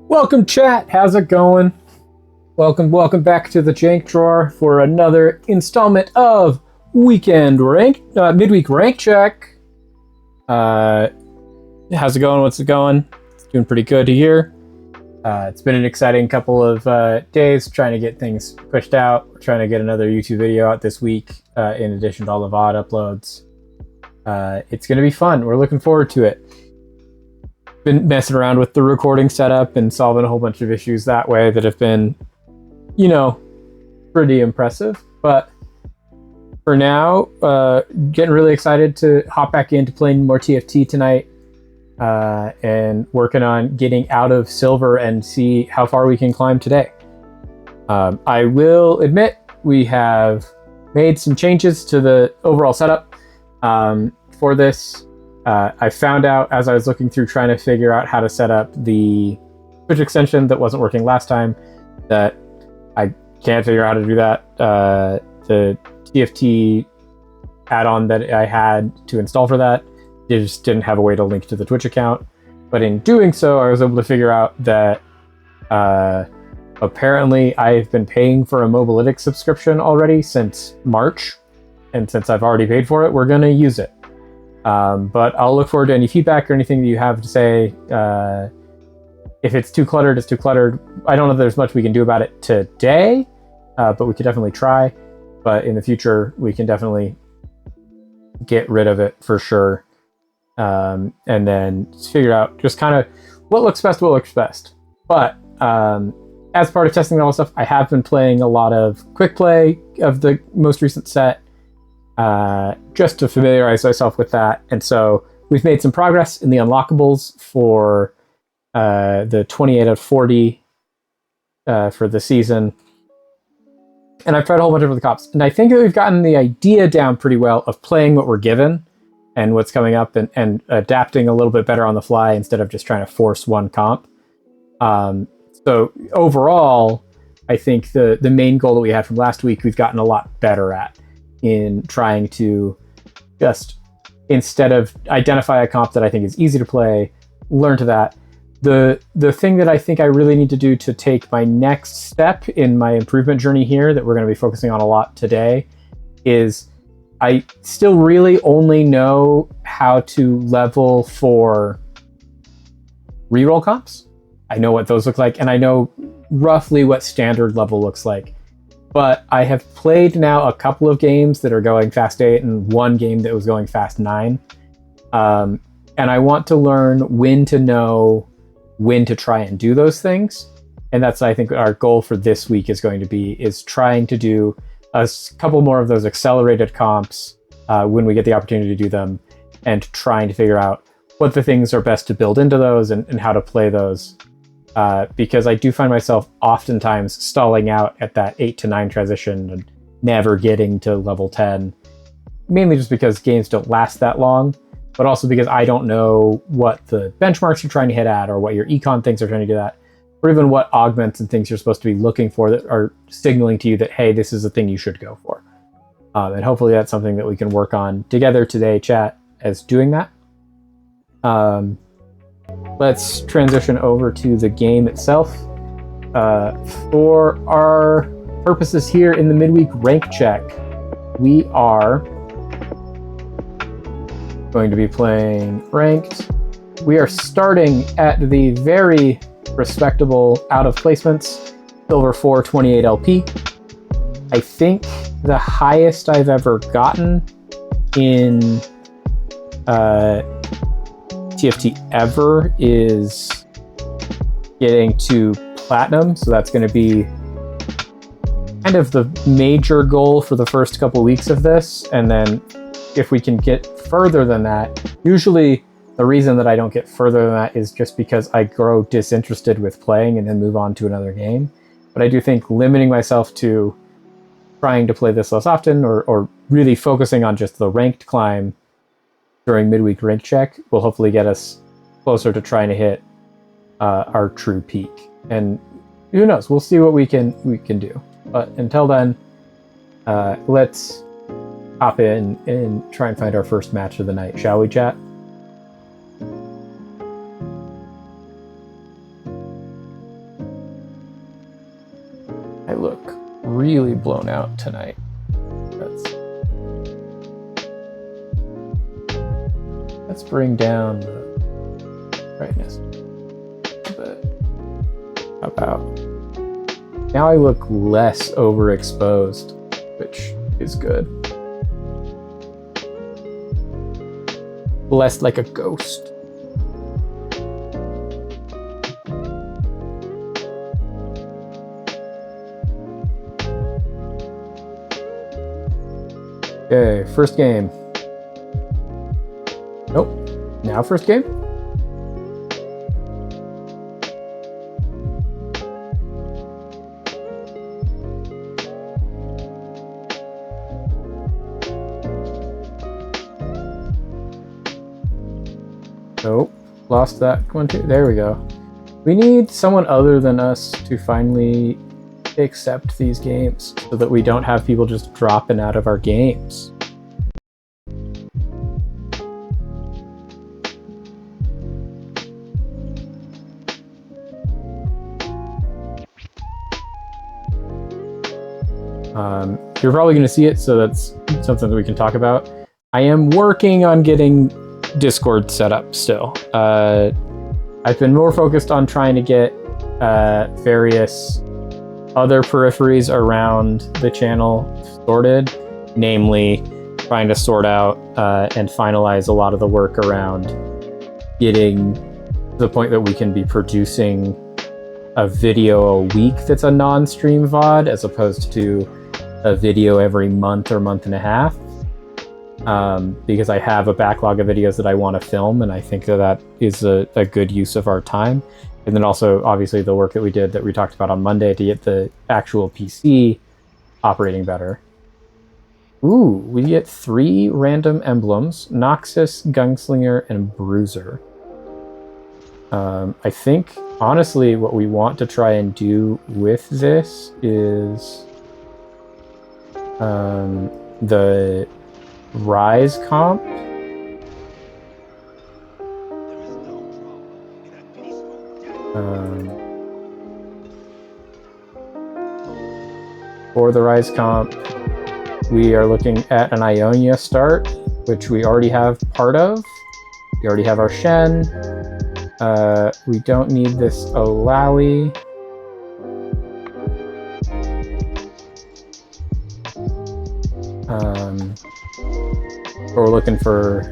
Welcome, chat. How's it going? Welcome back to the Jank Drawer for another installment of midweek rank check. How's it going? What's it going? It's doing pretty good here. It's been an exciting couple of days trying to get things pushed out. We're trying to get another YouTube video out this week, in addition to all the VOD uploads. It's going to be fun. We're looking forward to it. Been messing around with the recording setup and solving a whole bunch of issues that way that have been, pretty impressive. But for now, getting really excited to hop back into playing more TFT tonight, and working on getting out of silver and see how far we can climb today. I will admit we have made some changes to the overall setup for this. I found out as I was looking through trying to figure out how to set up the Twitch extension that wasn't working last time that I can't figure out how to do that. The TFT add-on that I had to install for that, it just didn't have a way to link to the Twitch account. But in doing so, I was able to figure out that apparently I've been paying for a Mobilytics subscription already since March. And since I've already paid for it, we're going to use it. But I'll look forward to any feedback or anything that you have to say. If it's too cluttered, it's too cluttered. I don't know if there's much we can do about it today, but we could definitely try. But in the future, we can definitely get rid of it for sure. And then figure out just kind of what looks best. But as part of testing all this stuff, I have been playing a lot of quick play of the most recent set, just to familiarize myself with that. And so we've made some progress in the unlockables for the 28 out of 40 for the season. And I've tried a whole bunch of the comps. And I think that we've gotten the idea down pretty well of playing what we're given and what's coming up and adapting a little bit better on the fly instead of just trying to force one comp. So overall, I think the main goal that we had from last week, we've gotten a lot better at in trying to just, instead of identify a comp that I think is easy to play, learn to that. The thing that I think I really need to do to take my next step in my improvement journey here that we're going to be focusing on a lot today is I still really only know how to level for reroll comps. I know what those look like, and I know roughly what standard level looks like. But I have played now a couple of games that are going fast 8 and one game that was going fast 9. And I want to learn when to know when to try and do those things. And that's, I think, our goal for this week is going to be, is trying to do a couple more of those accelerated comps when we get the opportunity to do them, and trying to figure out what the things are best to build into those and how to play those. Because I do find myself oftentimes stalling out at that 8 to 9 transition and never getting to level 10, mainly just because games don't last that long, but also because I don't know what the benchmarks you're trying to hit at, or what your econ things are trying to do that, or even what augments and things you're supposed to be looking for that are signaling to you that, hey, this is the thing you should go for. And hopefully that's something that we can work on together today, chat, as doing that. Let's transition over to the game itself. For our purposes here in the midweek rank check, we are going to be playing ranked. We are starting at the very respectable out of placements, silver 4, 28 LP. I think the highest I've ever gotten in TFT ever is getting to platinum, so that's going to be kind of the major goal for the first couple weeks of this. And then if we can get further than that, usually the reason that I don't get further than that is just because I grow disinterested with playing and then move on to another game. But I do think limiting myself to trying to play this less often, or really focusing on just the ranked climb during midweek rank check will hopefully get us closer to trying to hit our true peak. And who knows, we'll see what we can do. But until then, let's hop in and try and find our first match of the night, shall we, chat? really blown out tonight. Let's bring down the brightness a bit. How about now I look less overexposed, which is good. Less like a ghost. Okay, first game. Nope. Now first game? Nope. Lost that one too. There we go. We need someone other than us to finally accept these games so that we don't have people just dropping out of our games. You're probably going to see it, so that's something that we can talk about. I am working on getting Discord set up still. I've been more focused on trying to get various other peripheries around the channel sorted, namely trying to sort out and finalize a lot of the work around getting to the point that we can be producing a video a week that's a non-stream VOD as opposed to a video every month or month and a half. Because I have a backlog of videos that I want to film, and I think that is a good use of our time. And then also, obviously, the work that we did that we talked about on Monday to get the actual PC operating better. Ooh, we get 3 random emblems: Noxus, Gunslinger, and Bruiser. I think, honestly, what we want to try and do with this is the Rise comp. For the Rise comp, we are looking at an Ionia start, which we already have part of. We already have our Shen. We don't need this Olawi. We're looking for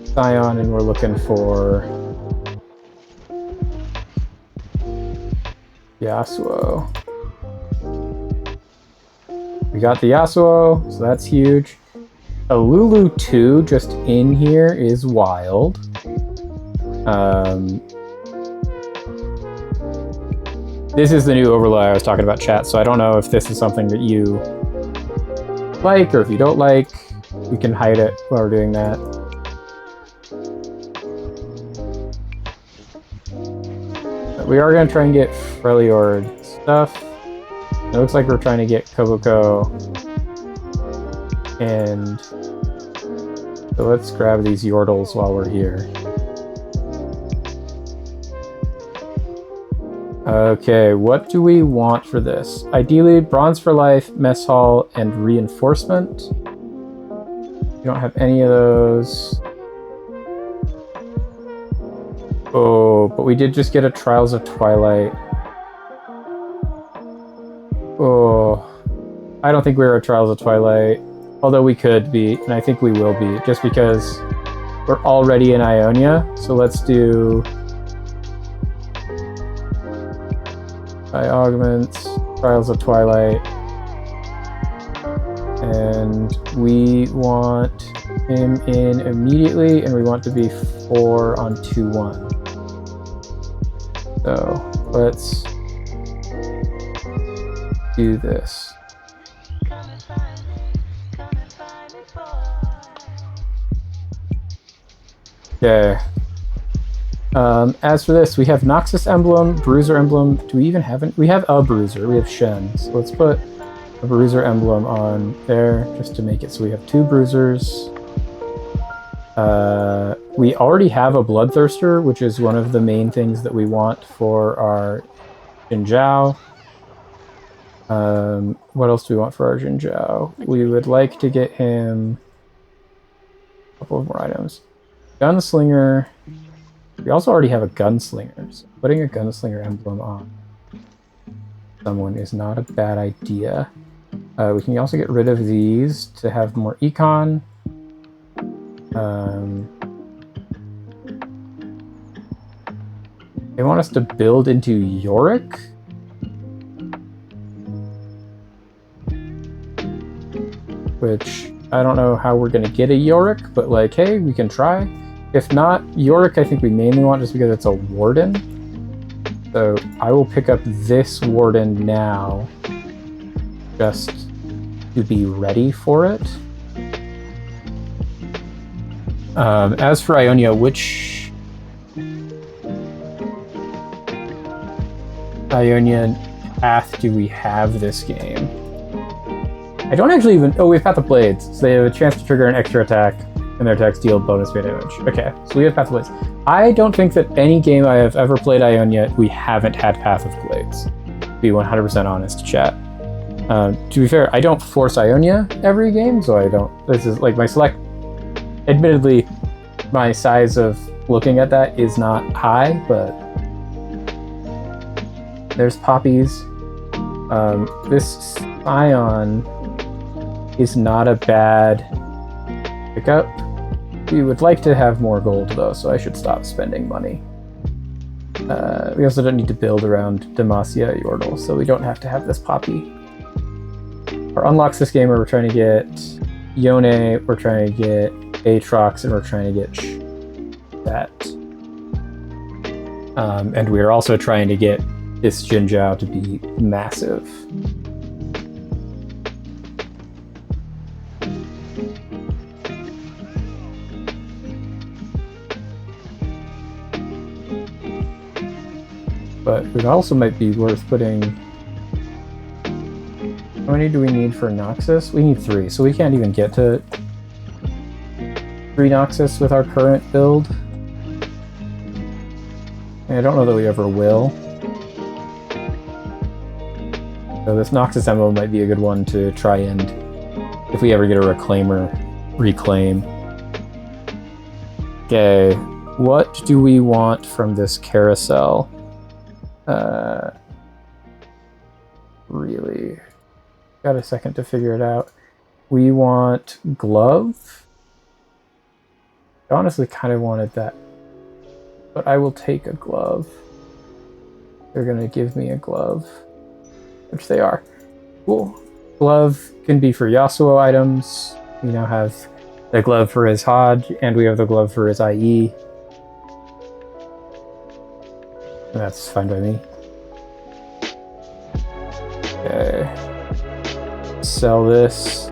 Scion, and we're looking for Yasuo. We got the Yasuo, so that's huge. A Lulu 2 just in here is wild. This is the new overlay I was talking about, chat, so I don't know if this is something that you like, or if you don't like, we can hide it while we're doing that. But we are going to try and get Freljord stuff. It looks like we're trying to get Koboko. And so let's grab these Yordles while we're here. Okay, what do we want for this? Ideally, Bronze for Life, Mess Hall, and Reinforcement. We don't have any of those. Oh, but we did just get a Trials of Twilight. Oh, I don't think we're a Trials of Twilight. Although we could be, and I think we will be, just because we're already in Ionia. So let's do Augments, Trials of Twilight, and we want him in immediately, and we want to be 4 on 2-1. So let's do this. Okay. As for this, we have Noxus Emblem, Bruiser Emblem. Do we even have it? We have a Bruiser. We have Shen. So let's put a Bruiser Emblem on there just to make it so we have 2 Bruisers. We already have a Bloodthirster, which is one of the main things that we want for our Jin Zhao. What else do we want for our Jin Zhao? We would like to get him a couple of more items. Gunslinger. We also already have a gunslinger, so putting a gunslinger emblem on someone is not a bad idea. We can also get rid of these to have more econ. They want us to build into Yorick. Which, I don't know how we're going to get a Yorick, but like, hey, we can try. If not, Yorick I think we mainly want just because it's a warden. So I will pick up this warden now, just to be ready for it. As for Ionia, which Ionian path do we have this game? I don't actually even... Oh, we have Path of Blades, so they have a chance to trigger an extra attack, and their attacks deal bonus base damage. Okay, so we have Path of Blades. I don't think that any game I have ever played Ionia, we haven't had Path of Blades. To be 100% honest, chat. To be fair, I don't force Ionia every game, so I don't... This is like my select... Admittedly, my size of looking at that is not high, but... There's poppies. This Scion is not a bad pickup. We would like to have more gold though, so I should stop spending money. We also don't need to build around Demacia Yordle, so we don't have to have this poppy. Our unlocks this game are we're trying to get Yone, we're trying to get Aatrox, and we're trying to get that. And we're also trying to get this Jin Zhao to be massive. But it also might be worth putting... How many do we need for Noxus? We need 3, so we can't even get to 3 Noxus with our current build. And I don't know that we ever will. So this Noxus emblem might be a good one to try and, if we ever get a Reclaimer, reclaim. Okay, what do we want from this carousel? Really, got a second to figure it out. We want glove. I honestly kind of wanted that, but I will take a glove. They're gonna give me a glove, which they are. Cool. Glove can be for Yasuo items. We now have the glove for his Hodge, and we have the glove for his IE. That's fine by me. Okay. Sell this.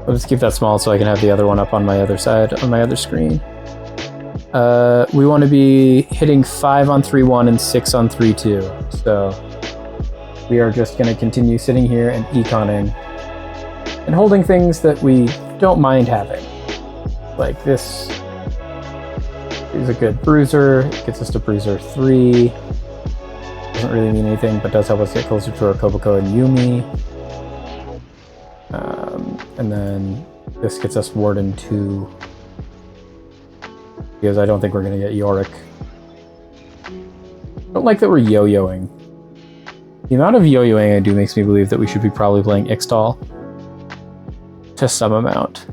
I'll just keep that small so I can have the other one up on my other side, on my other screen. We want to be hitting 5 on 3-1 and 6 on 3-2. So we are just going to continue sitting here and econing and holding things that we don't mind having. Like this is a good bruiser, it gets us to bruiser 3. Doesn't really mean anything, but does help us get closer to our Koboko and Yumi. And then this gets us Warden 2. Because I don't think we're going to get Yorick. I don't like that we're yo-yoing. The amount of yo-yoing I do makes me believe that we should be probably playing Ixtal. To some amount.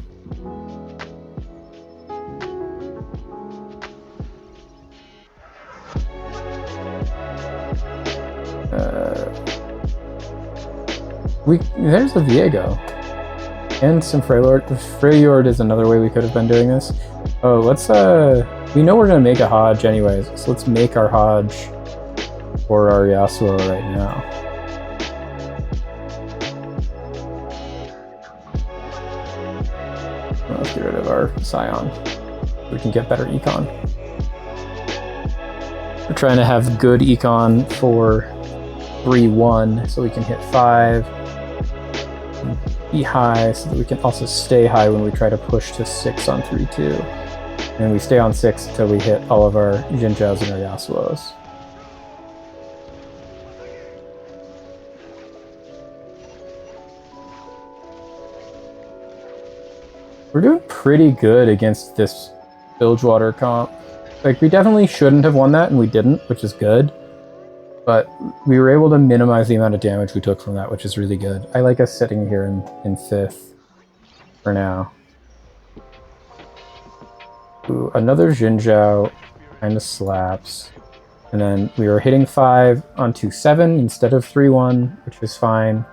There's the Viego. And some Freylord. Freylord is another way we could have been doing this. Oh, let's, we know we're gonna make a Hodge anyways, so let's make our Hodge for our Yasuo right now. Let's get rid of our Scion. We can get better econ. We're trying to have good econ for 3-1, so we can hit 5. be high so that we can also stay high when we try to push to 6 on 3-2. And we stay on 6 until we hit all of our Jinjiaos and our Yasuos. We're doing pretty good against this Bilgewater comp. Like, we definitely shouldn't have won that, and we didn't, which is good. But we were able to minimize the amount of damage we took from that, which is really good. I like us sitting here in 5th for now. Ooh, another Jinjiao kind of slaps. And then we were hitting 5 on 2-7 instead of 3-1, which is fine.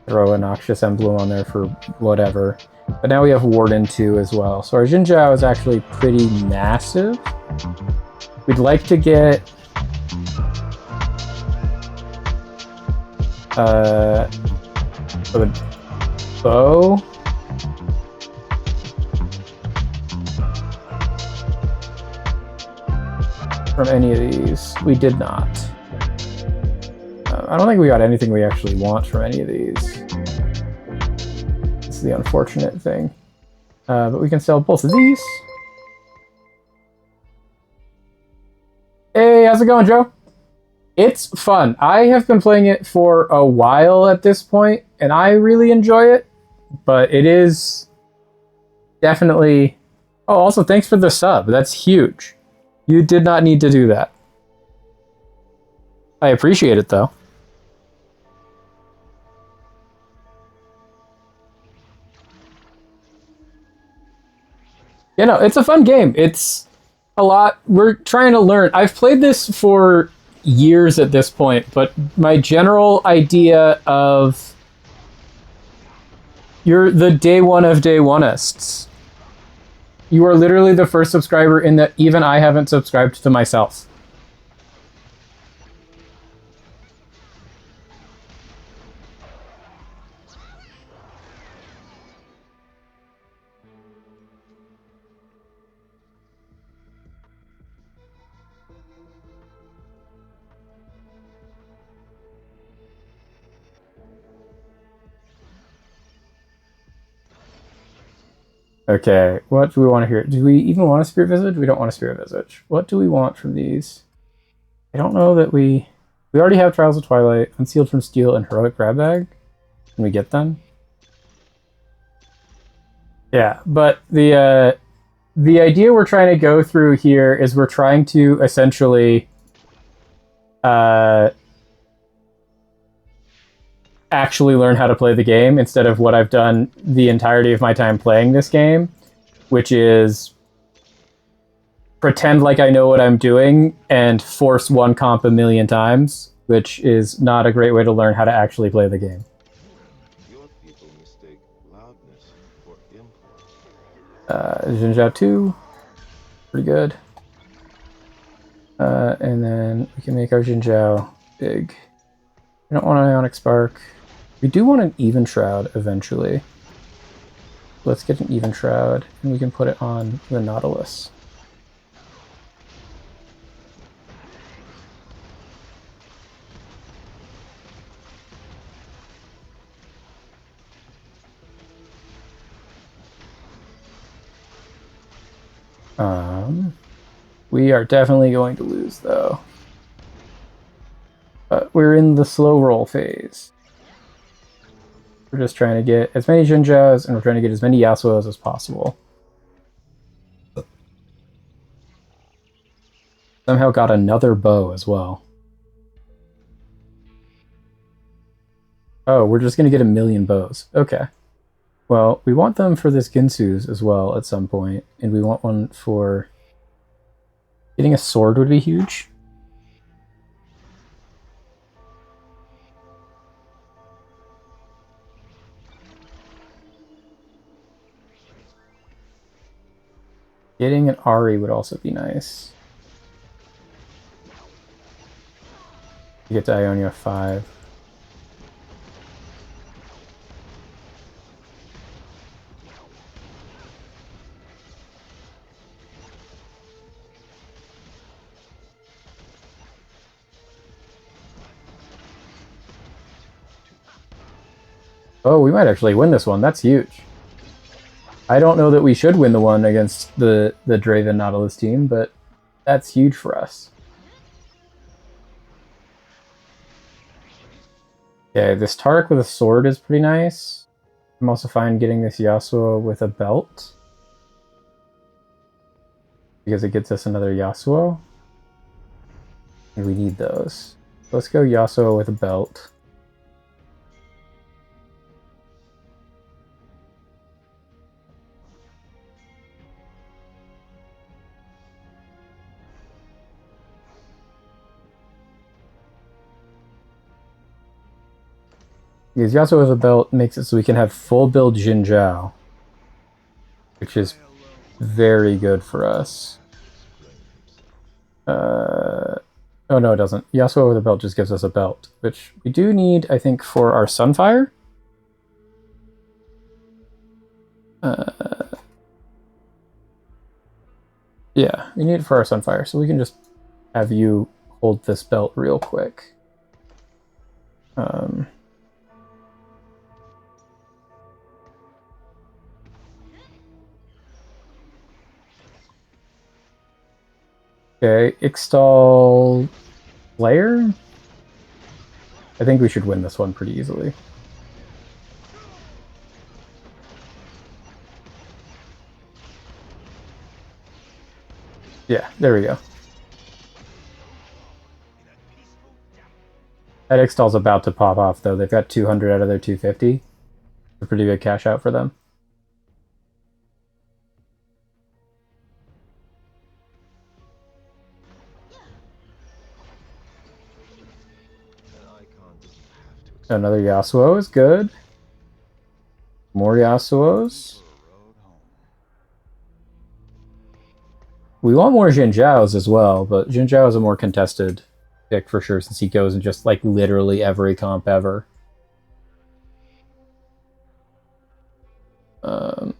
Throw a Noxious Emblem on there for whatever. But now we have Warden 2 as well. So our Jinjiao is actually pretty massive. We'd like to get a bow. From any of these. We did not. I don't think we got anything we actually want from any of these. This is the unfortunate thing. But we can sell both of these. Hey, how's it going, Joe? It's fun. I have been playing it for a while at this point, and I really enjoy it. But it is definitely... Oh, also, thanks for the sub. That's huge. You did not need to do that. I appreciate it, though. You know, it's a fun game. It's a lot. We're trying to learn. I've played this for years at this point, but my general idea of you're the day one of day oneists. You are literally the first subscriber in that even I haven't subscribed to myself. Okay, what do we want to hear? Do we even want a Spirit Visage? We don't want a Spirit Visage. What do we want from these? I don't know that we... We already have Trials of Twilight, Unsealed from Steel, and Heroic Grab Bag. Can we get them? Yeah, but the idea we're trying to go through here is we're trying to essentially actually learn how to play the game instead of what I've done the entirety of my time playing this game, which is pretend like I know what I'm doing and force one comp a million times, which is not a great way to learn how to actually play the game. Your people mistake loudness for import. Jinjiao 2, pretty good. And then we can make our Jinjiao big. We don't want an Ionic Spark. We do want an Even Shroud eventually. Let's get an Even Shroud, and we can put it on the Nautilus. We are definitely going to lose, though. But we're in the slow roll phase. We're just trying to get as many Jinjiaos, and we're trying to get as many Yasuos as possible. Somehow got another bow as well. Oh, we're just going to get a million bows. Okay. Well, we want them for this Ginsu's as well at some point, and we want one for... Getting a sword would be huge. Getting an Ari would also be nice. You get to Ionia 5. Oh, we might actually win this one. That's huge. I don't know that we should win the one against the Draven Nautilus team, but that's huge for us. Okay, this Tark with a sword is pretty nice. I'm also fine getting this Yasuo with a belt, because it gets us another Yasuo. And we need those. Let's go Yasuo with a belt. Because Yasuo with a belt makes it so we can have full build Jin Zhao, which is very good for us. Oh no, it doesn't. Yasuo with a belt just gives us a belt, which we do need, I think, for our Sunfire. Yeah, we need it for our Sunfire, so we can just have you hold this belt real quick. Okay, Ixtal Slayer? I think we should win this one pretty easily. Yeah, there we go. That Ixtal's about to pop off, though. They've got 200 out of their 250. A pretty good cash out for them. Another Yasuo is good. More Yasuos. We want more Jin Zhaos as well, but Jin Zhao is a more contested pick for sure, since he goes in just like literally every comp ever. So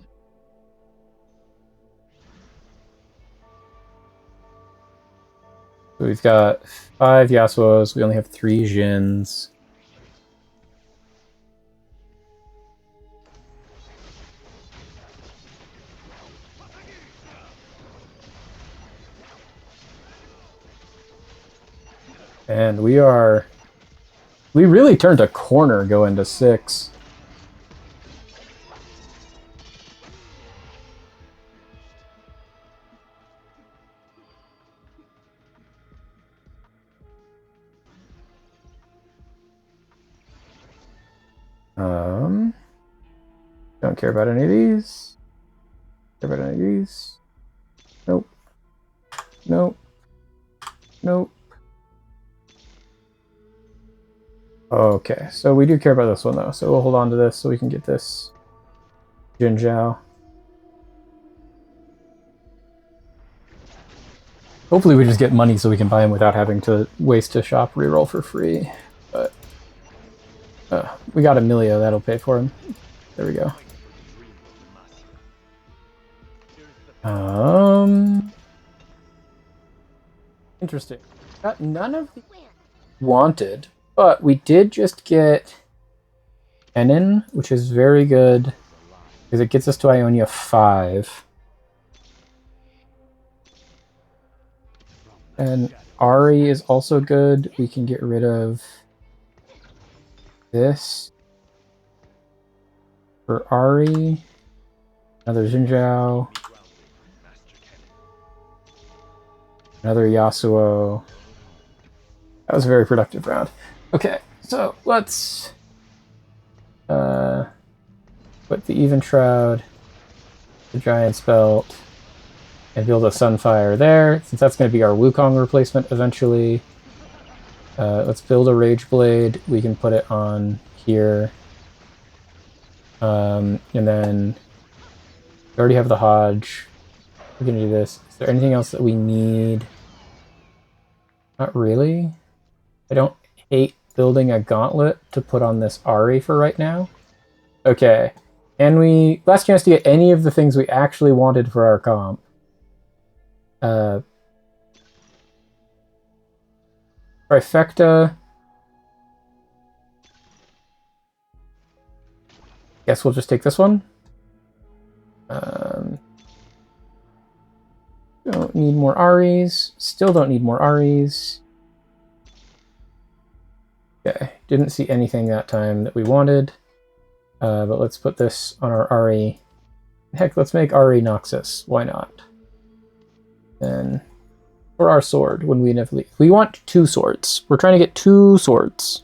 we've got 5 Yasuos. We only have 3 Jins. And we really turned a corner going to 6. Don't care about any of these. Care about any of these. Nope. Nope. Nope. Okay, so we do care about this one though, so we'll hold on to this so we can get this Jin Zhao. Hopefully we just get money so we can buy him without having to waste a shop reroll for free. But we got Amelia, that'll pay for him. There we go. Interesting. Got none of the wanted, but we did just get Kennen, which is very good because it gets us to Ionia 5. And Ari is also good. We can get rid of this for Ari. Another Jin Zhao. Another Yasuo. That was a very productive round. Okay, so let's put the Even Shroud, the Giant's Belt, and build a Sunfire there, since that's going to be our Wukong replacement eventually. Let's build a Rage Blade. We can put it on here. And then we already have the Hodge. We're going to do this. Is there anything else that we need? Not really. I don't hate building a gauntlet to put on this Ari for right now. Okay. And we... Last chance to get any of the things we actually wanted for our comp. Trifecta. Guess we'll just take this one. Don't need more Aries. Still don't need more Aries. Okay, didn't see anything that time that we wanted. But let's put this on our Ari. Heck, let's make Ari Noxus. Why not? And for our sword, when we inevitably... We want 2 swords. We're trying to get 2 swords.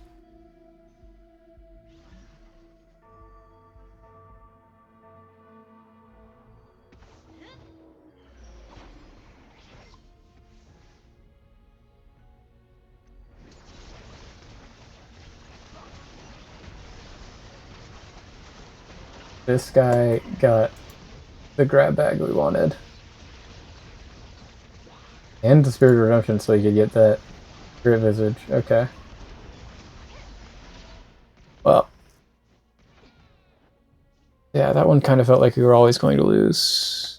This guy got the grab bag we wanted. And the Spirit of Redemption so he could get that Spirit Visage. Okay. Well. Yeah, that one kind of felt like we were always going to lose.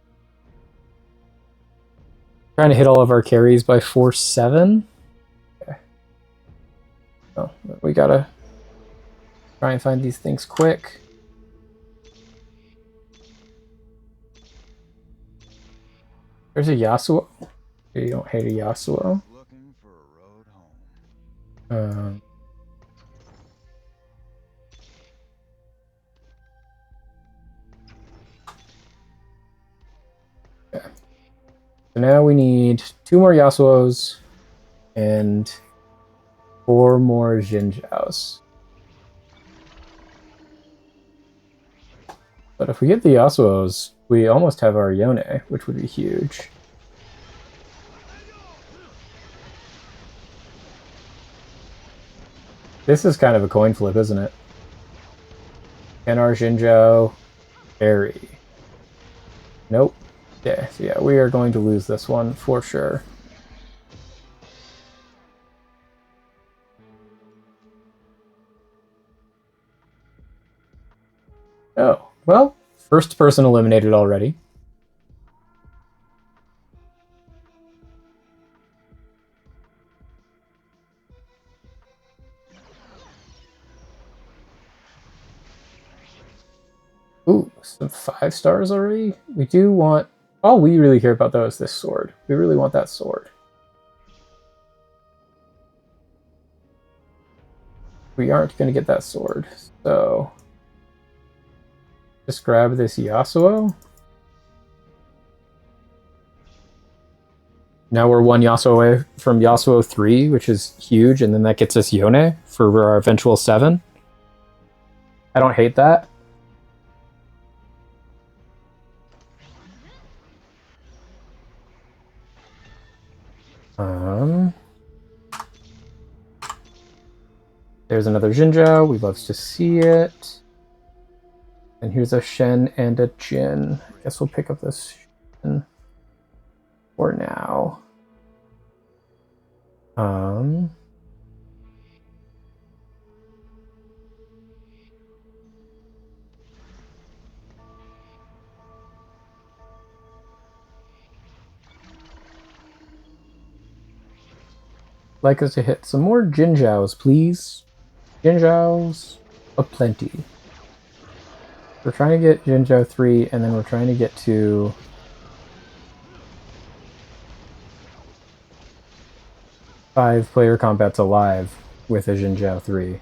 Trying to hit all of our carries by 4-7. Okay. Oh, we gotta try and find these things quick. There's a Yasuo. You don't hate a Yasuo. Looking for a road home. Okay. So now we need 2 more Yasuos and 4 more Jinjiaos. But if we get the Yasuos, we almost have our Yone, which would be huge. This is kind of a coin flip, isn't it? Can our Jinzhou carry? Nope. Yeah, so yeah, we are going to lose this one for sure. Oh, well, first person eliminated already. Ooh, some 5 stars already? We do want... All we really care about, though, is this sword. We really want that sword. We aren't going to get that sword, so... Just grab this Yasuo. Now we're 1 Yasuo away from Yasuo 3, which is huge, and then that gets us Yone for our eventual 7. I don't hate that. There's another Jinzhou. We love to see it. And here's a Shen and a Jin. I guess we'll pick up this Shen for now. Like us to hit some more Jinzhous, please. Jinzhous aplenty. We're trying to get Jinzhou 3, and then we're trying to get to... five player combats alive with a Jinzhou 3.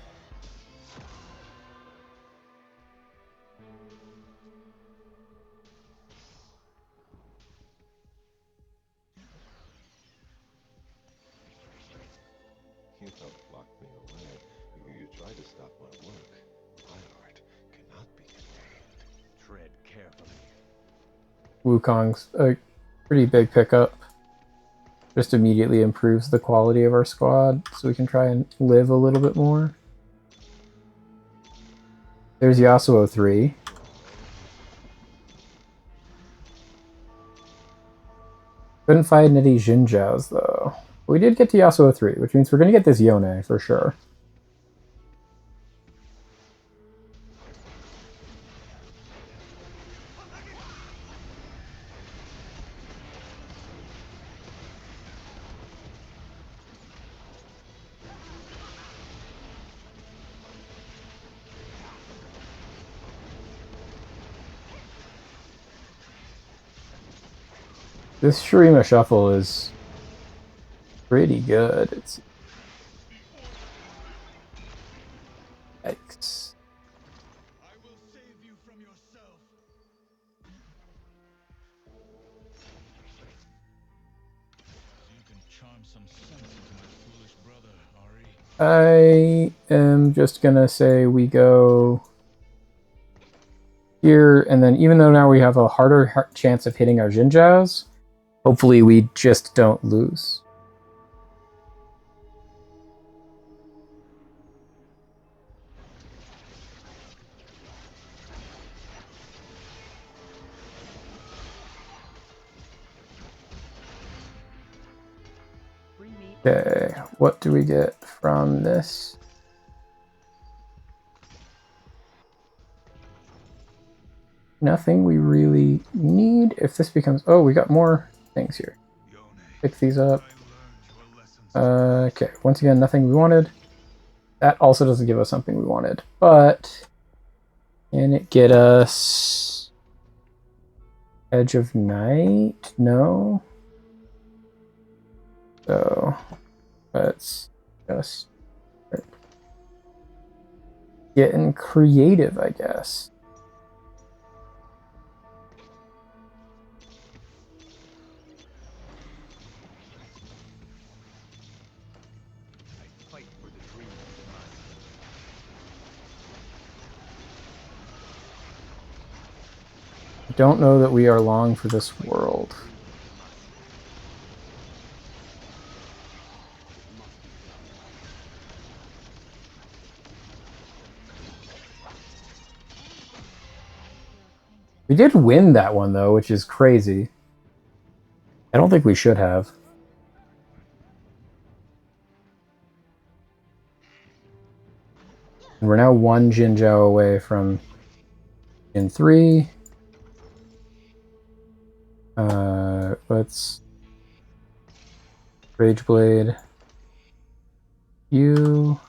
You don't block me away. You try to stop my work. My art cannot be contained. Tread carefully. Wukong's a pretty big pickup. Just immediately improves the quality of our squad, so we can try and live a little bit more. There's Yasuo 3. Couldn't find any Jinzhous, though. We did get to Yasuo 3, which means we're going to get this Yone for sure. This Shurima Shuffle is pretty good. It's Yikes. I will save you from yourself. You can charm some sense into my foolish brother, Ari. I am just gonna say we go here, and then even though now we have a harder chance of hitting our Jinjaos, hopefully we just don't lose. Okay, what do we get from this? Nothing we really need. If this becomes... Oh, we got more things here. Pick these up. Okay, once again, nothing we wanted. That also doesn't give us something we wanted. But can it get us... Edge of Night? No. So let's just getting creative, I guess. I don't know that we are long for this world. We did win that one, though, which is crazy. I don't think we should have. And we're now one Jinzhou away from in 3. Let's Rage Blade. You.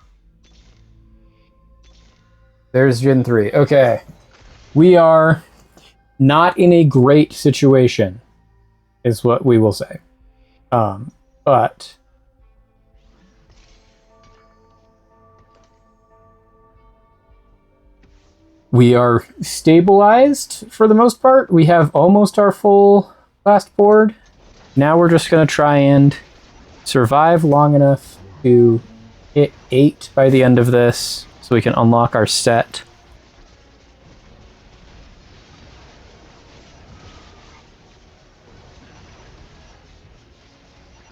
There's Jin 3. Okay. We are not in a great situation, is what we will say. But we are stabilized for the most part. We have almost our full last board. Now we're just going to try and survive long enough to hit 8 by the end of this so we can unlock our set.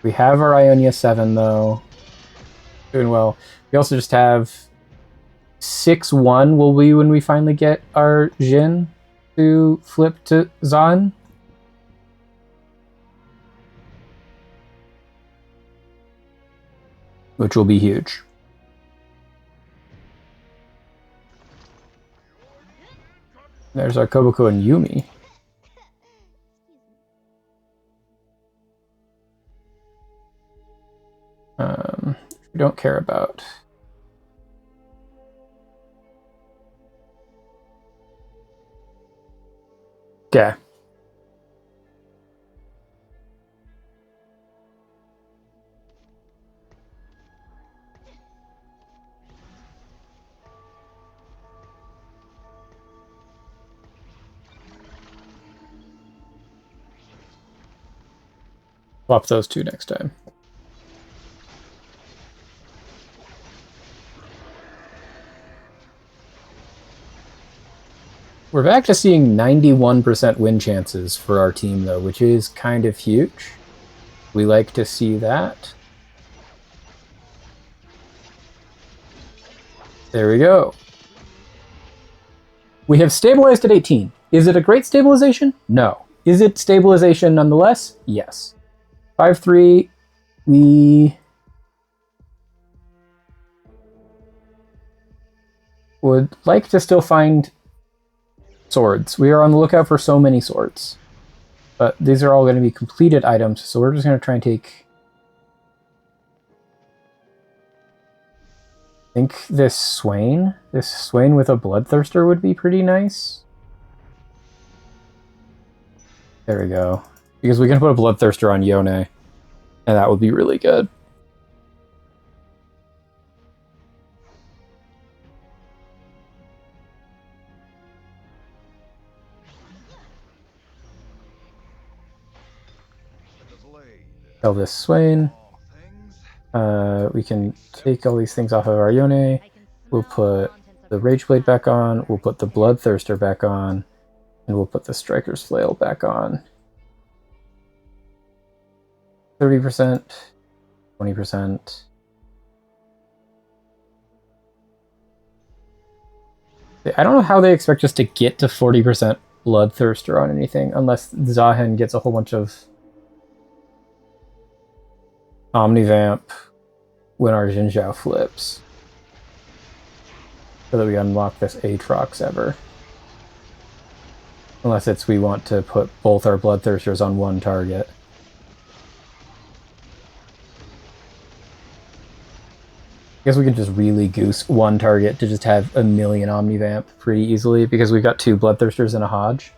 We have our Ionia 7, though. Doing well. We also just have 6-1 will be when we finally get our Jin to flip to Zan. Which will be huge. There's our Koboko and Yumi. We don't care about. Okay. Swap those two next time. We're back to seeing 91% win chances for our team, though, which is kind of huge. We like to see that. There we go. We have stabilized at 18. Is it a great stabilization? No. Is it stabilization nonetheless? Yes. 5-3, we would like to still find swords. We are on the lookout for so many swords. But these are all going to be completed items, so we're just going to try and take... I think this Swain with a Bloodthirster would be pretty nice. There we go. Because we can put a Bloodthirster on Yone, and that would be really good. Kill this Swain. We can take all these things off of our Yone. We'll put the Rageblade back on. We'll put the Bloodthirster back on. And we'll put the Striker's Flail back on. 30%. 20%. I don't know how they expect us to get to 40% Bloodthirster on anything, unless Zahen gets a whole bunch of Omnivamp when our Jinzhou flips. So that we unlock this Aatrox ever. Unless it's we want to put both our Bloodthirsters on one target. I guess we can just really goose one target to just have a million Omnivamp pretty easily, because we've got 2 Bloodthirsters and a Hodge.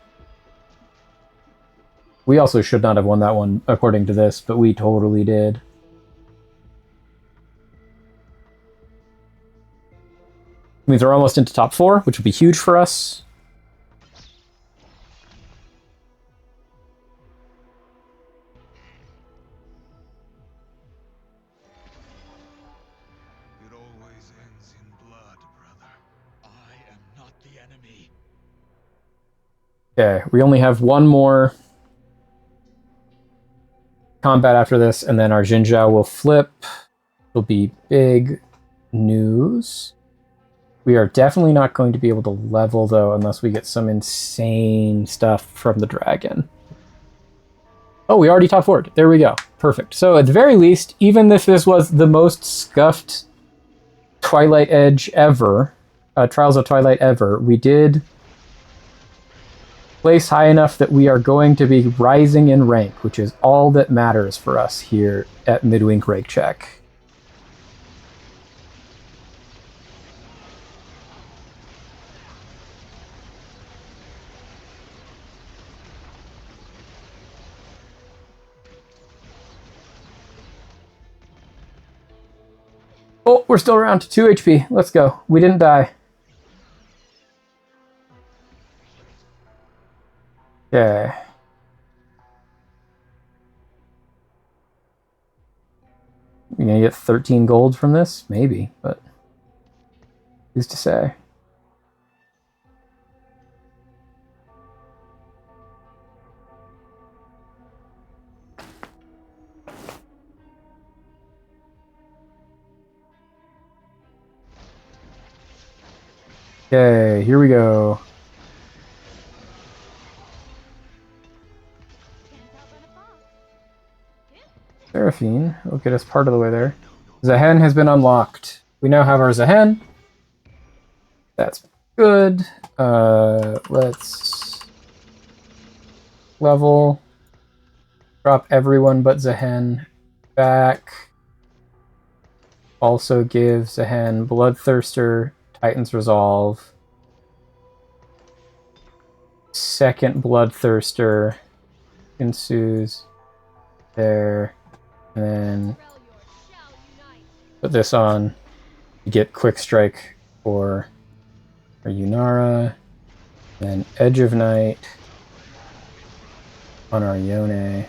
We also should not have won that one according to this, but we totally did. Means we're almost into top 4, which would be huge for us. It always ends in blood, brother. I am not the enemy. Okay, we only have one more combat after this, and then our Jinzhou will flip. It'll be big news. We are definitely not going to be able to level, though, unless we get some insane stuff from the dragon. Oh, we already top 4'd. There we go. Perfect. So at the very least, even if this was the most scuffed Twilight Edge ever, Trials of Twilight ever, we did place high enough that we are going to be rising in rank, which is all that matters for us here at Midwink Rake Check. Oh, we're still around 2 HP. Let's go. We didn't die. Okay. You're gonna get 13 gold from this? Maybe, but who's to say? Okay, here we go. Seraphine will get us part of the way there. Zahen has been unlocked. We now have our Zahen. That's good. Let's level. Drop everyone but Zahen back. Also give Zahen Bloodthirster, Titan's Resolve. Second Bloodthirster ensues there. And then put this on to get Quick Strike for our Yunara. Then Edge of Night on our Yone.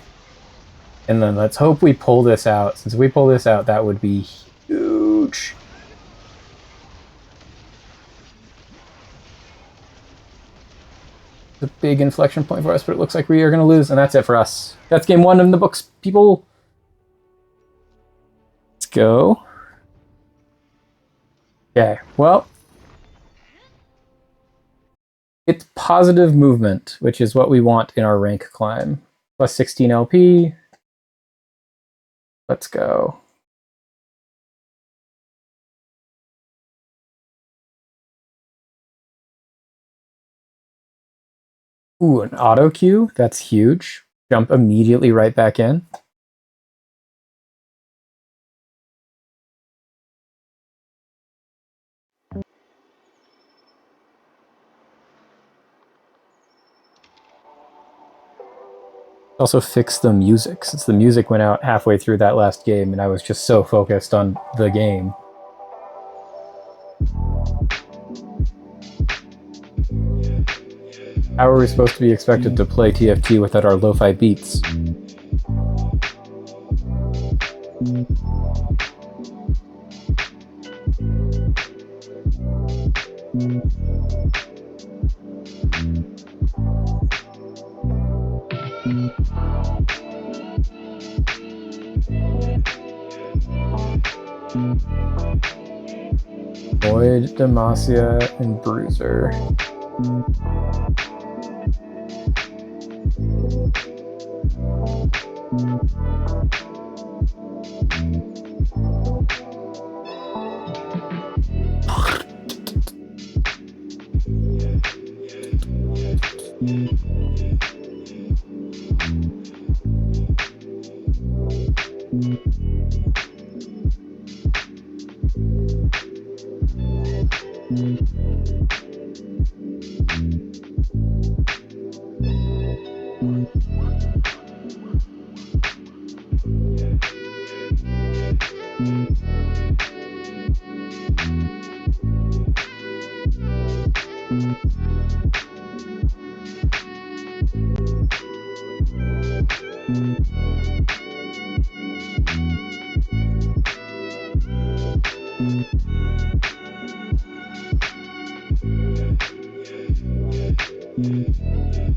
And then let's hope we pull this out. Since we pull this out, that would be huge. It's a big inflection point for us, but it looks like we are going to lose, and that's it for us. That's game 1 in the books, people. Let's go. Okay, well, it's positive movement, which is what we want in our rank climb. Plus 16 LP. Let's go. Ooh, an auto queue. That's huge. Jump immediately right back in. Also fix the music, since the music went out halfway through that last game and I was just so focused on the game. How are we supposed to be expected to play TFT without our lo-fi beats? Void, Demacia, and Bruiser.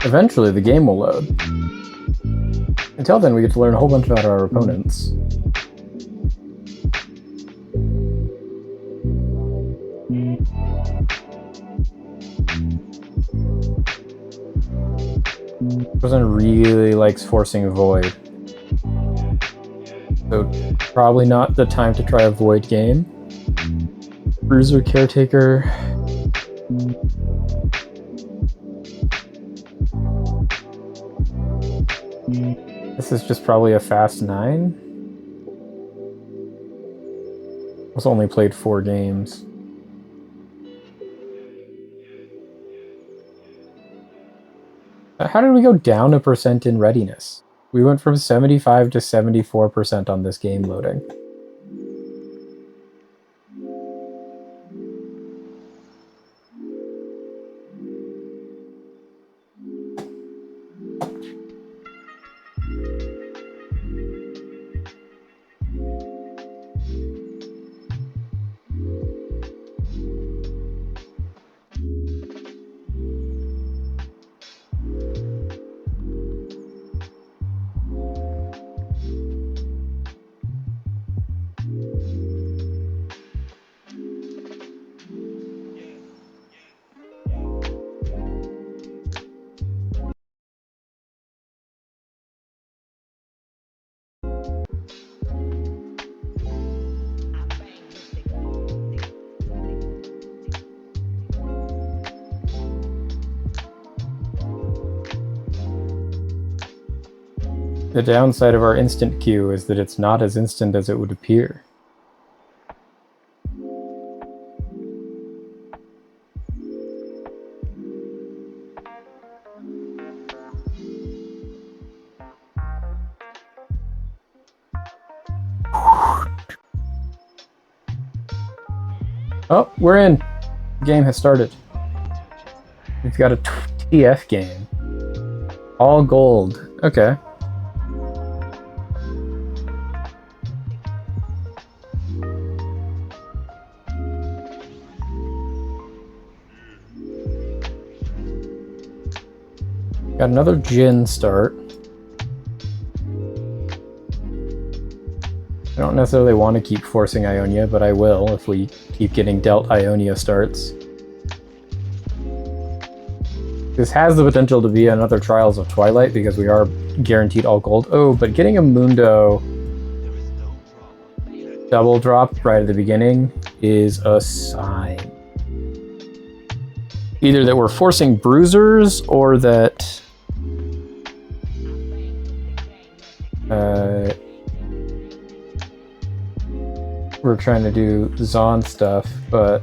Eventually, the game will load. Until then, we get to learn a whole bunch about our opponents. Person really likes forcing a void. So, probably not the time to try a void game. Bruiser Caretaker. This is just probably a fast 9. I've only played 4 games. How did we go down a percent in readiness? We went from 75 to 74% on this game loading. The downside of our instant queue is that it's not as instant as it would appear. Oh, we're in. The game has started. We've got a TF game. All gold. Okay. Got another Jin start. I don't necessarily want to keep forcing Ionia, but I will if we keep getting dealt Ionia starts. This has the potential to be another Trials of Twilight because we are guaranteed all gold. Oh, but getting a Mundo double drop right at the beginning is a sign. Either that we're forcing bruisers or that we're trying to do Zon stuff, but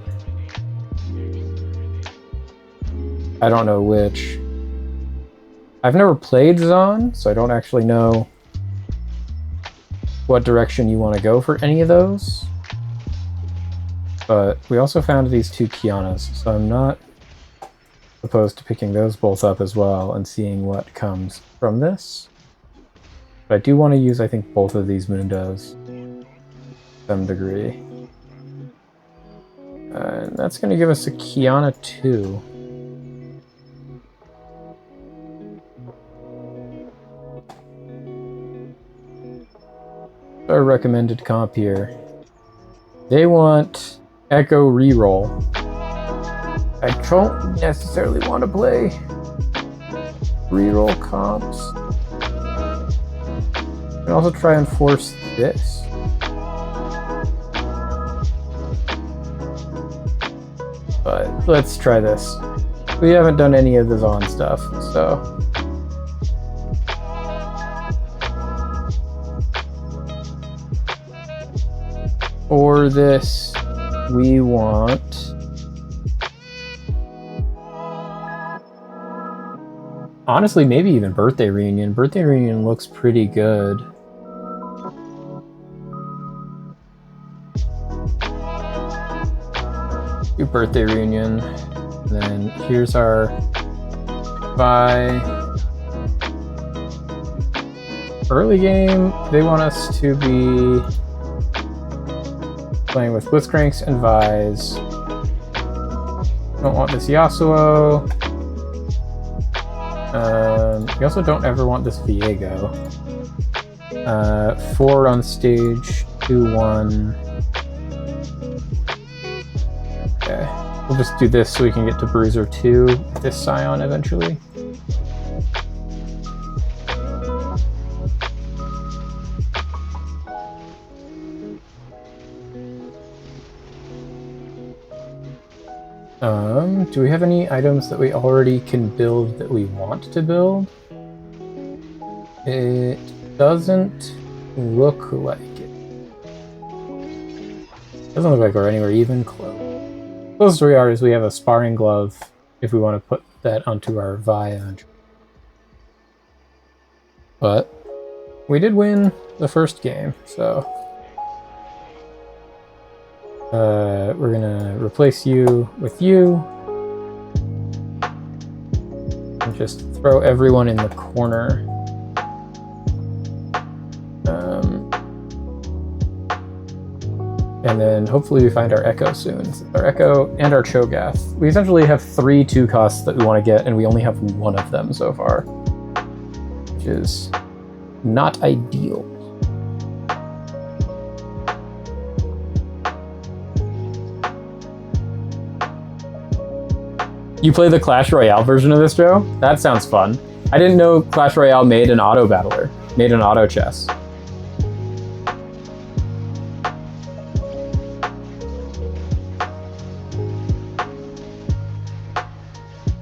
I don't know which. I've never played Zon, so I don't actually know what direction you want to go for any of those. But we also found these 2 Kianas, so I'm not opposed to picking those both up as well and seeing what comes from this. But I do want to use, I think, both of these Mundos to some degree. And that's going to give us a Kiana 2. Our recommended comp here. They want Echo Reroll. I don't necessarily want to play reroll comps. I can also try and force this. But let's try this. We haven't done any of the Zon stuff, so... For this, we want... Honestly, maybe even Birthday Reunion. Birthday Reunion looks pretty good. Do Birthday Reunion. And then here's our Vi. Early game, they want us to be playing with Blitzcranks and Vi's. Don't want this Yasuo. You also don't ever want this Viego. 4 on stage, 2-1. Okay, we'll just do this so we can get to Bruiser 2 with this Scion eventually. Do we have any items that we already can build that we want to build? It doesn't look like it. Doesn't look like we're anywhere even close. Closest we are is we have a sparring glove if we want to put that onto our Vi eventually. But we did win the first game, so we're gonna replace you with you. And just throw everyone in the corner. And then hopefully we find our Echo soon. Our Echo and our Cho'Gath. We essentially have 3 2 costs that we want to get, and we only have 1 of them so far. Which is not ideal. You play the Clash Royale version of this, Joe? That sounds fun. I didn't know Clash Royale made an auto battler, made an auto chess.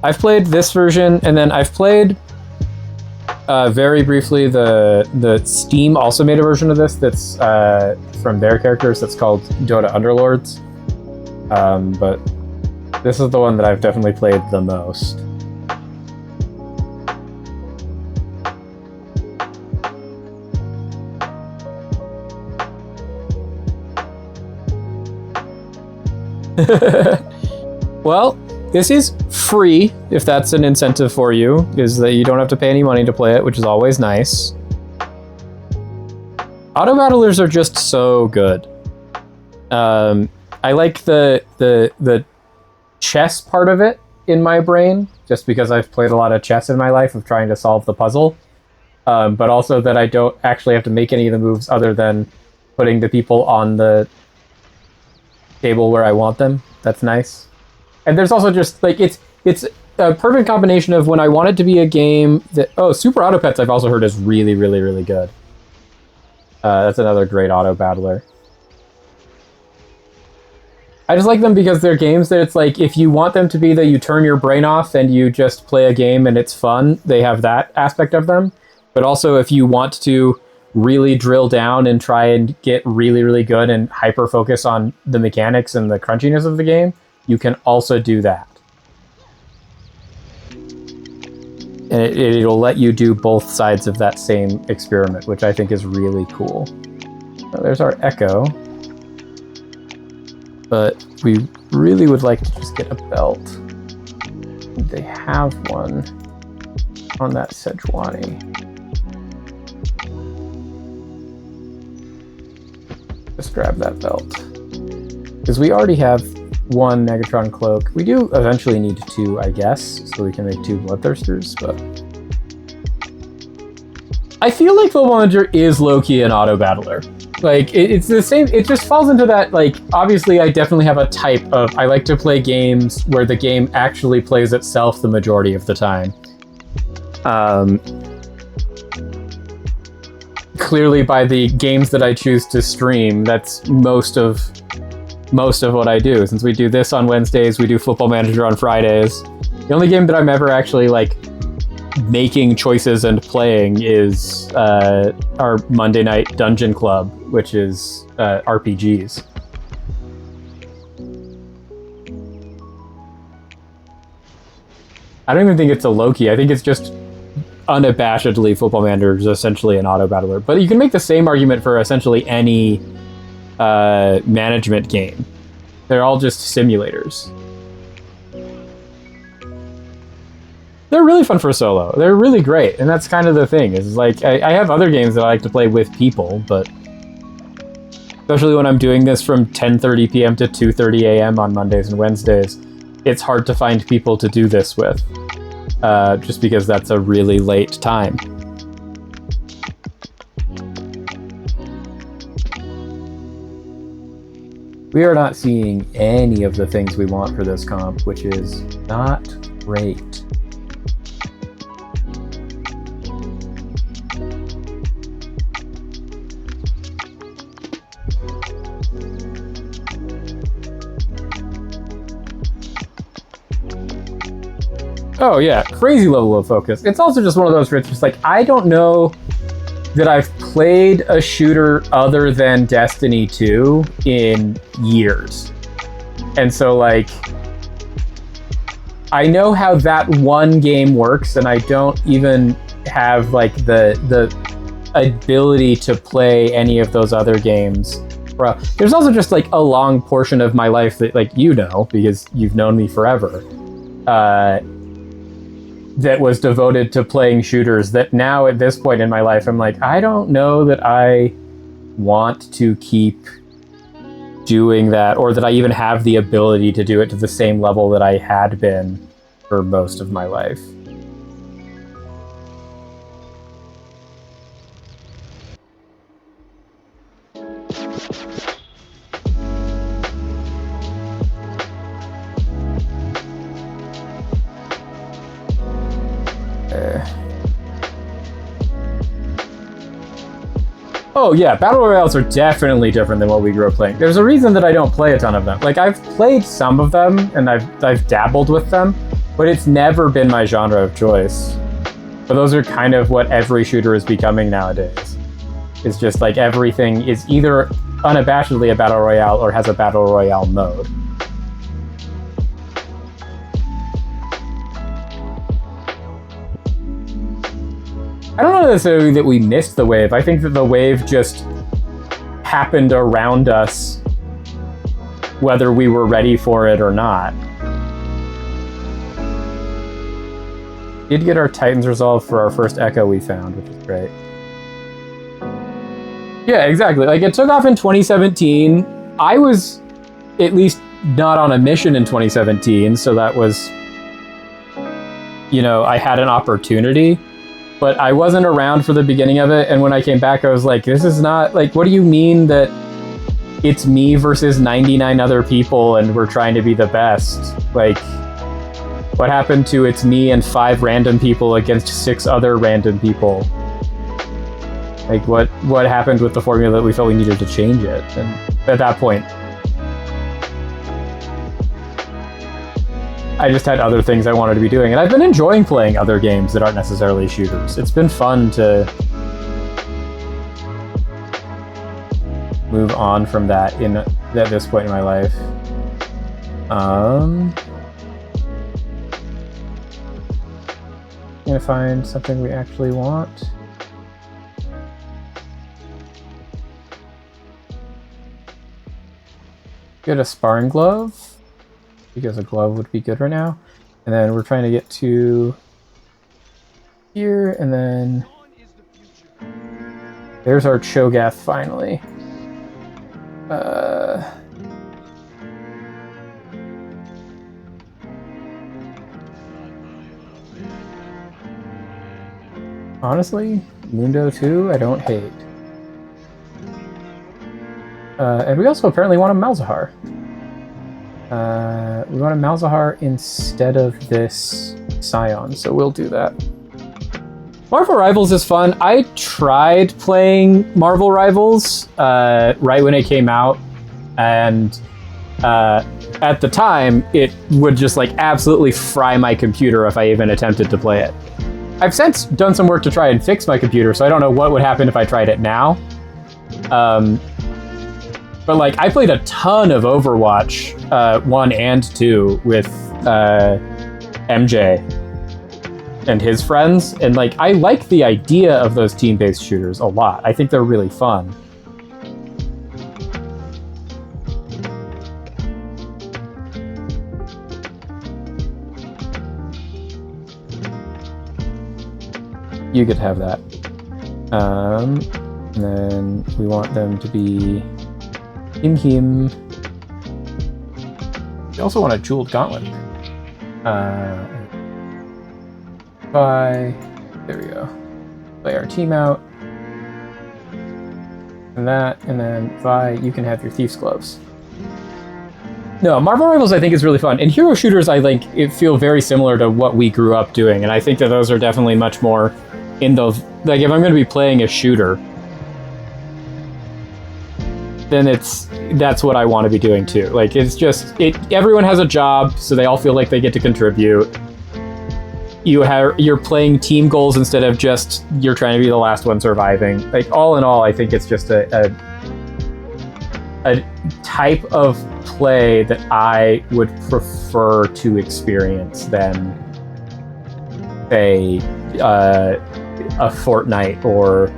I've played this version, and then I've played very briefly the Steam also made a version of this that's from their characters that's called Dota Underlords. But this is the one that I've definitely played the most. Well, this is free, if that's an incentive for you, is that you don't have to pay any money to play it, which is always nice. Auto battlers are just so good. I like the chess part of it in my brain, just because I've played a lot of chess in my life of trying to solve the puzzle. But also that I don't actually have to make any of the moves other than putting the people on the table where I want them. That's nice. And there's also just, like, it's a perfect combination of when I want it to be a game that... Oh, Super Auto Pets I've also heard is really, really, really good. That's another great auto battler. I just like them because they're games that it's like, if you want them to be that you turn your brain off and you just play a game and it's fun, they have that aspect of them. But also if you want to really drill down and try and get really, really good and hyper-focus on the mechanics and the crunchiness of the game, you can also do that. And it'll let you do both sides of that same experiment, which I think is really cool. So there's our Echo. But we really would like to just get a belt. They have one on that Sejuani. Just grab that belt. Because we already have one Negatron cloak. We do eventually need 2, I guess, so we can make 2 Bloodthirsters, but... I feel like Football is low-key an auto-battler. Like, it's the same, it just falls into that, like, obviously I definitely have a type of, I like to play games where the game actually plays itself the majority of the time. Clearly by the games that I choose to stream, that's most of what I do. Since we do this on Wednesdays, we do Football Manager on Fridays. The only game that I'm ever actually, like, making choices and playing is our Monday night Dungeon Club, which is RPGs. I don't even think it's a low-key. I think it's just unabashedly Football Manager is essentially an auto-battler. But you can make the same argument for essentially any management game. They're all just simulators. They're really fun for solo. They're really great, and that's kind of the thing. Is like I have other games that I like to play with people, but especially when I'm doing this from 10:30 p.m. to 2:30 a.m. on Mondays and Wednesdays, it's hard to find people to do this with, just because that's a really late time. We are not seeing any of the things we want for this comp, which is not great. Oh yeah, crazy level of focus. It's also just one of those where it's just like, I don't know that I've played a shooter other than Destiny 2 in years. And so like, I know how that one game works, and I don't even have like the ability to play any of those other games. Bro, there's also just like a long portion of my life that, like, you know, because you've known me forever, that was devoted to playing shooters, that now at this point in my life, I'm like, I don't know that I want to keep doing that, or that I even have the ability to do it to the same level that I had been for most of my life. Oh yeah, Battle Royales are definitely different than what we grew up playing. There's a reason that I don't play a ton of them. Like, I've played some of them, and I've dabbled with them, but it's never been my genre of choice. But those are kind of what every shooter is becoming nowadays. It's just like everything is either unabashedly a Battle Royale or has a Battle Royale mode. I don't know necessarily that we missed the wave. I think that the wave just happened around us, whether we were ready for it or not. Did get our Titans resolved for our first Echo we found, which is great. Yeah, exactly. Like, it took off in 2017. I was at least not on a mission in 2017, so that was, you know, I had an opportunity. But I wasn't around for the beginning of it, and when I came back, I was like, this is not, like, what do you mean that it's me versus 99 other people and we're trying to be the best? Like, what happened to it's me and 5 random people against 6 other random people? Like, what happened with the formula that we felt we needed to change it? And at that point, I just had other things I wanted to be doing, and I've been enjoying playing other games that aren't necessarily shooters. It's been fun to move on from that at this point in my life. gonna find something we actually want. Get a sparring glove, because a glove would be good right now. And then we're trying to get to here, and then there's our Cho'Gath finally. Honestly, Mundo 2, I don't hate. And we also apparently want a Malzahar. We want a Malzahar instead of this Scion, so we'll do that. Marvel Rivals is fun. I tried playing Marvel Rivals right when it came out, and at the time, it would just like absolutely fry my computer if I even attempted to play it. I've since done some work to try and fix my computer, so I don't know what would happen if I tried it now. But like, I played a ton of Overwatch 1 and 2 with MJ and his friends, and like, I like the idea of those team-based shooters a lot. I think they're really fun. You could have that. And then we want them to be him. We also want a jeweled gauntlet. There we go. Play our team out. And that, and then Vi, you can have your Thief's Gloves. No, Marvel Rivals I think is really fun. And hero shooters I think it feel very similar to what we grew up doing, and I think that those are definitely much more in those, like if I'm going to be playing a shooter, then that's what I want to be doing too. Like it's just everyone has a job, so they all feel like they get to contribute. You're playing team goals instead of just you're trying to be the last one surviving. Like all in all, I think it's just a type of play that I would prefer to experience than say a Fortnite, or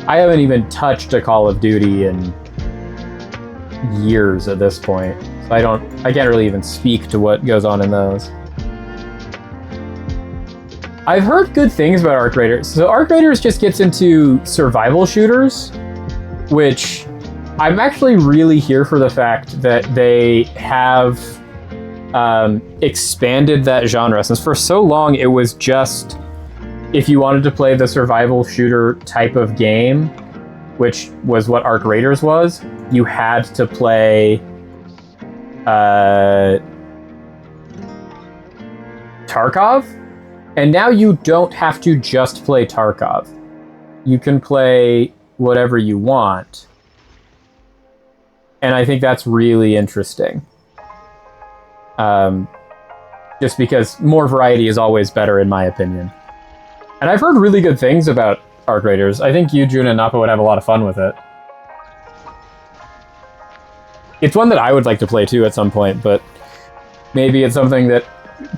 I haven't even touched a Call of Duty in years at this point, so I can't really even speak to what goes on in those. I've heard good things about Arc Raiders. So Arc Raiders just gets into survival shooters, which I'm actually really here for the fact that they have expanded that genre. Since for so long it was just if you wanted to play the survival shooter type of game, which was what Arc Raiders was, you had to play Tarkov. And now you don't have to just play Tarkov. You can play whatever you want. And I think that's really interesting. Just because more variety is always better, in my opinion. And I've heard really good things about Arc Raiders. I think you, June, and Nappa would have a lot of fun with it. It's one that I would like to play too at some point, but maybe it's something that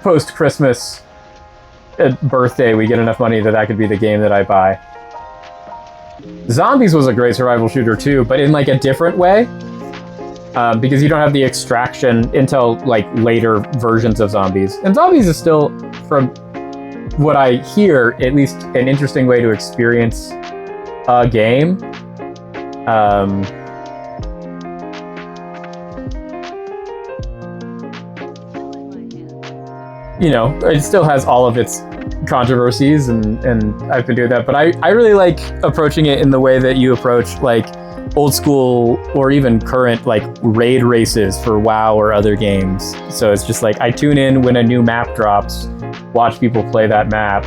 post-Christmas at birthday we get enough money that could be the game that I buy. Zombies was a great survival shooter too, but in like a different way. Because you don't have the extraction until like later versions of Zombies. And Zombies is still, from what I hear, at least an interesting way to experience a game. You know, it still has all of its controversies, and I've been doing that, but I really like approaching it in the way that you approach like old school or even current like raid races for WoW or other games. So it's just like I tune in when a new map drops, watch people play that map,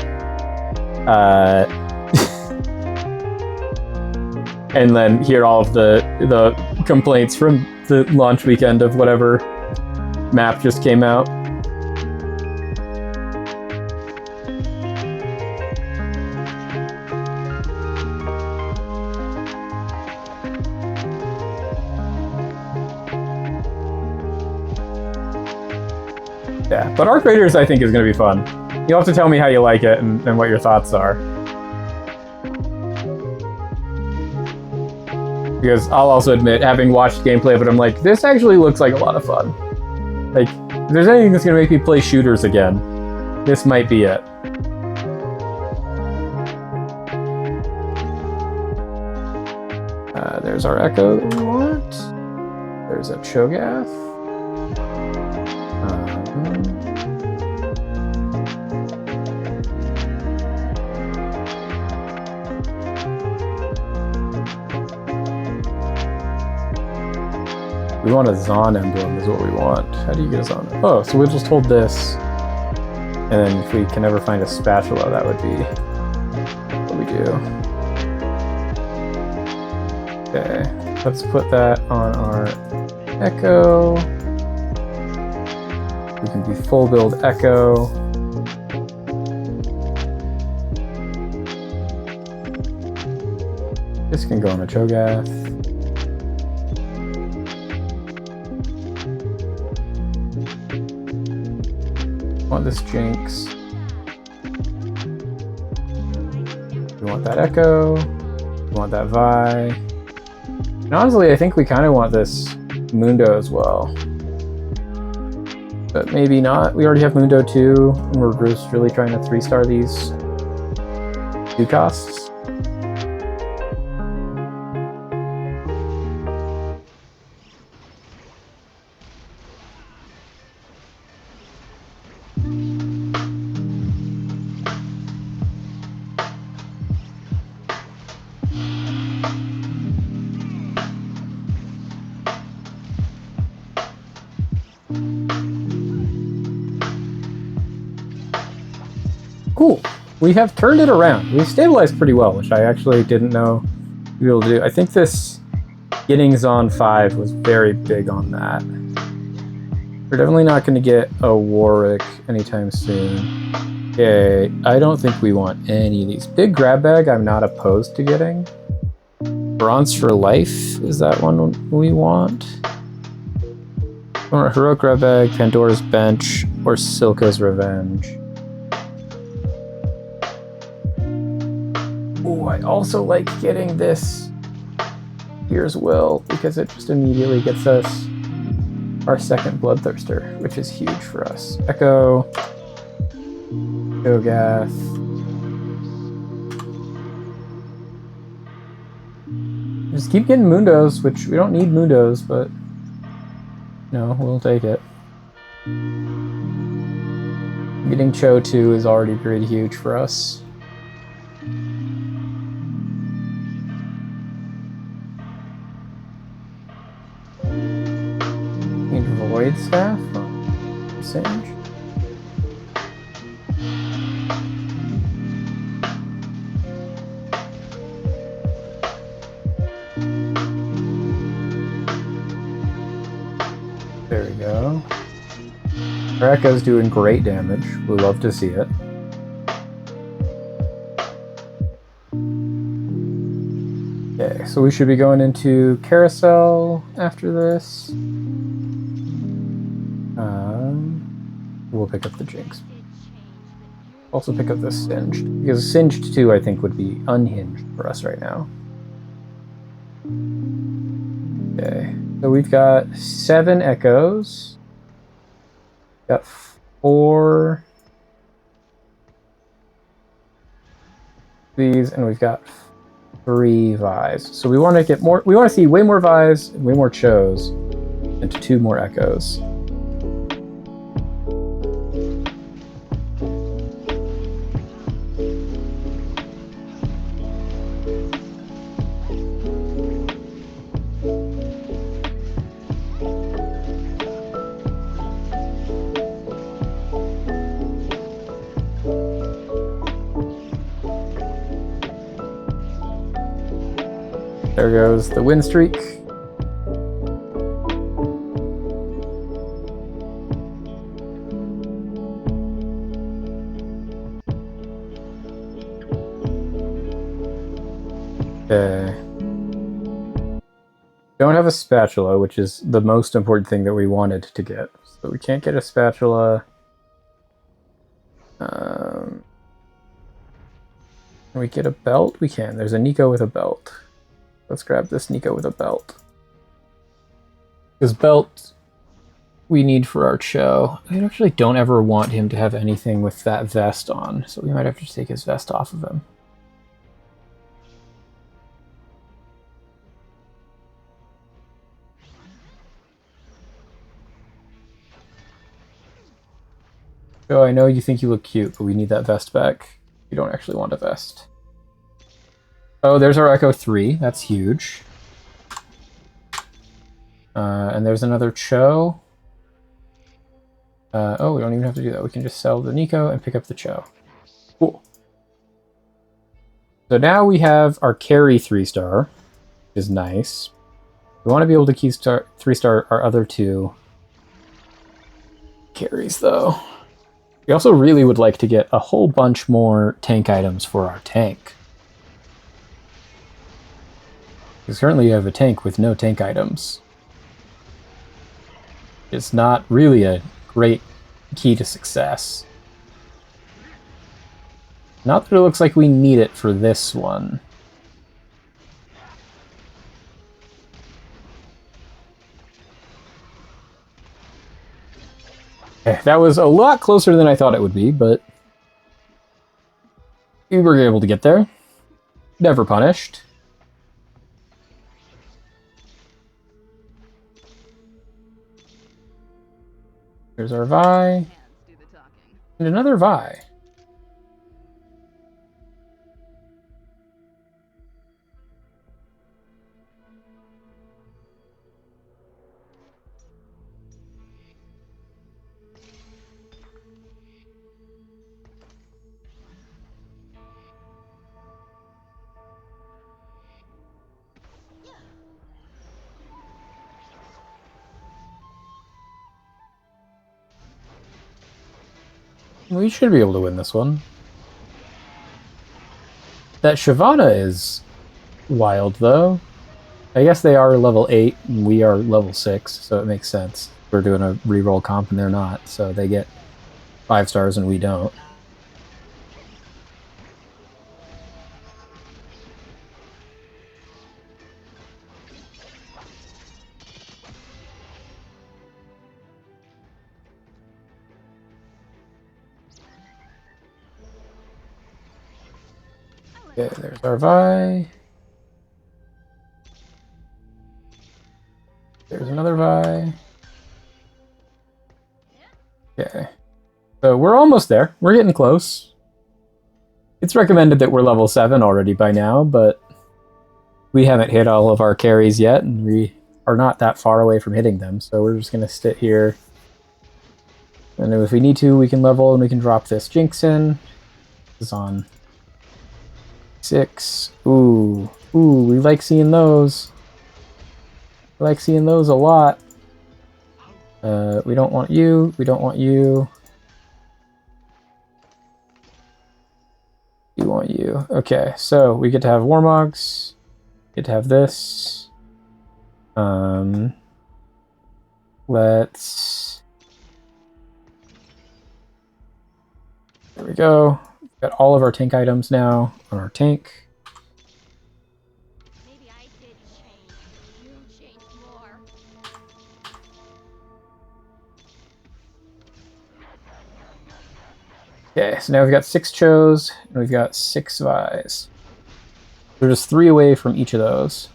and then hear all of the complaints from the launch weekend of whatever map just came out. Yeah, but Arc Raiders I think is going to be fun. You'll have to tell me how you like it and what your thoughts are. Because I'll also admit, having watched gameplay of it, I'm like, this actually looks like a lot of fun. Like, if there's anything that's going to make me play shooters again, this might be it. There's our Echo that we want. There's a Cho'Gath. We want a Zon emblem is what we want. How do you get a Zon? Oh, so we'll just hold this. And then if we can ever find a spatula, that would be what we do. Okay, let's put that on our Echo. We can be full build Echo. This can go on a Cho'Gath. Want this Jinx. We want that Echo. We want that Vi. And honestly, I think we kind of want this Mundo as well. But maybe not. We already have Mundo 2, and we're just really trying to 3-star these 2 costs. Cool. We have turned it around. We've stabilized pretty well, which I actually didn't know we'd be able to do. I think this getting Zon 5 was very big on that. We're definitely not going to get a Warwick anytime soon. Okay, I don't think we want any of these. Big grab bag I'm not opposed to getting. Bronze for Life, is that one we want? Or Heroic grab bag, Pandora's Bench, or Silka's Revenge. Ooh, I also like getting this Here's Will, because it just immediately gets us our second Bloodthirster, which is huge for us. Echo, Cho'Gath. Just keep getting Mundos, which we don't need Mundos, but no, we'll take it. Getting Cho 2 is already pretty huge for us. Need Void Staff? Singe? There we go. Our Echo's doing great damage. We love to see it. Okay, so we should be going into Carousel after this. We'll pick up the Jinx. Also pick up the Singed, because Singed 2 I think would be unhinged for us right now. Okay, so we've got 7 Echoes. Got 4 these, and we've got 3 Vi's. So we want to get more. We want to see way more Vi's and way more Chos, and 2 more Echoes. There goes the win streak. Okay. Don't have a spatula, which is the most important thing that we wanted to get. So we can't get a spatula. Can we get a belt? We can. There's a Nico with a belt. Let's grab this Nico with a belt. Because belt we need for our Cho. I actually don't ever want him to have anything with that vest on, so we might have to take his vest off of him. Cho, I know you think you look cute, but we need that vest back. You don't actually want a vest. Oh, there's our Echo 3. That's huge. And there's another Cho. Oh, we don't even have to do that. We can just sell the Nico and pick up the Cho. Cool. So now we have our carry 3-star, which is nice. We want to be able to keep 3-star our other 2 carries, though. We also really would like to get a whole bunch more tank items for our tank. Because currently you have a tank with no tank items. It's not really a great key to success. Not that it looks like we need it for this one. That was a lot closer than I thought it would be, but we were able to get there. Never punished. There's our Vi. And another Vi. We should be able to win this one. That Shyvana is wild, though. I guess they are level 8, and we are level 6, so it makes sense. We're doing a reroll comp, and they're not, so they get 5 stars and we don't. Okay, there's our Vi. There's another Vi. Okay. So we're almost there. We're getting close. It's recommended that we're level 7 already by now, but we haven't hit all of our carries yet, and we are not that far away from hitting them, so we're just going to sit here. And if we need to, we can level and we can drop this Jinx in. This is on 6. Ooh, we like seeing those. We like seeing those a lot. We don't want you. We don't want you. We want you. Okay, so we get to have Warmogs. Get to have this. Let's... There we go. We've got all of our tank items now on our tank. Maybe I did change. You changed more. Okay, so now we've got 6 Chos, and we've got 6 Vi's. We're just 3 away from each of those.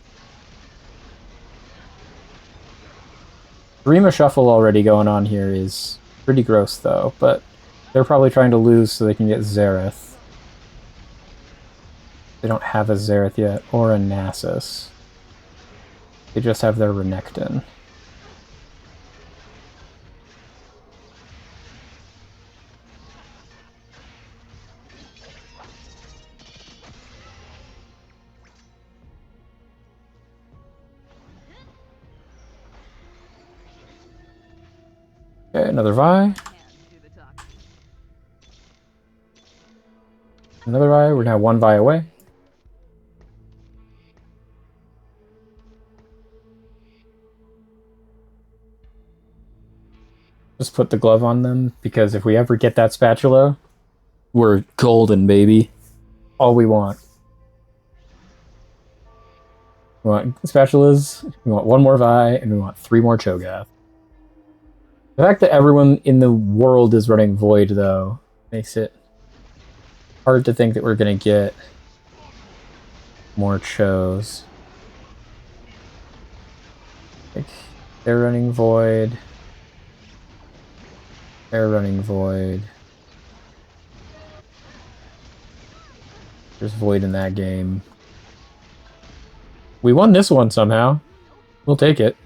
Rima Shuffle already going on here is pretty gross, though, but they're probably trying to lose so they can get Xerath. They don't have a Xerath yet, or a Nasus. They just have their Renekton. Okay, another Vi. Another Vi. We're now 1 Vi away. Just put the glove on them, because if we ever get that spatula, We're golden, baby. All we want. We want spatulas, we want one more Vi, and we want 3 more Cho'Gath. The fact that everyone in the world is running Void, though, makes it hard to think that we're going to get more Chos. Like, they're running Void. They're running Void. There's Void in that game. We won this one somehow. We'll take it.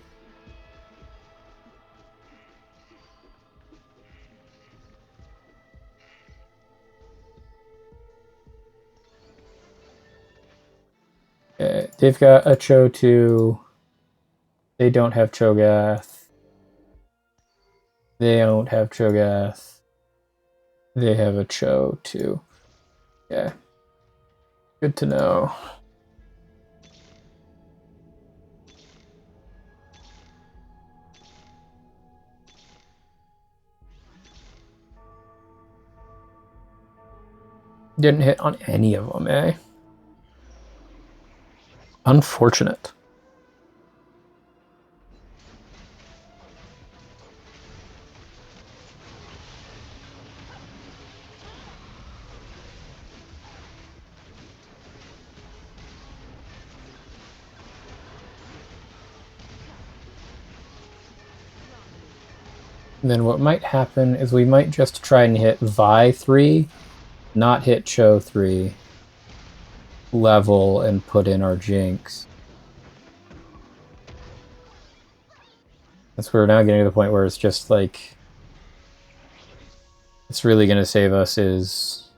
They've got a Cho 2. They don't have Cho'Gath. They don't have Cho'Gath. They have a Cho 2. Yeah. Good to know. Didn't hit on any of them, eh? Unfortunate. And then what might happen is we might just try and hit Vi 3, not hit Cho 3, level, and put in our Jinx. That's where we're now getting to the point where it's just like, it's really going to save us is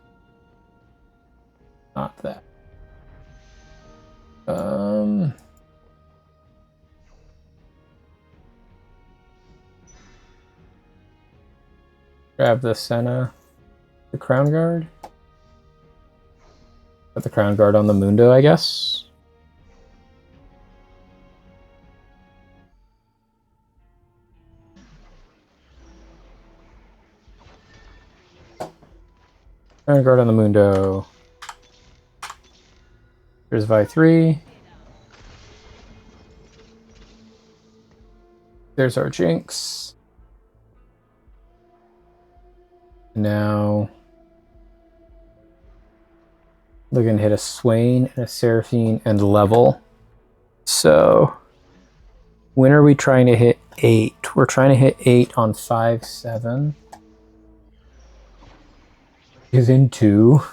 not that. Grab the Senna, the Crown Guard. Put the Crown Guard on the Mundo, I guess. Crown Guard on the Mundo. There's Vi 3. There's our Jinx. Now they're going to hit a Swain and a Seraphine and level. So when are we trying to hit 8? We're trying to hit 8 on 5-7. Is in 2. I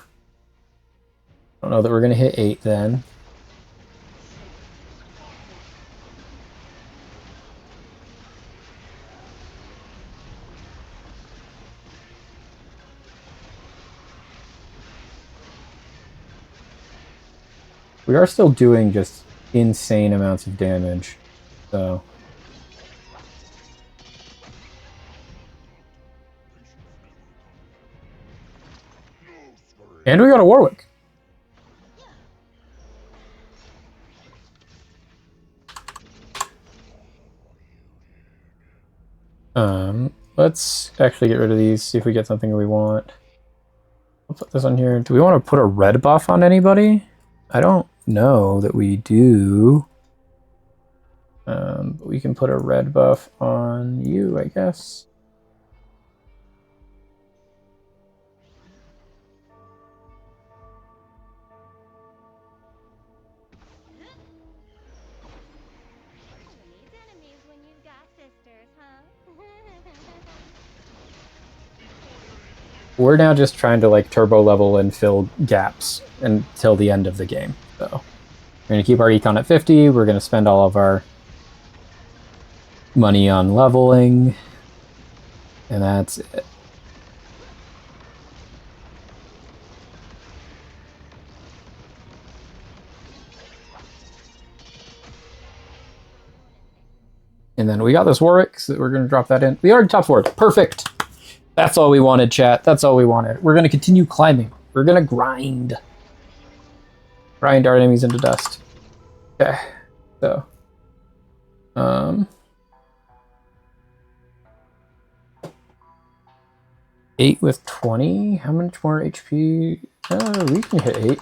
don't know that we're going to hit 8 then. We are still doing just insane amounts of damage, so. And we got a Warwick. Let's actually get rid of these, see if we get something we want. I'll put this on here. Do we want to put a red buff on anybody? I don't know that we do. But we can put a red buff on you, I guess. We're now just trying to like turbo level and fill gaps until the end of the game. So we're going to keep our econ at 50. We're going to spend all of our money on leveling. And that's it. And then we got this Warwick, so we're going to drop that in. We already top 4. Perfect. That's all we wanted, chat. That's all we wanted. We're going to continue climbing. We're going to grind. Grind our enemies into dust. Okay. So. 8 with 20. How much more HP? We can hit 8.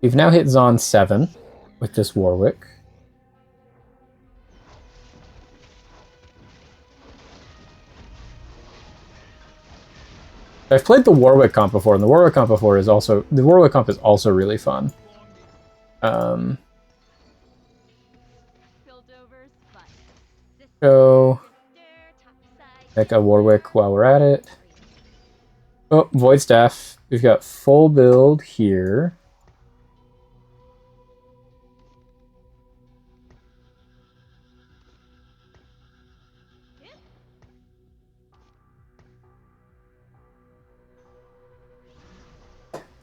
We've now hit Zon 7 with this Warwick. I've played the Warwick comp before, and the Warwick comp is also really fun. So make a Warwick while we're at it. Oh, Void Staff. We've got full build here.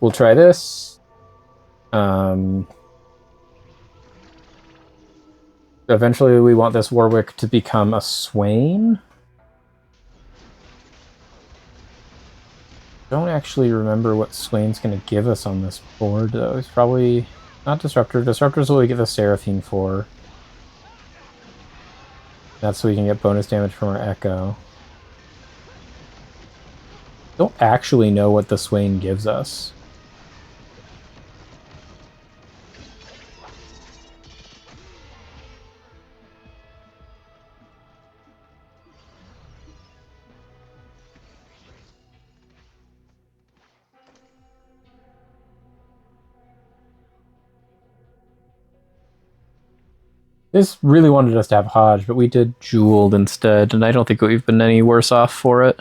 We'll try this. Eventually we want this Warwick to become a Swain. Don't actually remember what Swain's going to give us on this board, though. It's probably not Disruptor. Disruptor's what we get the Seraphine for. That's so we can get bonus damage from our Echo. Don't actually know what the Swain gives us. This really wanted us to have Hodge, but we did Jeweled instead, and I don't think we've been any worse off for it.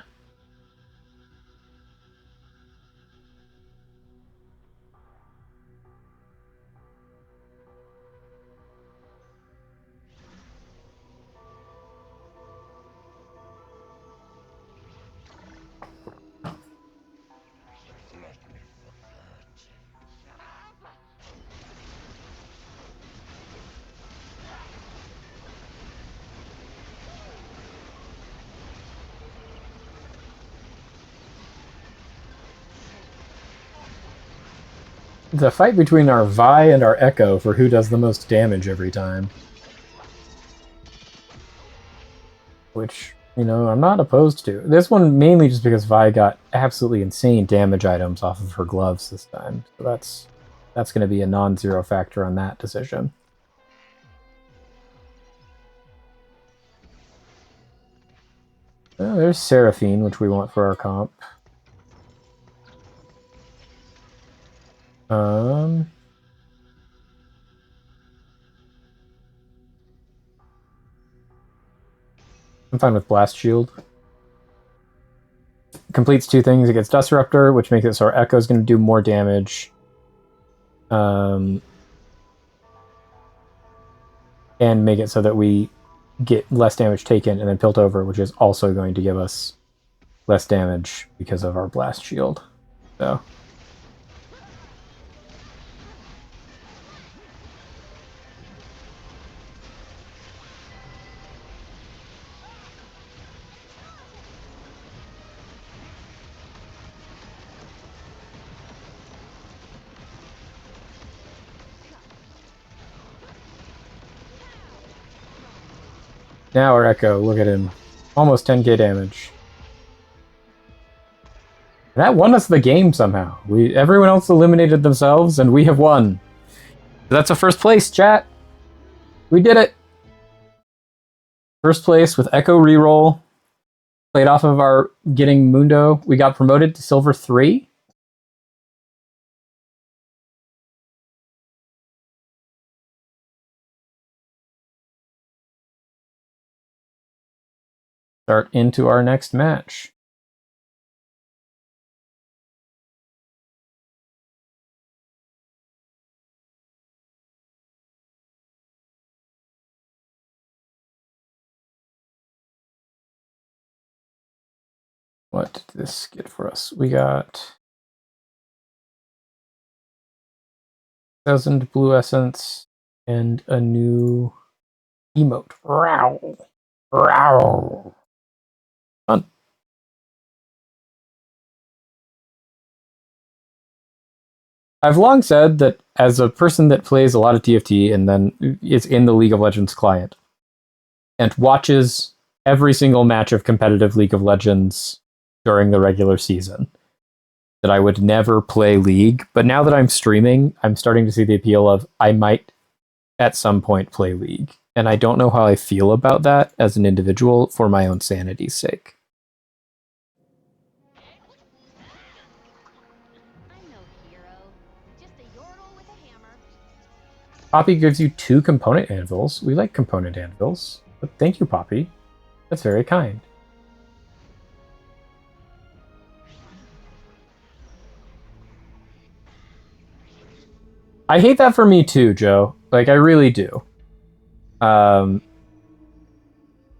It's a fight between our Vi and our Echo for who does the most damage every time. Which, you know, I'm not opposed to. This one mainly just because Vi got absolutely insane damage items off of her gloves this time. So that's going to be a non-zero factor on that decision. Oh, there's Seraphine, which we want for our comp. I'm fine with Blast Shield. Completes 2 things. It gets Disruptor, which makes it so our Echo is going to do more damage. And make it so that we get less damage taken, and then Piltover, which is also going to give us less damage because of our Blast Shield. So... Now our Echo, look at him. Almost 10k damage. That won us the game somehow. Everyone else eliminated themselves, and we have won. That's a first place, chat. We did it. First place with Echo reroll. Played off of our getting Mundo. We got promoted to Silver 3. Start into our next match. What did this get for us? We got 1,000 blue essence and a new emote. Row. Row. Fun. I've long said that as a person that plays a lot of TFT and then is in the League of Legends client, and watches every single match of competitive League of Legends during the regular season, that I would never play League. But now that I'm streaming, I'm starting to see the appeal of I might at some point play League. And I don't know how I feel about that as an individual for my own sanity's sake. I'm no hero. Just a yordle with a hammer. Poppy gives you 2 component anvils. We like component anvils. But thank you, Poppy. That's very kind. I hate that for me too, Joe. Like, I really do. But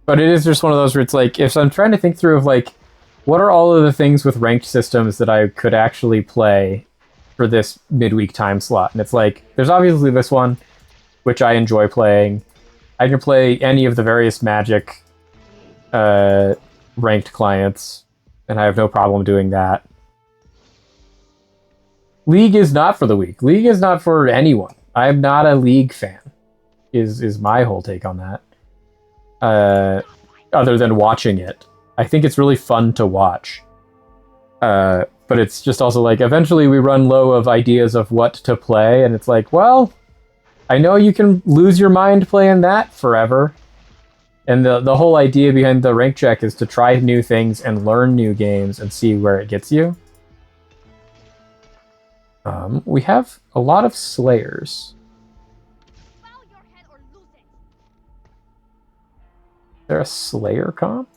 it is just one of those where it's like, if I'm trying to think through of like, what are all of the things with ranked systems that I could actually play for this midweek time slot? And it's like, there's obviously this one, which I enjoy playing. I can play any of the various Magic ranked clients, and I have no problem doing that. League is not for the weak. League is not for anyone. I'm not a League fan, is my whole take on that. Other than watching it. I think it's really fun to watch. But it's just also like, eventually we run low of ideas of what to play, and it's like, well, I know you can lose your mind playing that forever. And the whole idea behind the rank check is to try new things and learn new games and see where it gets you. We have a lot of Slayers. Bow your head or lose it. Is there a Slayer comp?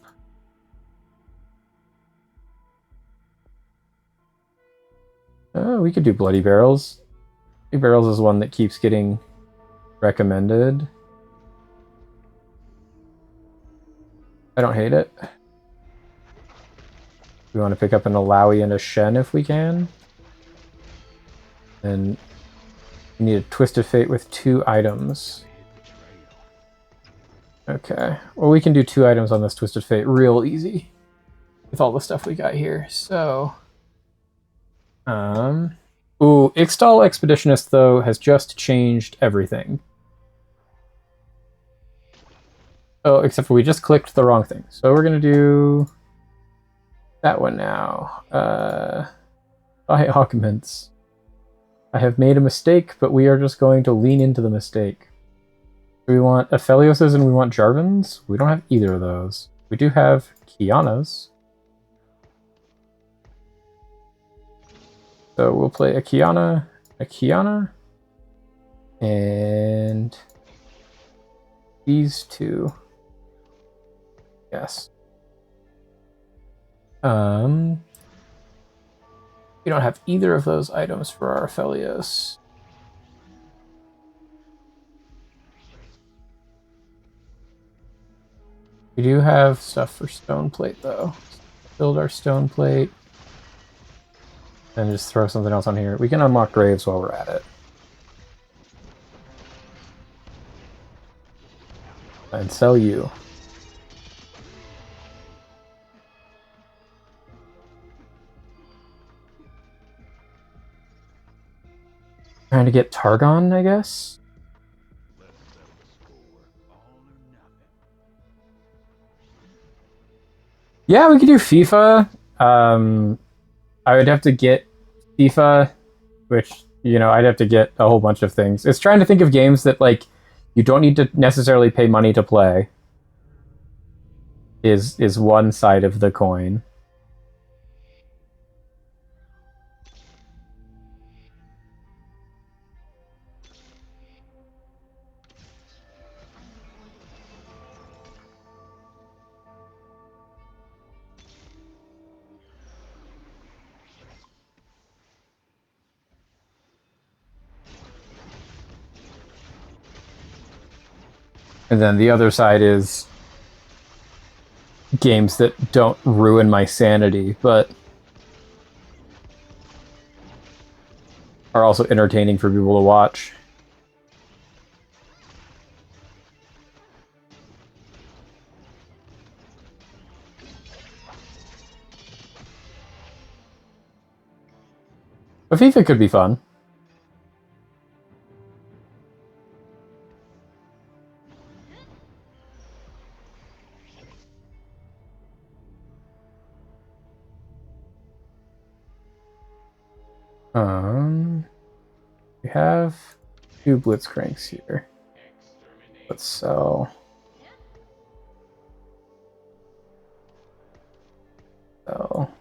We could do Bloody Barrels. Bloody Barrels is one that keeps getting recommended. I don't hate it. We want to pick up an Alawi and a Shen if we can. And we need a Twisted Fate with 2 items. Okay. Well, we can do 2 items on this Twisted Fate real easy with all the stuff we got here. So, ooh, Ixtal Expeditionist, though, has just changed everything. Oh, except for we just clicked the wrong thing. So we're going to do that one now. By augments. I have made a mistake, but we are just going to lean into the mistake. Do we want Aphelioses and we want Jarvans? We don't have either of those. We do have Kianas. So we'll play a Kiana, and these 2. Yes. We don't have either of those items for our Aphelios. We do have stuff for Stone Plate, though. Build our Stone Plate. And just throw something else on here. We can unlock Graves while we're at it. And sell you. Trying to get Targon, I guess? Yeah, we could do FIFA. I would have to get FIFA, which, you know, I'd have to get a whole bunch of things. It's trying to think of games that, like, you don't need to necessarily pay money to play. Is one side of the coin. And then the other side is games that don't ruin my sanity, but are also entertaining for people to watch. But FIFA could be fun. We have 2 Blitzcranks here. Let's sell. Sell.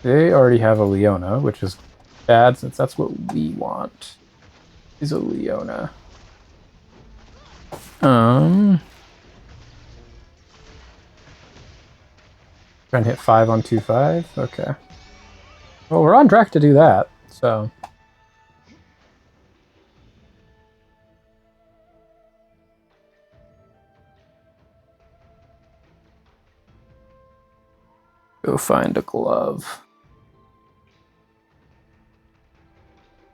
They already have a Leona, which is bad since that's what we want. Is a Leona. Trying to hit 5 on 2/5. Okay. Well, we're on track to do that. So. Go find a glove.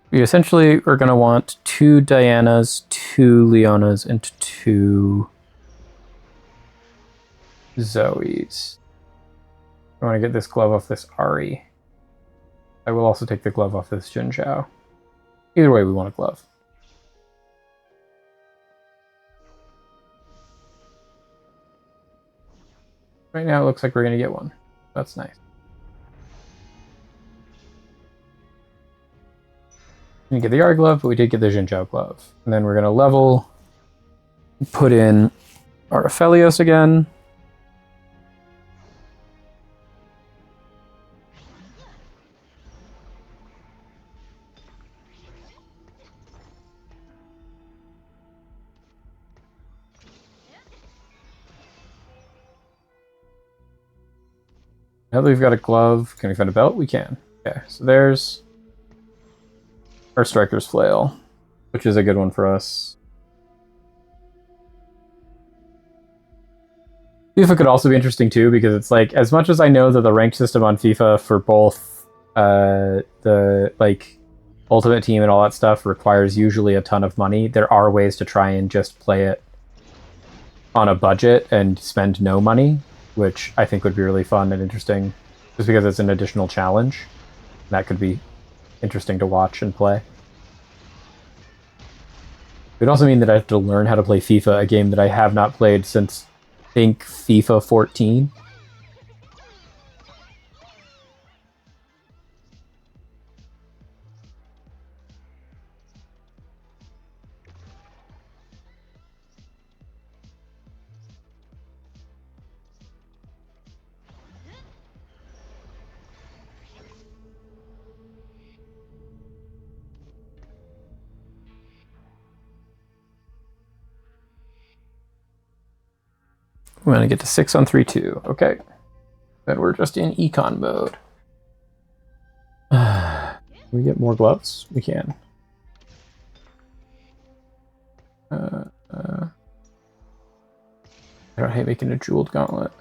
We essentially are going to want 2 Dianas, 2 Leonas, and 2 Zoes. I want to get this glove off this Ari. I will also take the glove off this Jin Zhao. Either way, we want a glove. Right now, it looks like we're going to get one. That's nice. We didn't get the Ari glove, but we did get the Jin Zhao glove. And then we're going to level, put in our Aphelios again. Now that we've got a glove, can we find a belt? We can. Okay, so there's our Striker's Flail, which is a good one for us. FIFA could also be interesting too, because it's like, as much as I know that the ranked system on FIFA for both the like Ultimate Team and all that stuff requires usually a ton of money, there are ways to try and just play it on a budget and spend no money, which I think would be really fun and interesting, just because it's an additional challenge. That could be interesting to watch and play. It would also mean that I have to learn how to play FIFA, a game that I have not played since, I think, FIFA 14. We're going to get to 6 on 3-2. Okay. Then we're just in econ mode. Can we get more gloves? We can. I don't hate making a jeweled gauntlet.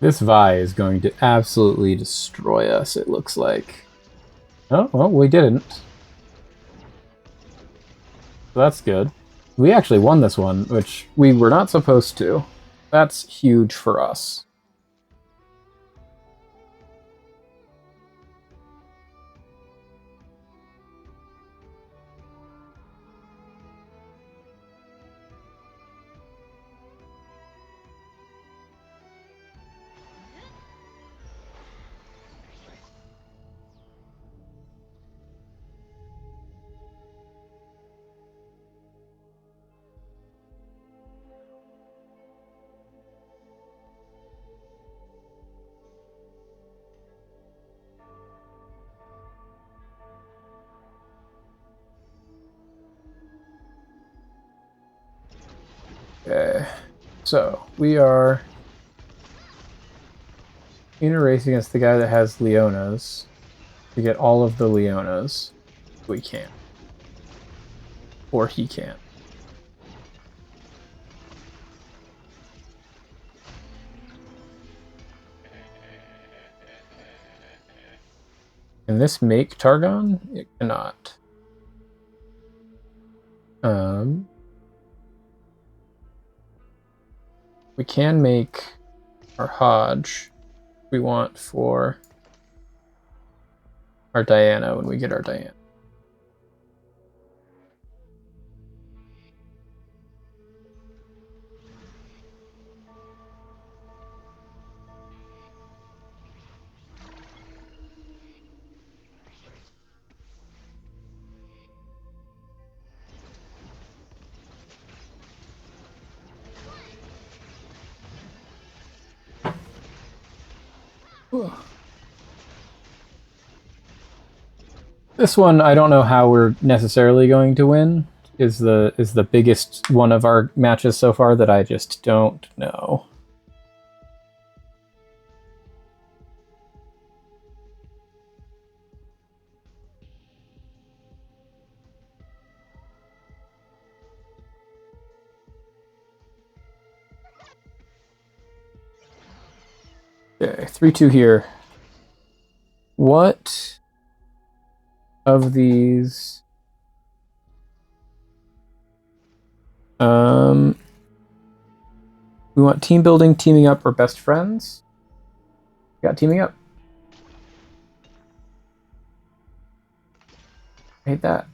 This Vi is going to absolutely destroy us, it looks like. Oh, well, we didn't. So that's good. We actually won this one, which we were not supposed to. That's huge for us. Okay, so we are in a race against the guy that has Leonas to get all of the Leonas. We can't. Or he can't. Can this make Targon? It cannot. We can make our Hodge we want for our Diana when we get our Diana. This one, I don't know how we're necessarily going to win. Is the biggest one of our matches so far that I just don't know. Okay, 3-2 here. What of these? We want team building, teaming up, or best friends. Got teaming up. I hate that.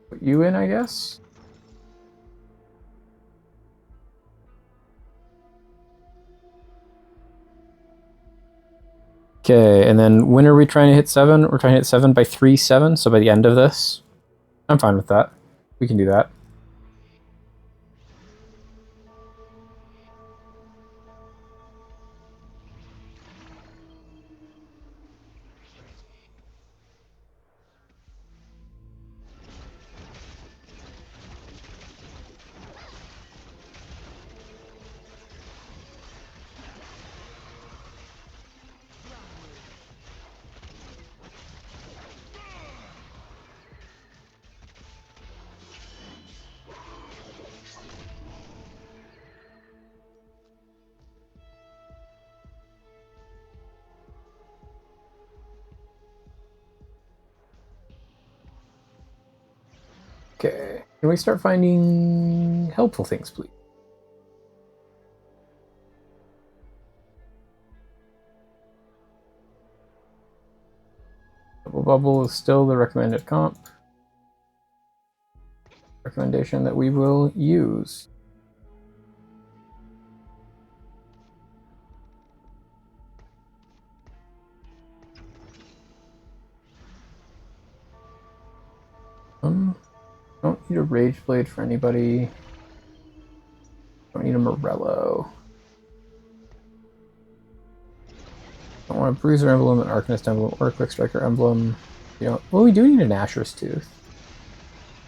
Put you in, I guess. Okay, and then when are we trying to hit 7? We're trying to hit 7 by 3-7, so by the end of this. I'm fine with that. We can do that. Okay, can we start finding helpful things, please? Double Bubble is still the recommended comp. Recommendation that we will use. Don't need a Rage Blade for anybody. Don't need a Morello. Don't want a Bruiser Emblem, an Arcanist Emblem, or a Quick Striker Emblem. You know, well, we do need a Nashor's Tooth.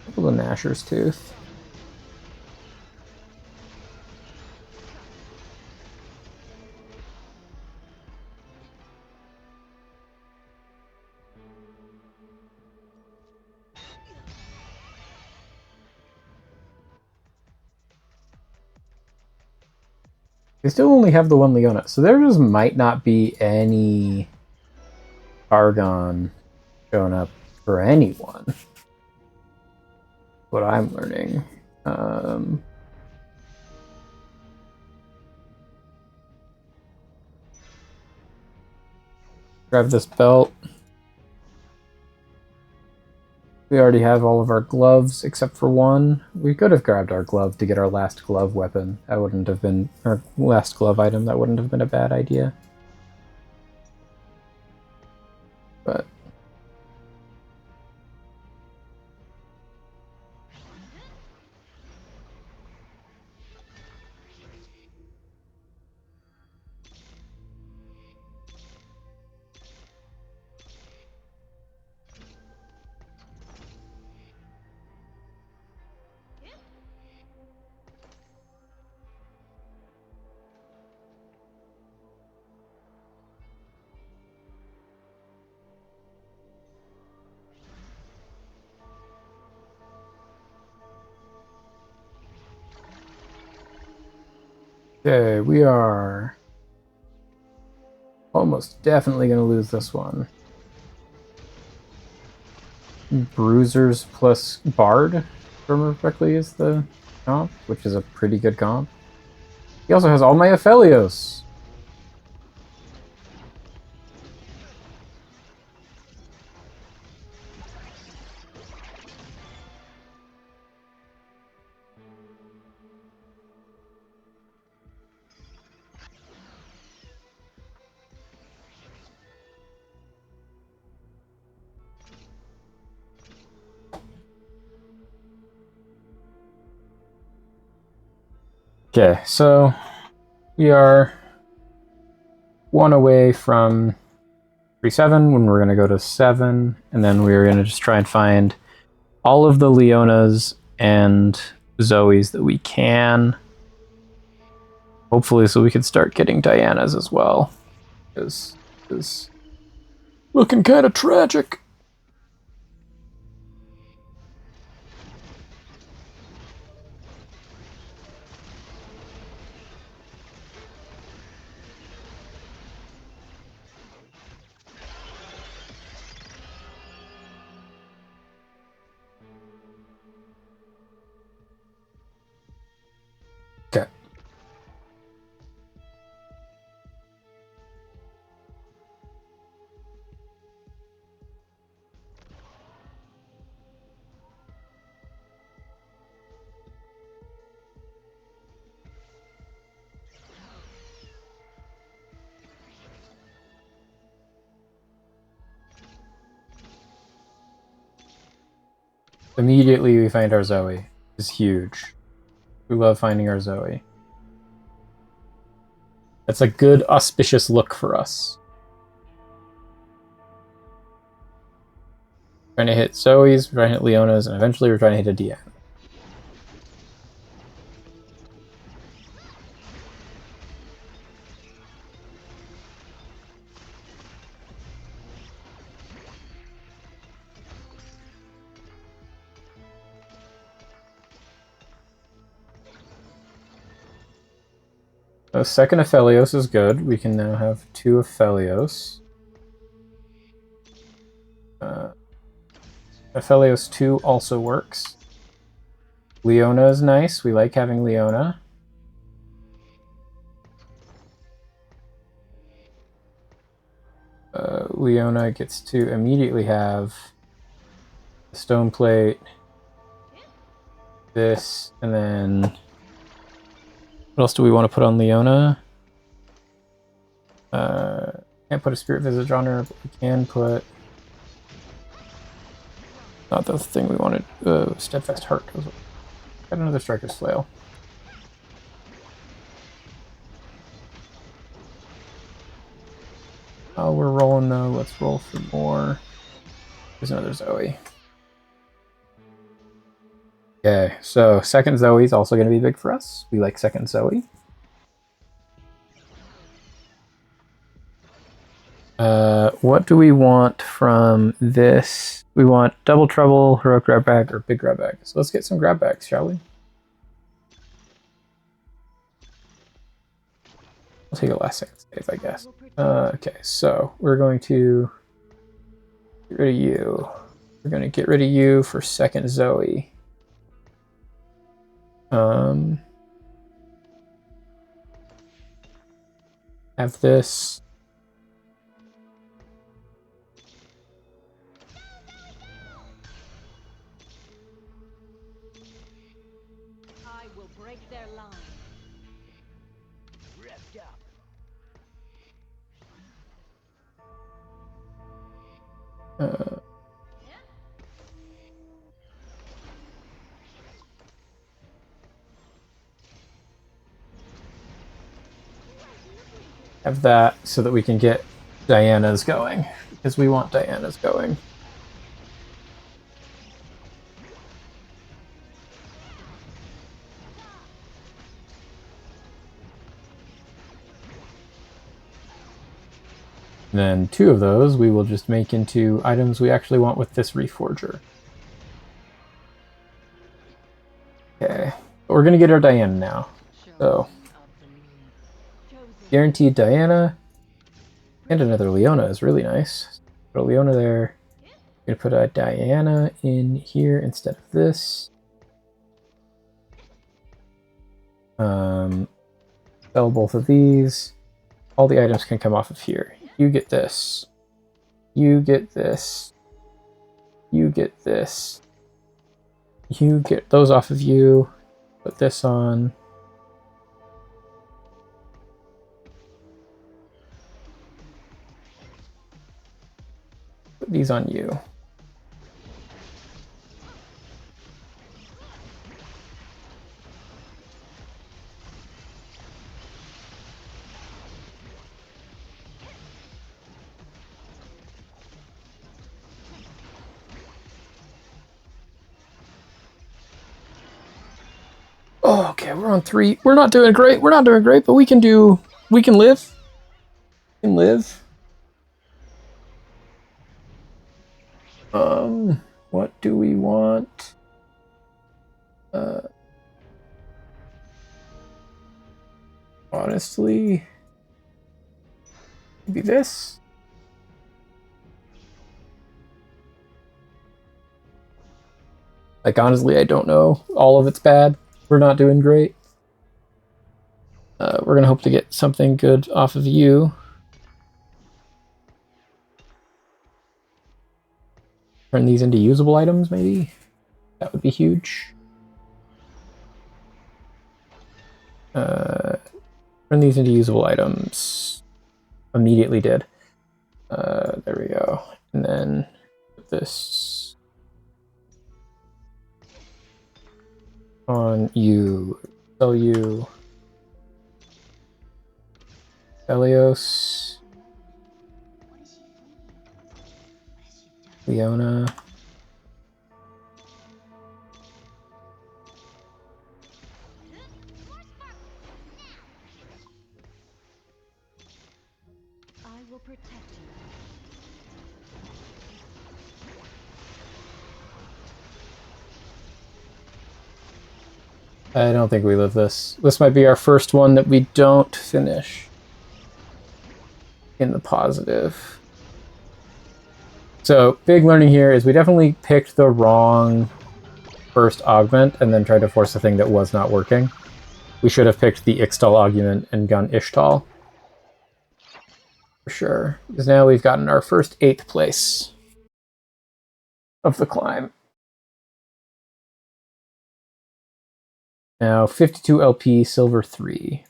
Couple of Nashor's Tooth. They still only have the one Leona, so there just might not be any Argon showing up for anyone. What I'm learning. Grab this belt. We already have all of our gloves except for one. We could have grabbed our glove to get our last glove weapon. That wouldn't have been our last glove item. That wouldn't have been a bad idea. But Okay, we are almost definitely going to lose this one. Bruisers plus Bard, if I remember correctly, is the comp, which is a pretty good comp. He also has all my Aphelios. Okay, so we are one away from 3-7 when we're going to go to 7, and then we're going to just try and find all of the Leonas and Zoes that we can. Hopefully, so we can start getting Dianas as well. Because it's looking kind of tragic. Okay. Immediately we find our Zoe. It's huge. We love finding our Zoe. That's a good auspicious look for us. We're trying to hit Zoes, we're trying to hit Leonas, and eventually we're trying to hit a Diana. So second Aphelios is good. We can now have 2 Aphelios. Aphelios 2 also works. Leona is nice. We like having Leona. Leona gets to immediately have the stone plate, this, and then what else do we want to put on Leona? Can't put a spirit visage on her, but we can put not the thing we wanted. Steadfast heart. Got another striker's flail. Oh, we're rolling though. Let's roll for more. There's another Zoe. Okay, so second Zoe is also going to be big for us. We like second Zoe. What do we want from this? We want double trouble, heroic grab bag, or big grab bag. So let's get some grab bags, shall we? I'll take a last second save, I guess. Okay, so we're going to get rid of you. We're going to get rid of you for second Zoe. Have this. I will break their line. Revved up. Have that so that we can get Diana's going, because we want Diana's going. And then 2 of those we will just make into items we actually want with this Reforger. Okay, but we're gonna get our Diana now. So Guaranteed Diana. And another Leona is really nice. Put a Leona there. I'm gonna put a Diana in here instead of this. Sell both of these. All the items can come off of here. You get this. You get this. You get this. You get those off of you. Put this on. Put these on you. Oh, okay, we're on 3. We're not doing great. We're not doing great, but we can live. We can live. What do we want? Honestly, maybe this. Like, honestly, I don't know. All of it's bad. We're not doing great. We're gonna hope to get something good off of you. Turn these into usable items, maybe? That would be huge. Turn these into usable items. Immediately did. There we go. And then put this on you. Sell you. Helios. Leona. I will protect you. I don't think we live this. This might be our first one that we don't finish in the positive. So, big learning here is we definitely picked the wrong first augment and then tried to force a thing that was not working. We should have picked the Ixtal augment and gone Ishtal. For sure. Because now we've gotten our first 8th place of the climb. Now 52 LP, silver 3.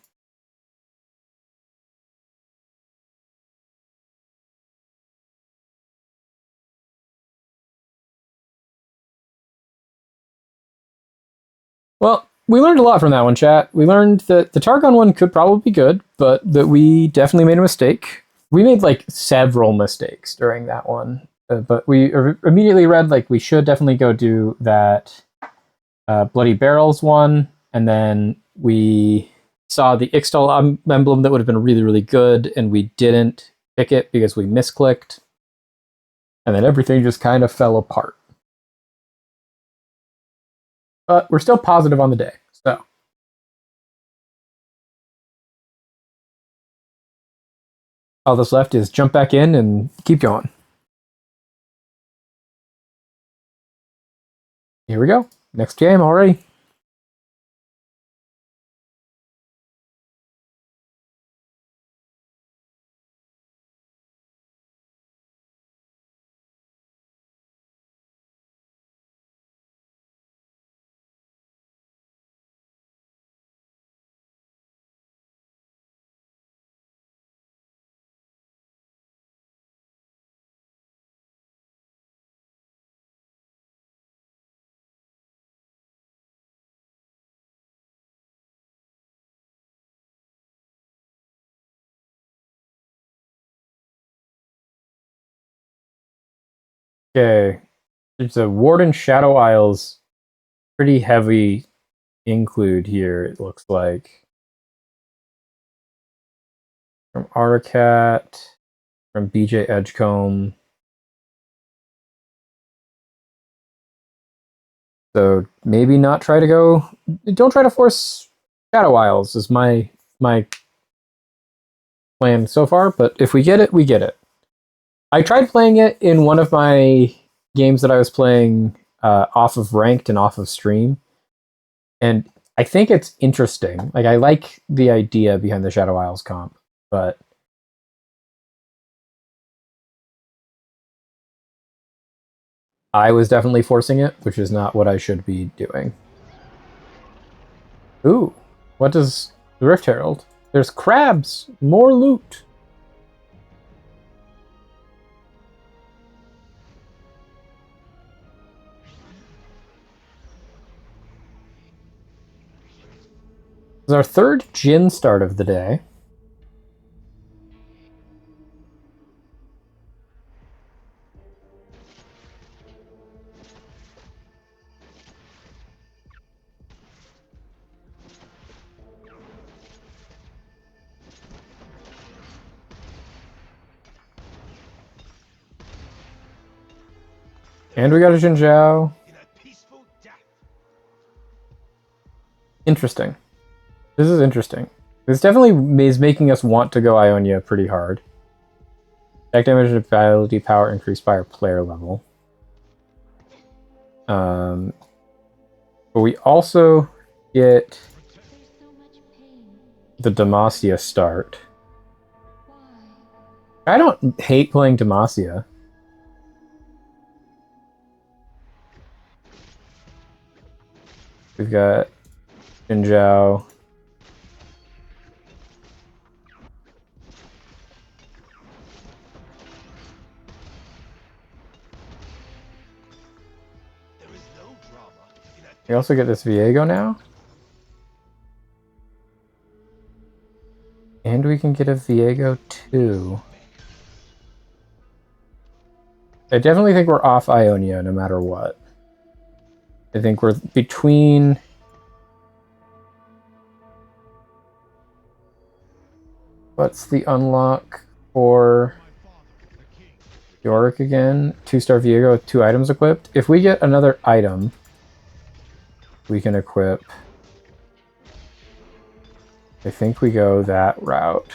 Well, we learned a lot from that one, chat. We learned that the Targon one could probably be good, but that we definitely made a mistake. We made like several mistakes during that one, but we immediately read like we should definitely go do that Bloody Barrels one, and then we saw the Ixtal emblem that would have been really, really good, and we didn't pick it because we misclicked, and then everything just kind of fell apart. But we're still positive on the day, so. All that's left is jump back in and keep going. Here we go. Next game already. Okay. There's a Warden Shadow Isles. Pretty heavy include here, it looks like. From Aracat, from BJ Edgecombe. So maybe not try to go. Don't try to force Shadow Isles is my plan so far, but if we get it, we get it. I tried playing it in one of my games that I was playing off of ranked and off of stream, and I think it's interesting. Like, I like the idea behind the Shadow Isles comp, but I was definitely forcing it, which is not what I should be doing. Ooh, what does the Rift Herald? There's crabs! More loot! This is our third Jin start of the day. And we got a Jinzhou. Interesting. This is interesting. This definitely is making us want to go Ionia pretty hard. Attack damage and ability power increased by our player level. But we also get the Demacia start. I don't hate playing Demacia. We've got Jinzhou. We also get this Viego now. And we can get a Viego too. I definitely think we're off Ionia no matter what. I think we're between... What's the unlock for Yorick again? 2-star Viego with 2 items equipped. If we get another item, we can equip. I think we go that route.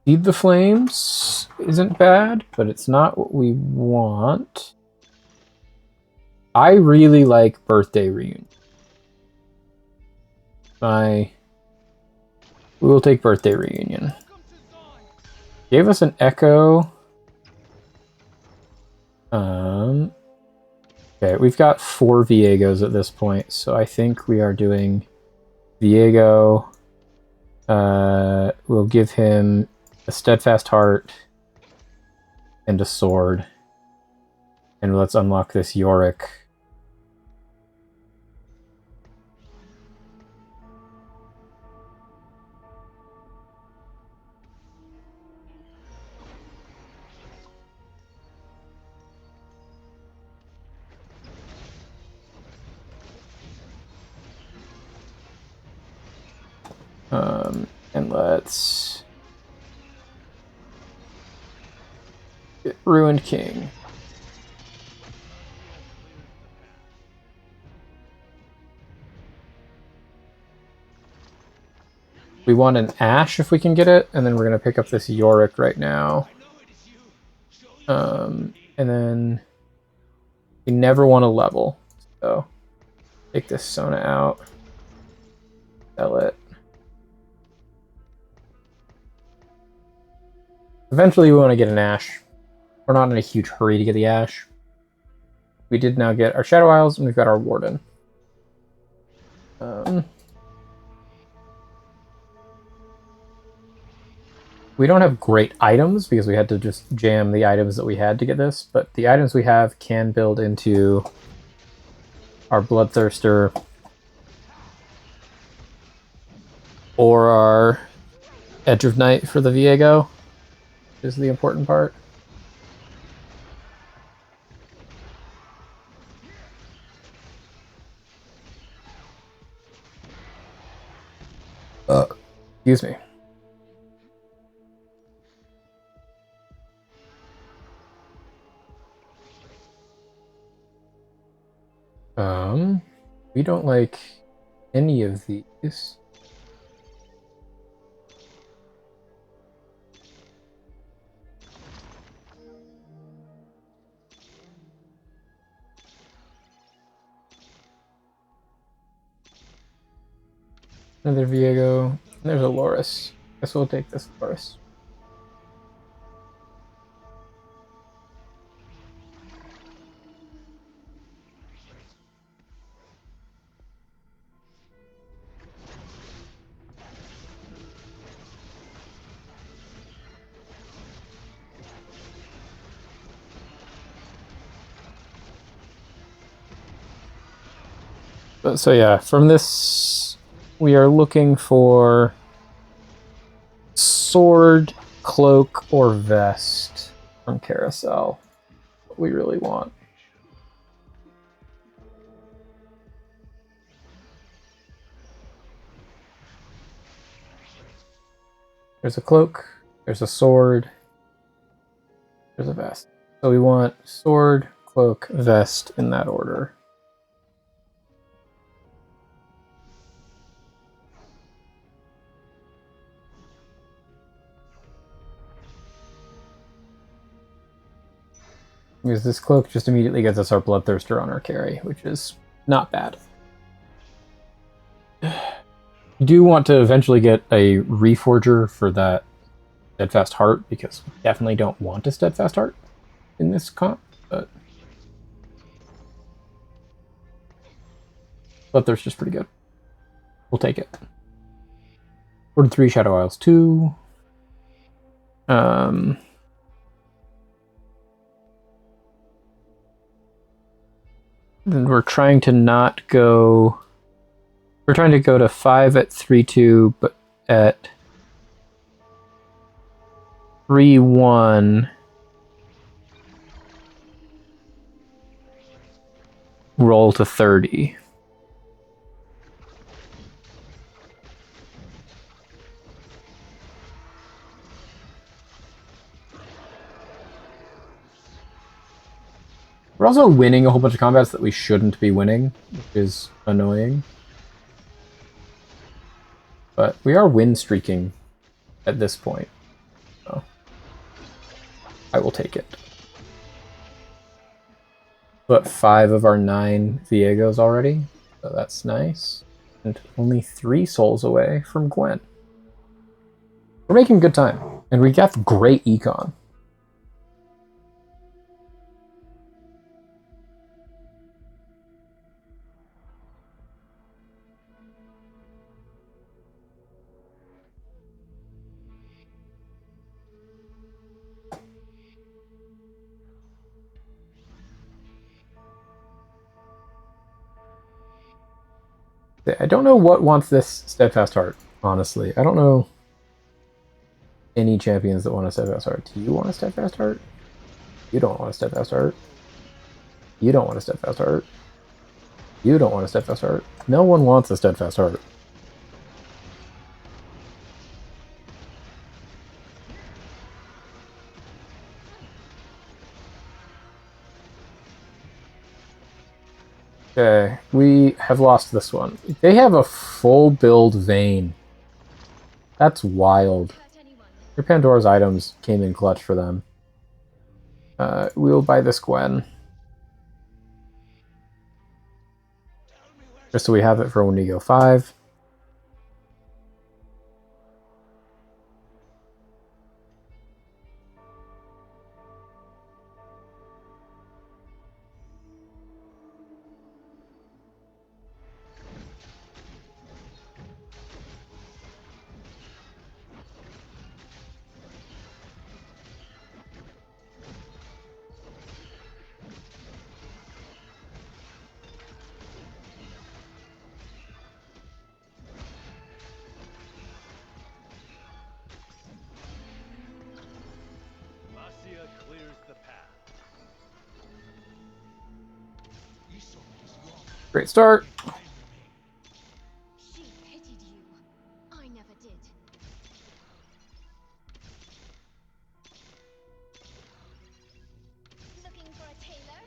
Feed the Flames isn't bad, but it's not what we want. I really like Birthday Reunion. We will take Birthday Reunion. Gave us an Echo. Okay, we've got 4 Viegos at this point, so I think we are doing Viego. We'll give him a Steadfast Heart and a Sword. And let's unlock this Yorick. And let's get Ruined King. We want an Ash if we can get it, and then we're going to pick up this Yorick right now. And then we never want to level, so take this Sona out, sell it. Eventually we want to get an Ash. We're not in a huge hurry to get the Ash. We did now get our Shadow Isles, and we've got our Warden. We don't have great items because we had to just jam the items that we had to get this, but the items we have can build into our Bloodthirster or our Edge of Night for the Viego, is the important part. Excuse me. We don't like any of these. Another Viego. There's a Loris. Guess we'll take this Loris. So yeah, from this, we are looking for sword, cloak, or vest from Carousel. What we really want. There's a cloak, there's a sword, there's a vest. So we want sword, cloak, vest in that order. Because this cloak just immediately gets us our Bloodthirster on our carry, which is not bad. You do want to eventually get a Reforger for that Steadfast Heart, because we definitely don't want a Steadfast Heart in this comp, but Bloodthirster's pretty good. We'll take it. Ordered 3, Shadow Isles 2. Then we're trying to not go... We're trying to go to 5 at 3-2, but at 3-1... roll to 30. We're also winning a whole bunch of combats that we shouldn't be winning, which is annoying. But we are win streaking at this point. So I will take it. But 5 of our 9 Viegos already, so that's nice. And only 3 souls away from Gwen. We're making good time, and we got great econ. I don't know what wants this Steadfast Heart, honestly. I don't know any champions that want a Steadfast Heart. Do you want a Steadfast Heart? You don't want a Steadfast Heart. You don't want a Steadfast Heart. You don't want a Steadfast Heart. No one wants a Steadfast Heart. Okay, we have lost this one. They have a full build Vayne. That's wild. Your Pandora's items came in clutch for them. We'll buy this Gwen. Just so we have it for when we go 5. Great start. She pitied you. I never did. Looking for a tailor?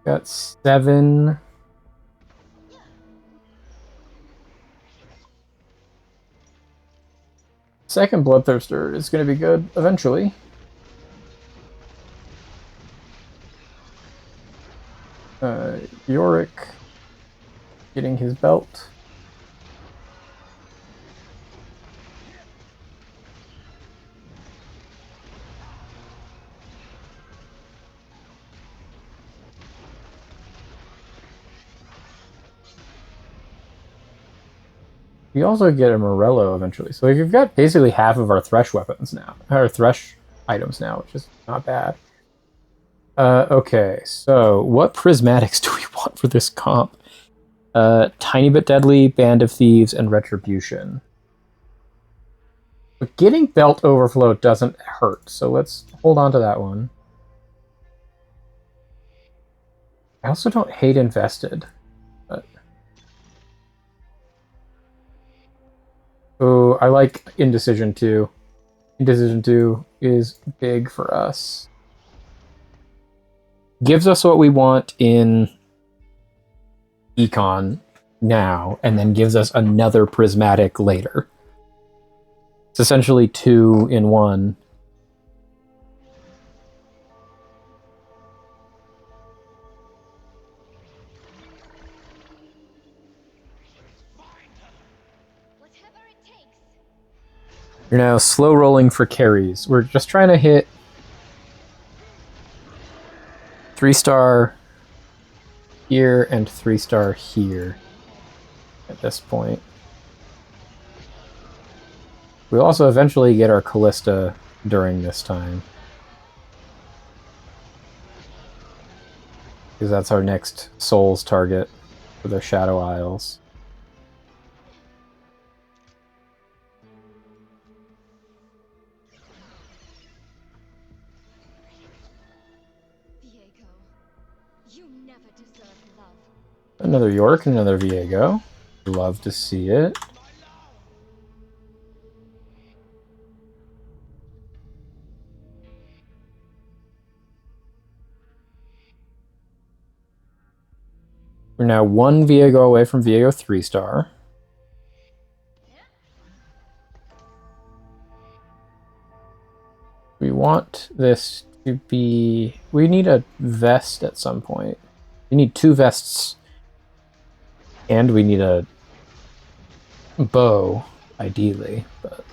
Got 7. Second Bloodthirster is going to be good eventually. Yorick getting his belt. We also get a Morello eventually. So we've got basically half of our Thresh weapons now. Our Thresh items now, which is not bad. Okay, so what prismatics do we want for this comp? Tiny Bit Deadly, Band of Thieves, and Retribution. But getting Belt Overflow doesn't hurt, so let's hold on to that one. I also don't hate Invested. But... oh, I like Indecision 2. Indecision 2 is big for us. Gives us what we want in Econ now, and then gives us another prismatic later. It's essentially 2 in 1. Whatever it takes. You're now slow rolling for carries. We're just trying to hit 3-star here and 3-star here at this point. We'll also eventually get our Callista during this time, because that's our next Souls target for their Shadow Isles. Viego, you never deserved love. Another York and another Viego. Love to see it. We're now 1 Viego away from Viego 3-star. We want this to be... we need a vest at some point. We need 2 vests. And we need a bow, ideally, but...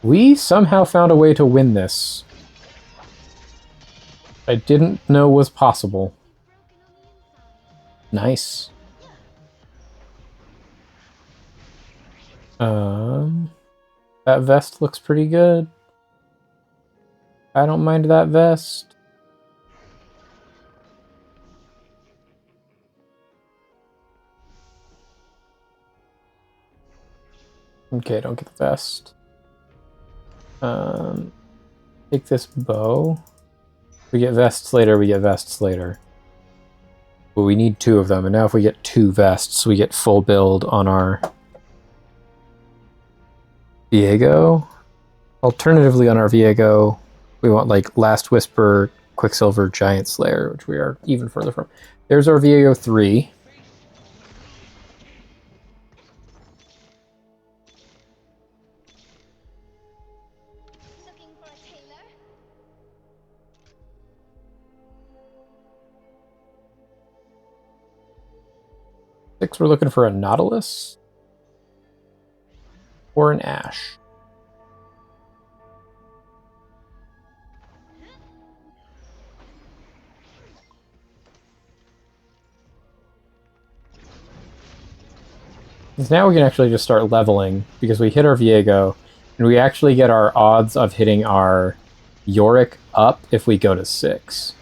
we somehow found a way to win this. I didn't know was possible. Nice. That vest looks pretty good. I don't mind that vest. Okay, don't get the vest. Take this bow. We get vests later, we get vests later. But we need 2 of them, and now if we get 2 vests, we get full build on our Viego. Alternatively, on our Viego, we want like Last Whisper, Quicksilver, Giant Slayer, which we are even further from. There's our Viego 3. Looking for a tailor? 6, we're looking for a Nautilus or an Ash. Now we can actually just start leveling, because we hit our Viego, and we actually get our odds of hitting our Yorick up if we go to 6.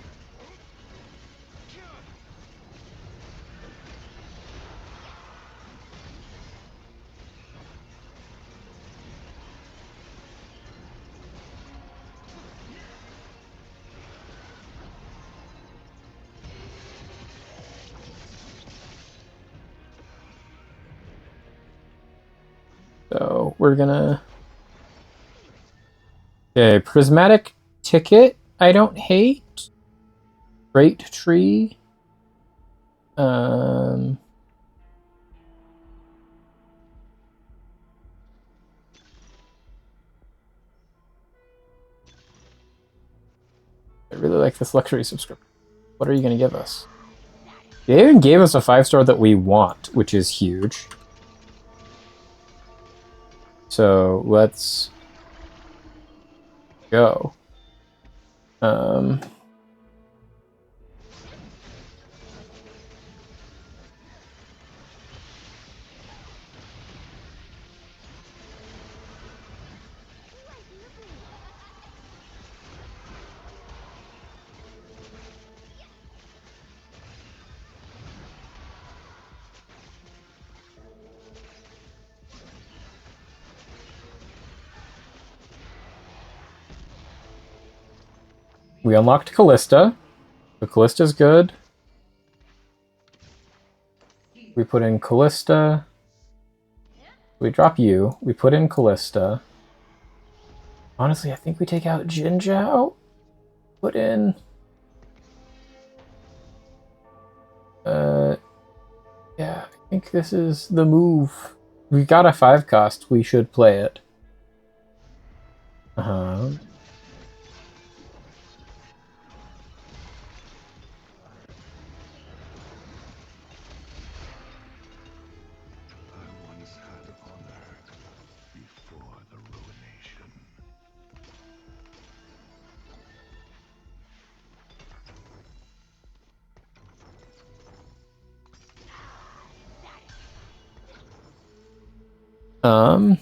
we're gonna... Okay, prismatic ticket, I don't hate. Great tree. I really like this luxury subscription. What are you gonna give us? They even gave us a 5-star that we want, which is huge. So let's go. We unlocked Callista. So Callista's good. We put in Callista. We drop you. We put in Callista. Honestly, I think we take out Jinzhao. Put in... yeah, I think this is the move. We got a 5 cost. We should play it. Uh-huh. I once had honor before the ruination. Um,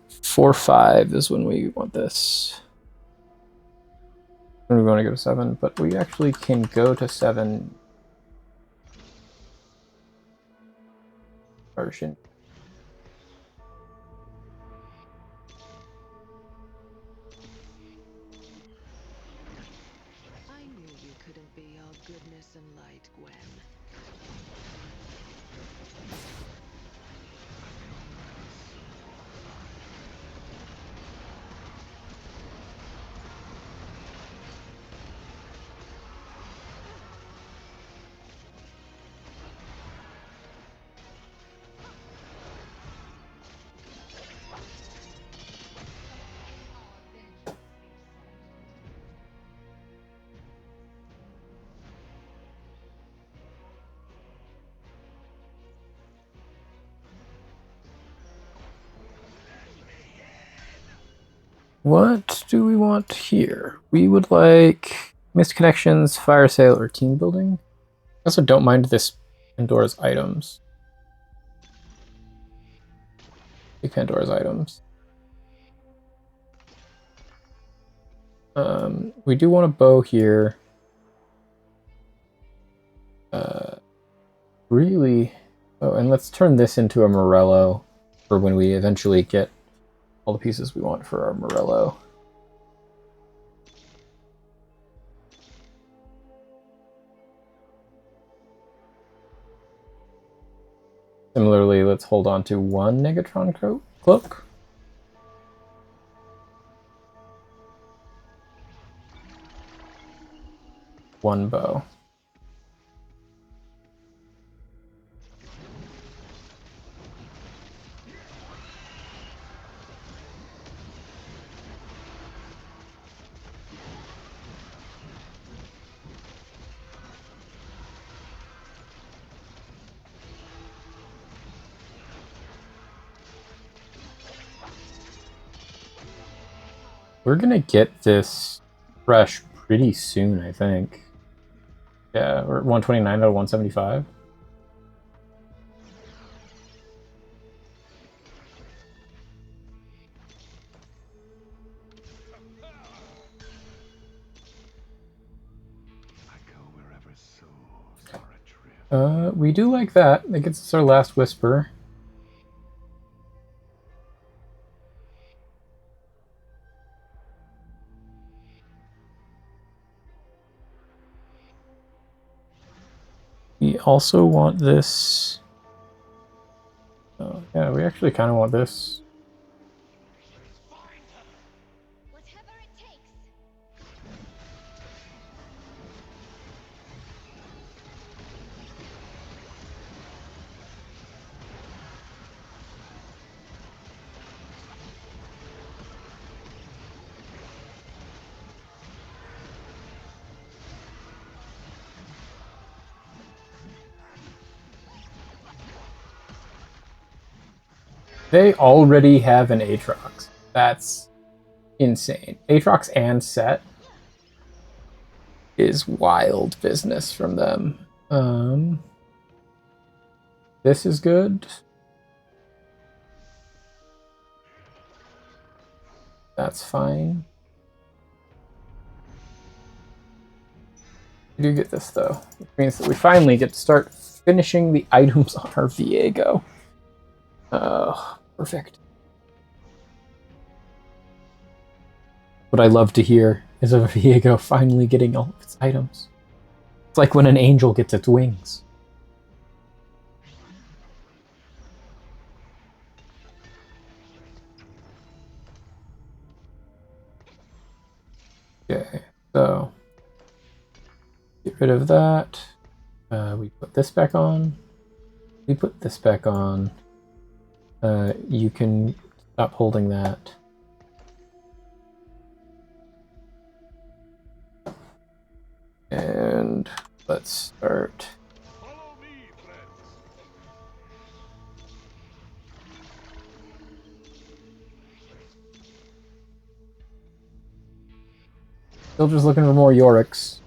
4-5 is when we want this. When we want to go to 7, but we actually can go to 7 version. I knew you couldn't be all goodness and light, Gwen. What do we want here? We would like missed connections, fire sale, or team building. I also don't mind this Pandora's items. Pandora's items. We do want a bow here. Really... Oh, and let's turn this into a Morello for when we eventually get all the pieces we want for our Morello. Similarly, let's hold on to one Negatron cloak. One bow. We're gonna get this fresh pretty soon, I think. Yeah, we're at 129 out of 175. I go wherever souls are adrift. We do like that. That gets us our last whisper. We also want this... Oh, yeah, we actually kind of want this. They already have an Aatrox. That's insane. Aatrox and Set is wild business from them. This is good. That's fine. We do get this though, which means that we finally get to start finishing the items on our Viego. Perfect. What I love to hear is of Viego finally getting all of its items. It's like when an angel gets its wings. Okay, so get rid of that. We put this back on. We put this back on. You can stop holding that. And let's start. Follow me, friends. Still just looking for more Yoriks.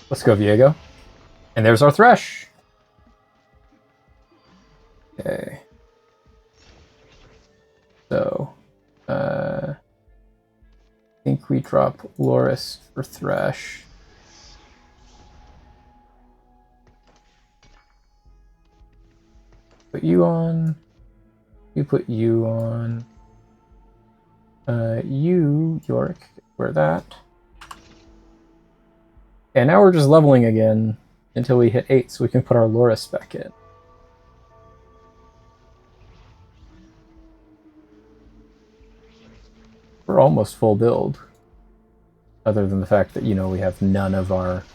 Let's go, Viego. And there's our Thresh. Okay. So, I think we drop Loris for Thresh. Put you on. You put you on. You, Yorick, wear that. And now we're just leveling again until we hit 8 so we can put our Loris back in. We're almost full build. Other than the fact that, we have none of our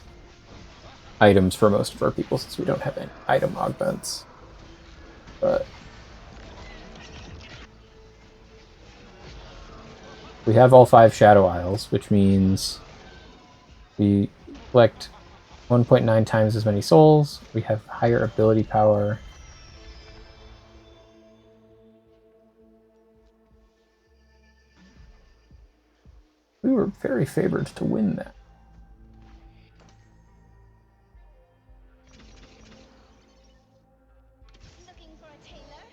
items for most of our people since we don't have any item augments. But we have all 5 Shadow Isles, which means we collect 1.9 times as many souls. We have higher ability power. We were very favored to win that. Looking for a tailor?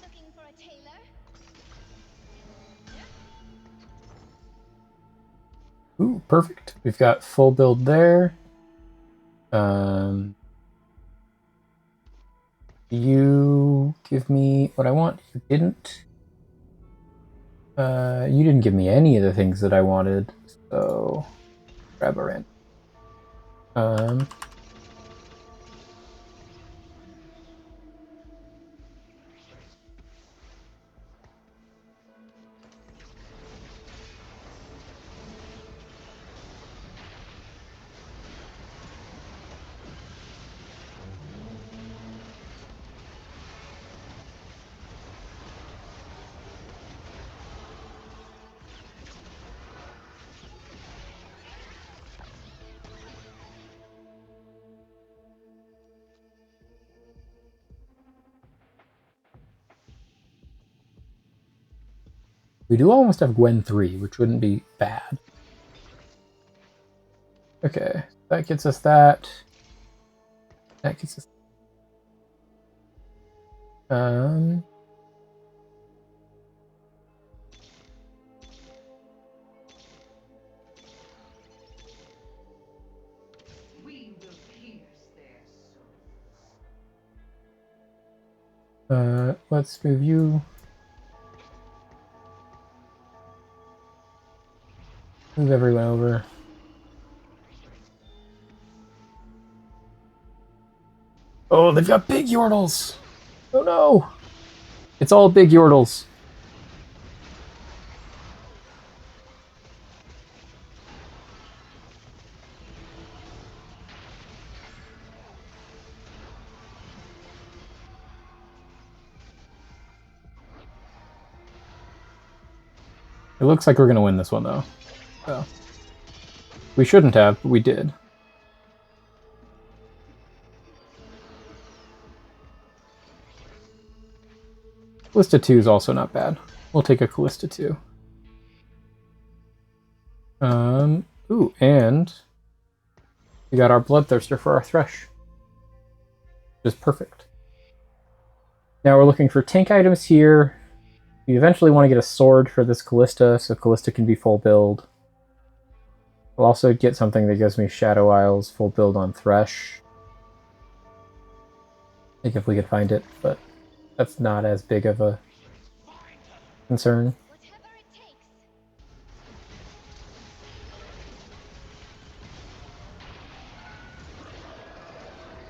Looking for a tailor? Ooh, perfect. We've got full build there. You give me what I want. You didn't. You didn't give me any of the things that I wanted, so grab a random. We do almost have Gwen 3, which wouldn't be bad. Okay, that gets us that. That gets us. Um. We will pierce their souls. Let's move you. Move everyone over. Oh, they've got big Yordles! Oh no! It's all big Yordles. It looks like we're gonna win this one though. So. We shouldn't have, but we did. Callista 2 is also not bad. We'll take a Callista 2. Ooh, and we got our Bloodthirster for our Thresh. Which is perfect. Now we're looking for tank items here. We eventually want to get a sword for this Callista, so Callista can be full build. We'll also get something that gives me Shadow Isles full build on Thresh. I think if we could find it, but that's not as big of a concern. Whatever it takes.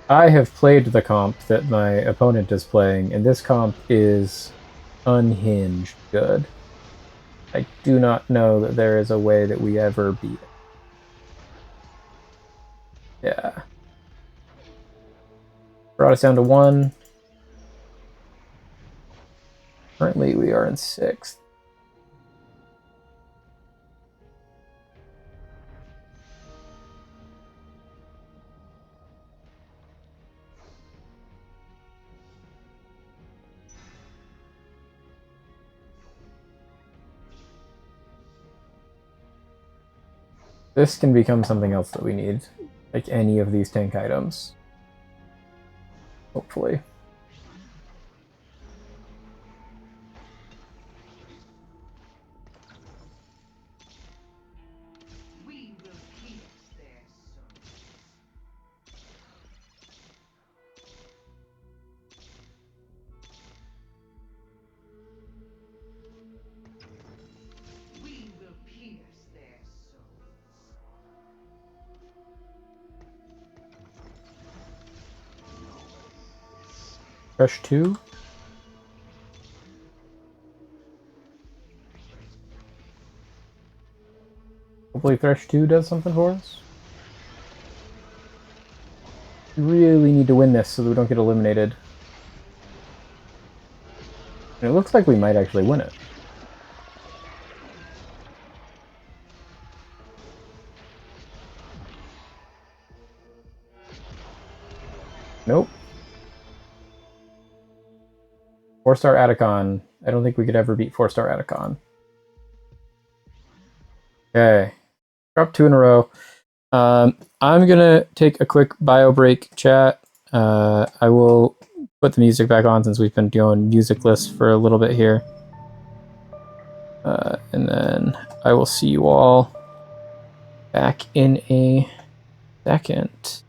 I have played the comp that my opponent is playing, and this comp is unhinged good. I do not know that there is a way that we ever beat it. Yeah. Brought us down to 1. Currently, we are in 6th. This can become something else that we need. Like any of these tank items. Hopefully. We will pierce their souls. We will pierce their souls. Fresh 2. Hopefully Thresh 2 does something for us. We really need to win this so that we don't get eliminated. And it looks like we might actually win it. Nope. 4-star Atacon. I don't think we could ever beat 4-star Atacon. Okay. Drop 2 in a row. I'm gonna take a quick bio break, chat. I will put the music back on since we've been doing music lists for a little bit here. And then I will see you all back in a second.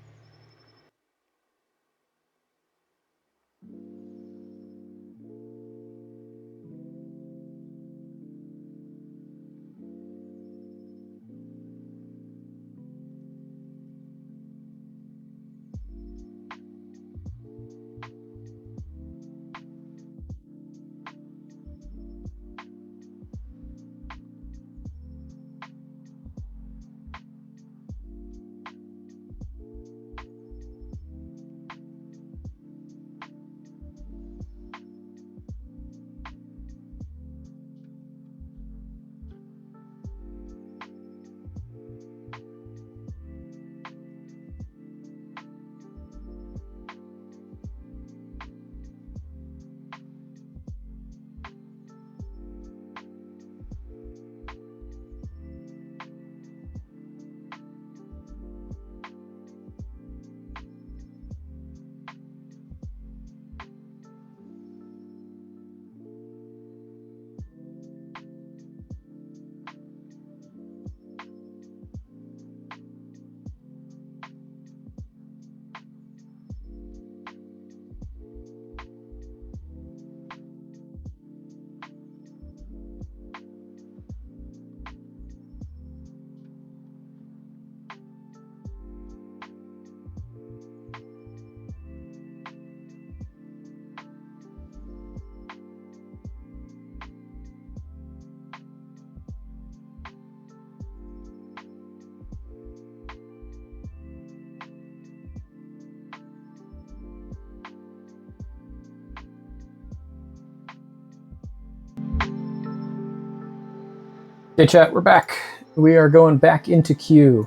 Okay, chat, we're back. We are going back into queue.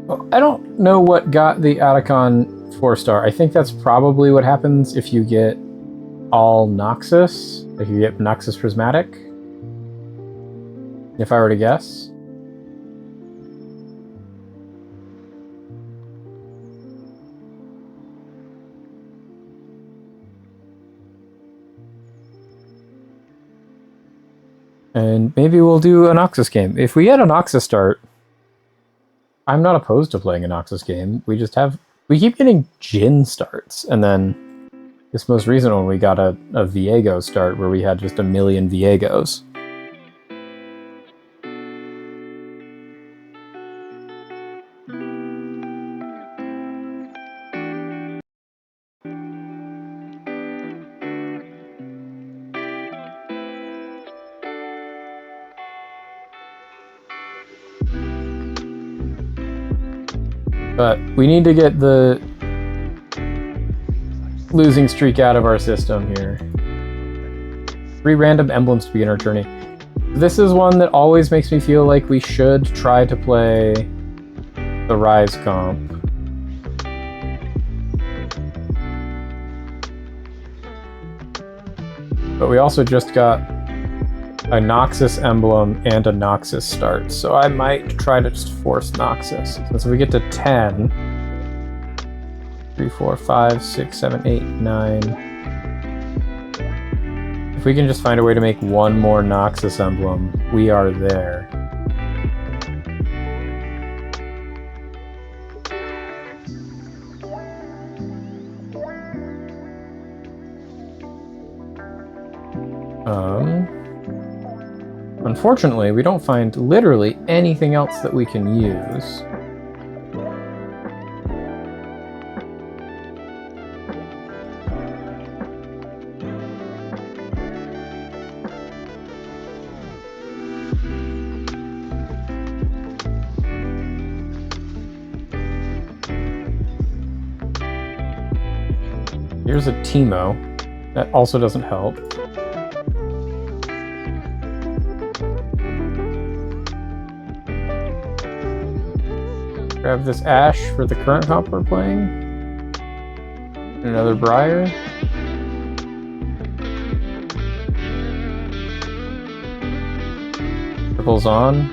Well, I don't know what got the Atacon 4-star. I think that's probably what happens if you get all Noxus. If you get Noxus Prismatic. If I were to guess. And maybe we'll do a Noxus game. If we get a Noxus start, I'm not opposed to playing a Noxus game. We keep getting Jin starts, and then this most recent one we got a Viego start where we had just a million Viegos. But we need to get the losing streak out of our system here. 3 random emblems to begin our journey. This is one that always makes me feel like we should try to play the Rise comp. But we also just got a Noxus emblem and a Noxus start, so I might try to just force Noxus. Since if we get to 10, 3, 4, 5, 6, 7, 8, 9. If we can just find a way to make one more Noxus emblem, we are there. Unfortunately, we don't find literally anything else that we can use. Here's a Teemo. That also doesn't help. Grab this Ash for the current comp we're playing. Another Briar. Triples on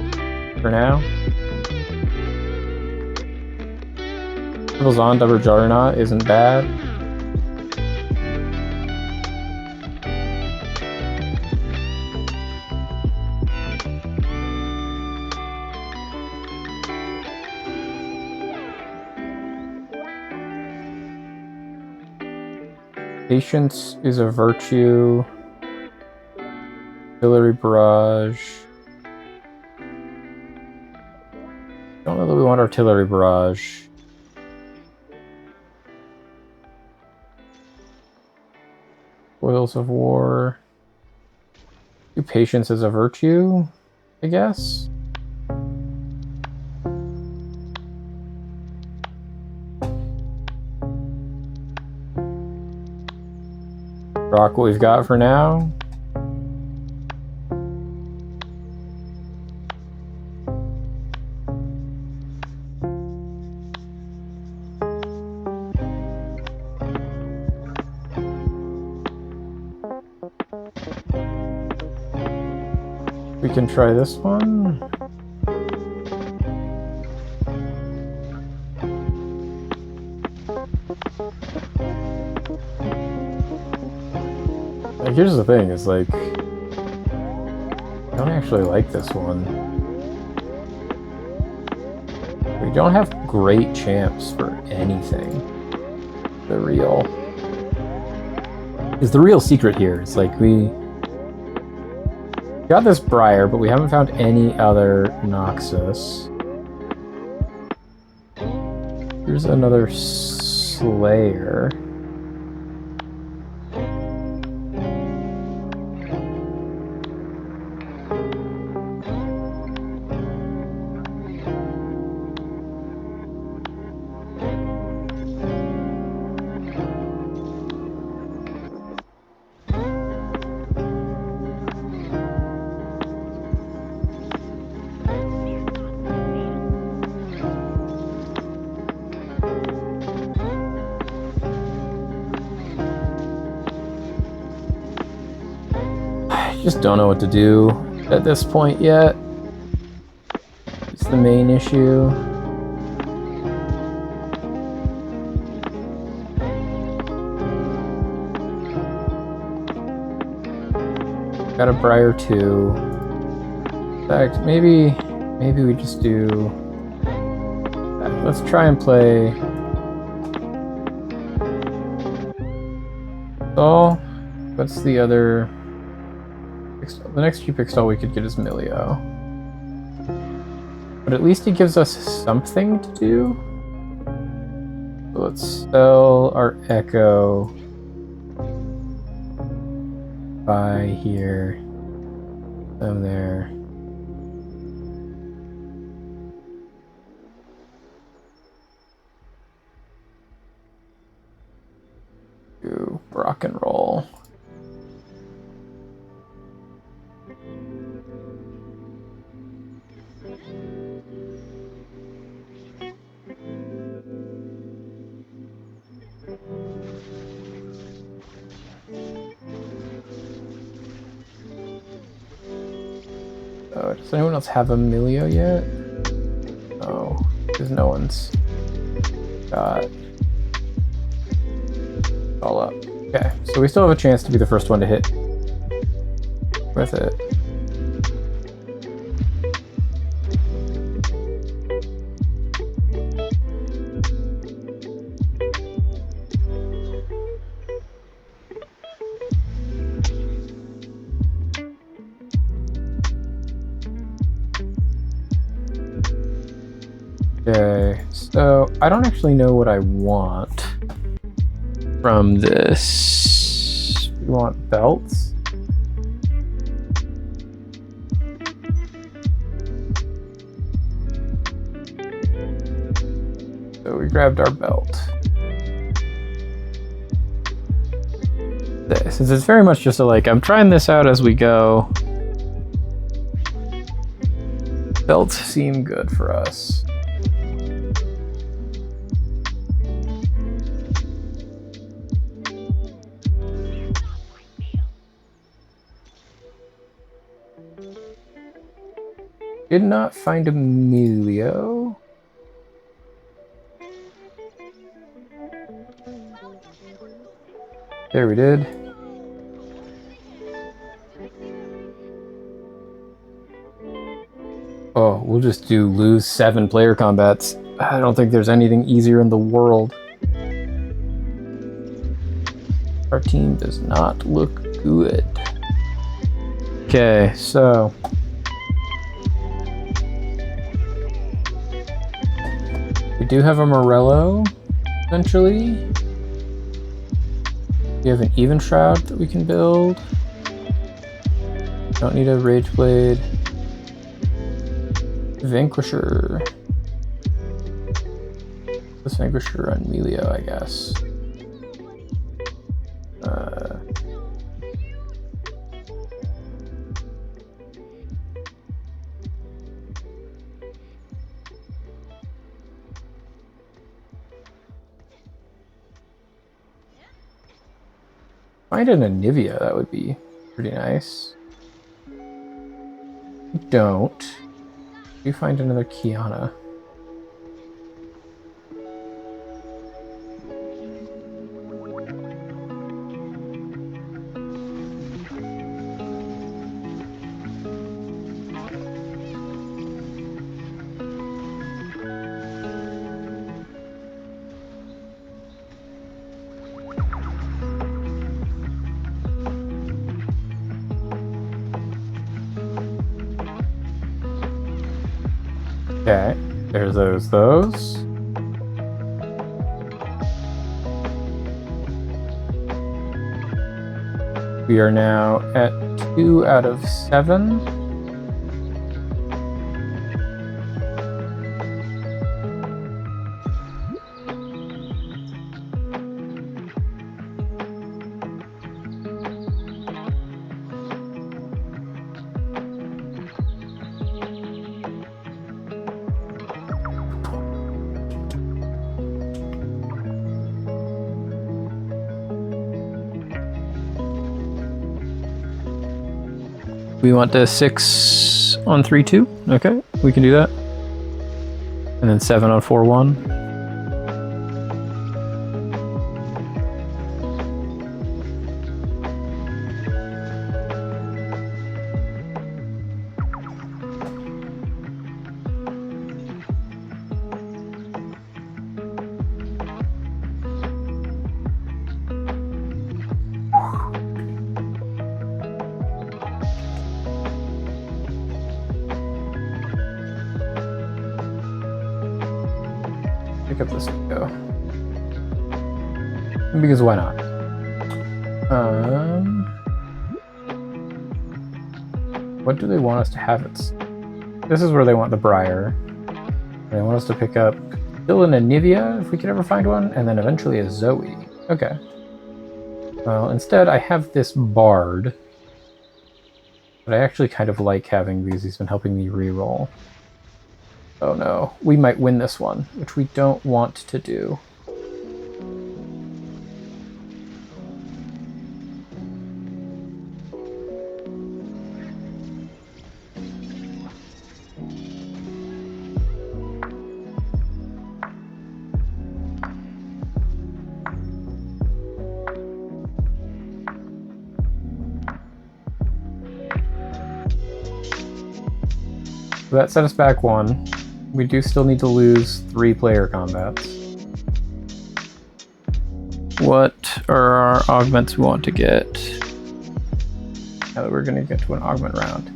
for now. Triples on, double Juggernaut isn't bad. Patience is a virtue. Artillery barrage. Don't know that we want artillery barrage. Spoils of war. Do patience as a virtue, I guess. Rock what we've got for now. We can try this one. Like, here's the thing, is like, I don't actually like this one. We don't have great champs for anything. The real secret here is like we got this Briar, but we haven't found any other Noxus. Here's another Slayer. Just don't know what to do at this point yet. It's the main issue. Got a Briar 2. In fact, maybe we just do... Let's try and play... Stall. What's the other... The next Q-Pick stall we could get is Milio. But at least it gives us something to do. So let's sell our Echo. Buy here. Them there. Do rock and roll. Oh, does anyone else have a Milio yet? No, because no one's got all up. Okay, so we still have a chance to be the first one to hit with it. Okay, so I don't actually know what I want from this. We want belts. So we grabbed our belt. Since it's very much just a like, I'm trying this out as we go. Belts seem good for us. Did not find Emilio. There we did. Oh, we'll just do lose 7 player combats. I don't think there's anything easier in the world. Our team does not look good. Okay, so... we do have a Morello, essentially. We have an Even Shroud that we can build. Don't need a Rage Blade. Vanquisher. Let's Vanquisher on Melio, I guess. Find an Anivia, that would be pretty nice. Don't. You find another Kiana. Okay, there's those. We are now at 2 out of 7. We want the 6 on 3-2. Okay, we can do that. And then 7 on 4-1. Pick up this go. Because why not? What do they want us to have it? This is where they want the Briar. They want us to pick up still an Anivia, if we could ever find one, and then eventually a Zoe. Okay. Well, instead I have this Bard. But I actually kind of like having these. He's been helping me reroll. Oh no, we might win this one, which we don't want to do. So that set us back 1. We do still need to lose 3 player combats. What are our augments we want to get? Now that we're going to get to an augment round.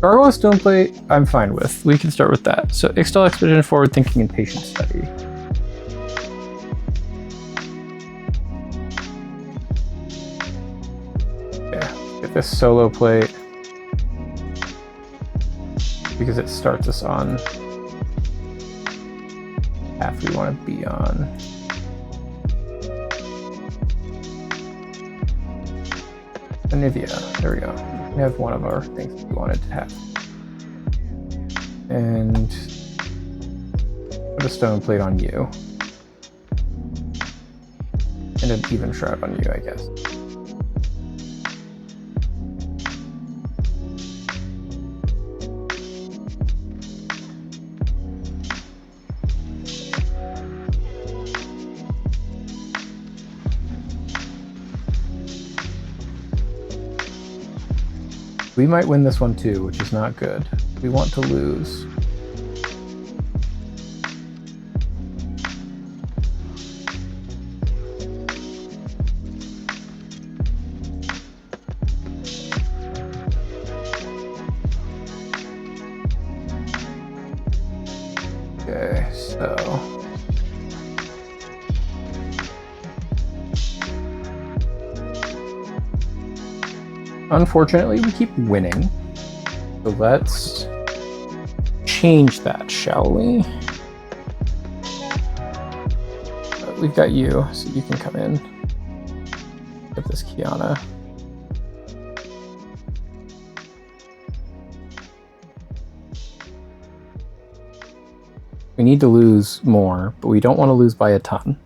Gargoyle Stoneplate, I'm fine with. We can start with that. So Ixtal Expedition, Forward Thinking, and Patient Study. Yeah, get this solo plate. Because it starts us on path we want to be on. Anivia, there we go. We have one of our things we wanted to have. And put a stone plate on you. And an even shroud on you, I guess. We might win this one too, which is not good. We want to lose. Okay, so unfortunately, we keep winning. So let's change that, shall we? We've got you, so you can come in. Get this Kiana. We need to lose more, but we don't want to lose by a ton.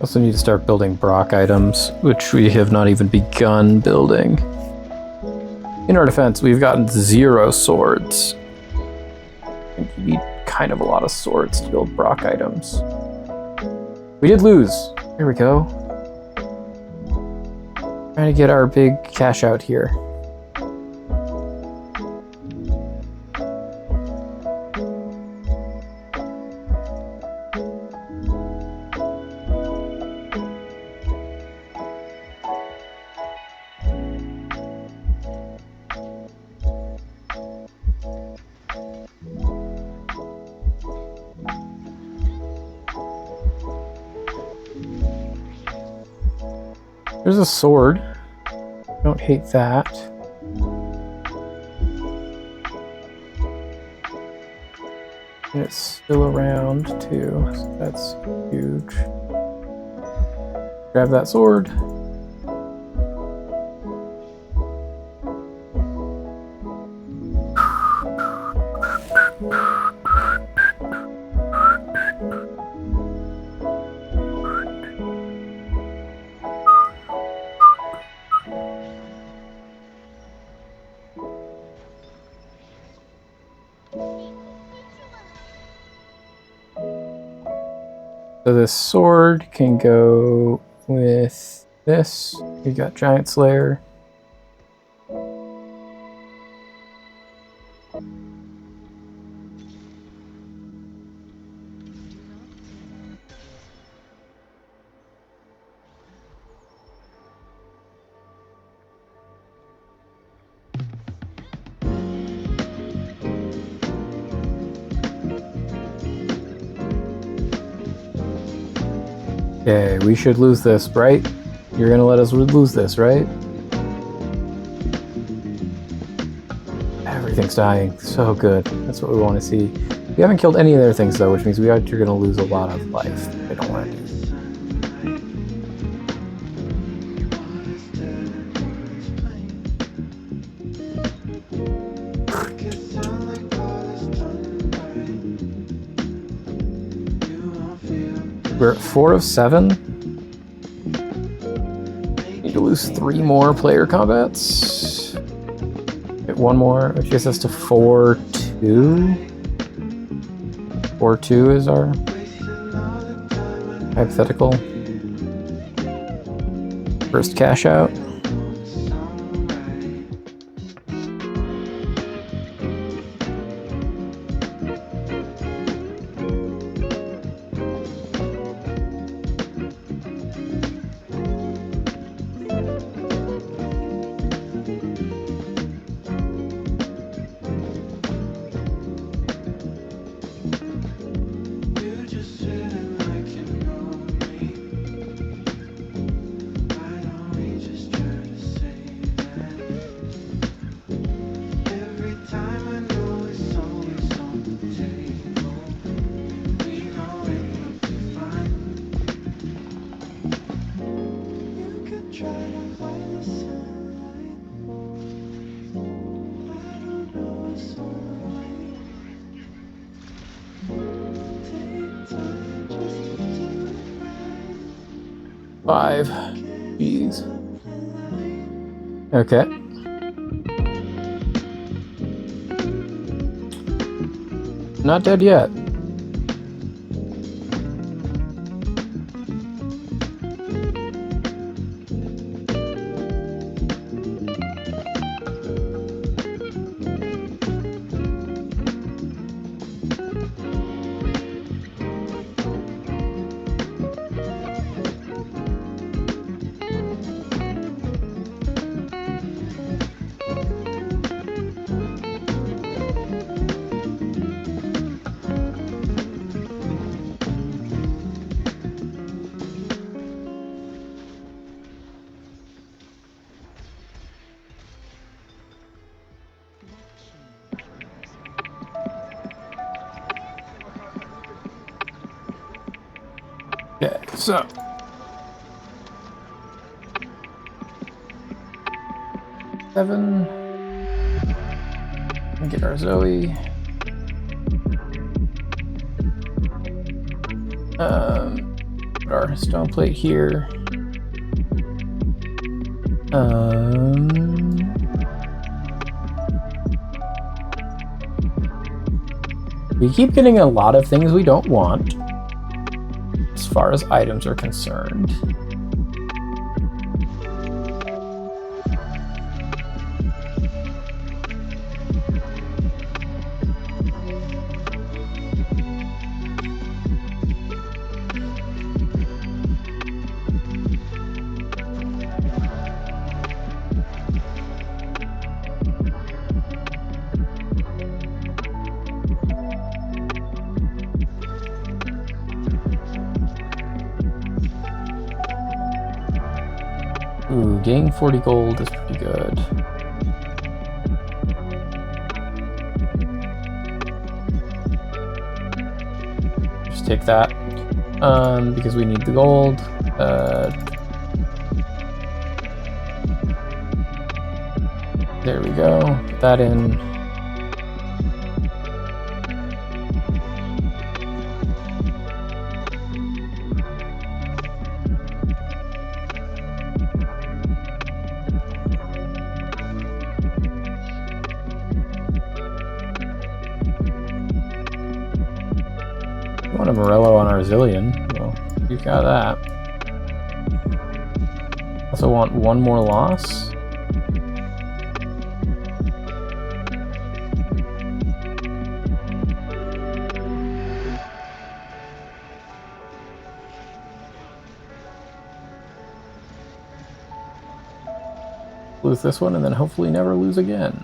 Also need to start building Brock items, which we have not even begun building. In our defense, we've gotten 0 swords. I think you need kind of a lot of swords to build Brock items. We did lose. Here we go. Trying to get our big cash out here. There's a sword. Don't hate that. And it's still around too, so that's huge. Grab that sword. So this sword can go with this. We got Giant Slayer. Okay, we should lose this, right? You're gonna let us lose this, right? Everything's dying. So good. That's what we want to see. We haven't killed any of their things, though, which means you're gonna lose a lot of life. I don't want to do. We're at 4 of 7. Need to lose 3 more player combats. Get 1 more, which gets us to 4-2. 4-2 is our hypothetical first cash out. Five. Jeez. Okay. Not dead yet. Okay, so seven. Get our Zoe. Put our stone plate here. We keep getting a lot of things we don't want, as far as items are concerned. Ooh, getting 40 gold is pretty good. Just take that, because we need the gold. There we go. Put that in. We want a Morello on our Zillion. Well, you've got that. Also want one more loss. Lose this one and then hopefully never lose again.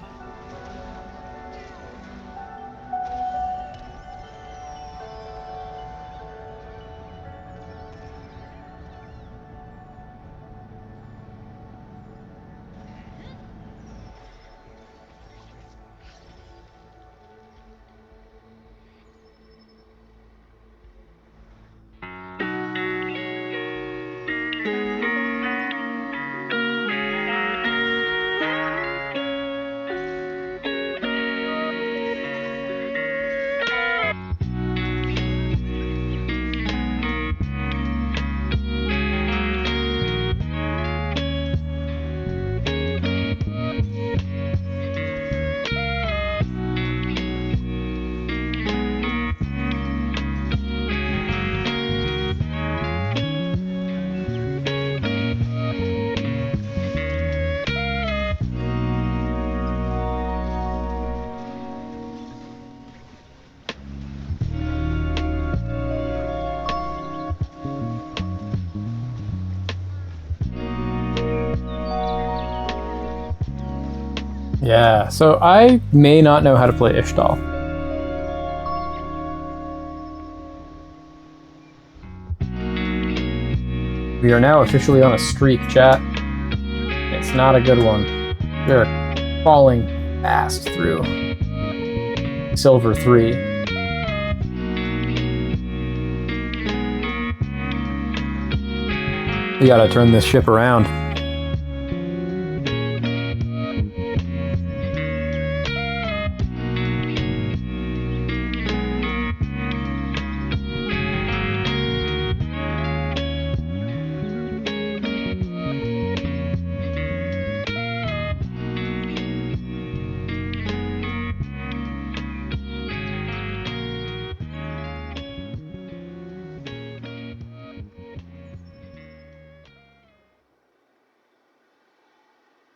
Yeah, so I may not know how to play Ishtal. We are now officially on a streak, chat. It's not a good one. We're falling fast through Silver 3. We gotta turn this ship around.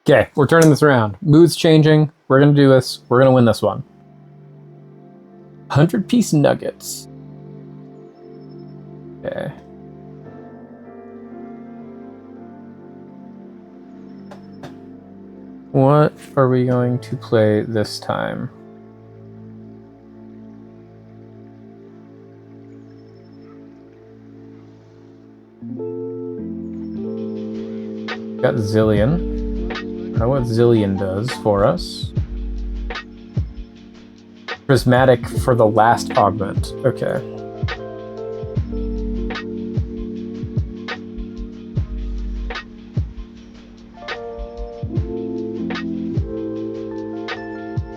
Okay, we're turning this around. Mood's changing. We're gonna do this. We're gonna win this one. 100-piece nuggets. Okay. What are we going to play this time? Got Zillion. I know what Zillion does for us. Prismatic for the last augment. Okay.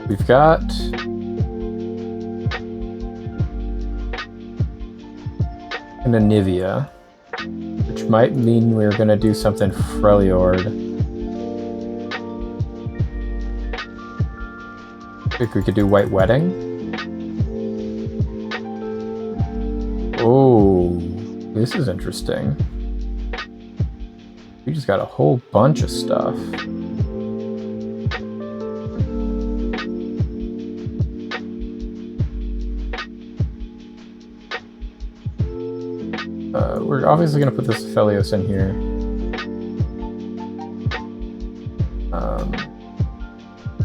We've got an Anivia, which might mean we're gonna do something Freljord. I think we could do White Wedding. Oh, this is interesting. We just got a whole bunch of stuff. We're obviously going to put this Aphelios in here.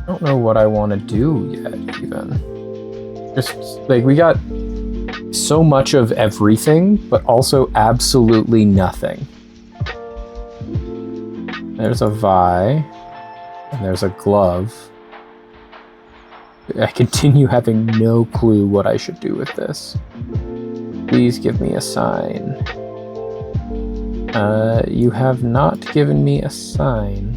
I don't know what I want to do yet, even. Just, like, we got so much of everything, but also absolutely nothing. There's a Vi, and there's a glove. I continue having no clue what I should do with this. Please give me a sign. You have not given me a sign.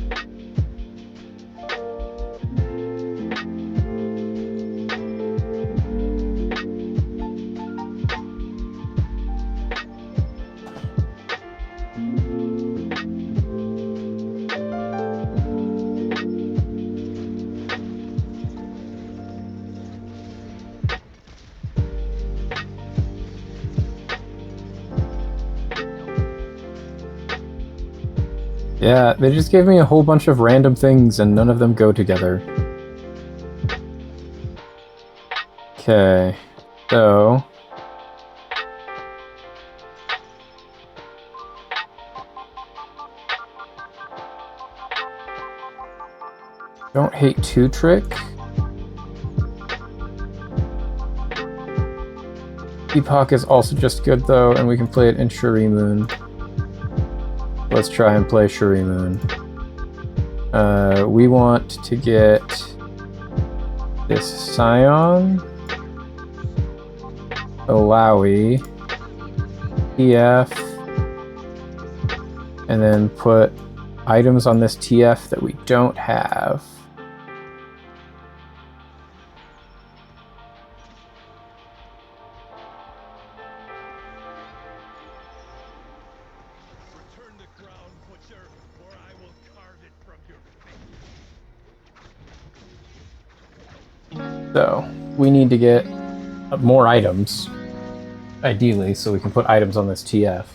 Yeah, they just gave me a whole bunch of random things and none of them go together. Okay, so... Don't hate 2-trick. Epoch is also just good though, and we can play it in Shurimoon. Let's try and play Shurimoon. We want to get this Scion, Alawi, TF, and then put items on this TF that we don't have. Return the crown, butcher, or I will carve it from your face. So, we need to get more items, ideally, so we can put items on this TF.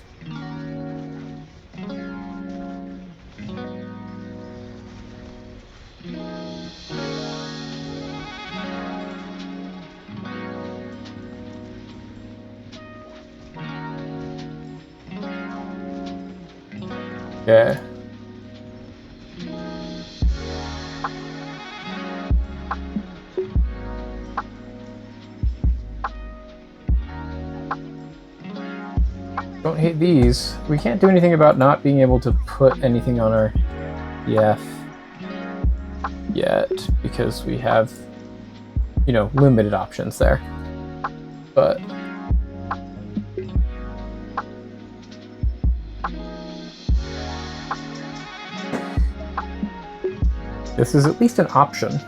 Okay. Don't hate these. We can't do anything about not being able to put anything on our EF yet, because we have, you know, limited options there. But this is at least an option.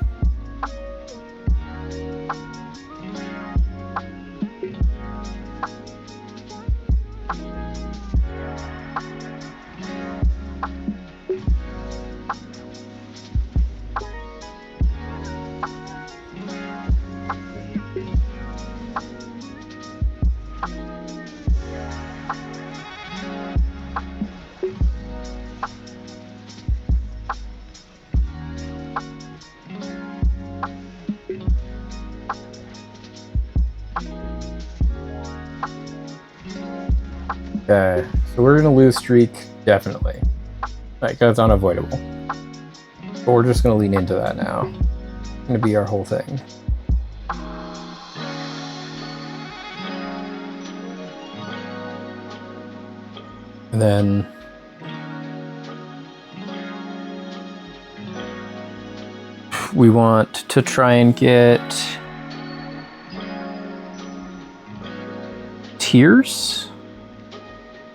Okay, so we're gonna lose streak, definitely. Like, that's unavoidable. But we're just gonna lean into that now. It's gonna be our whole thing. And then... we want to try and get... tiers?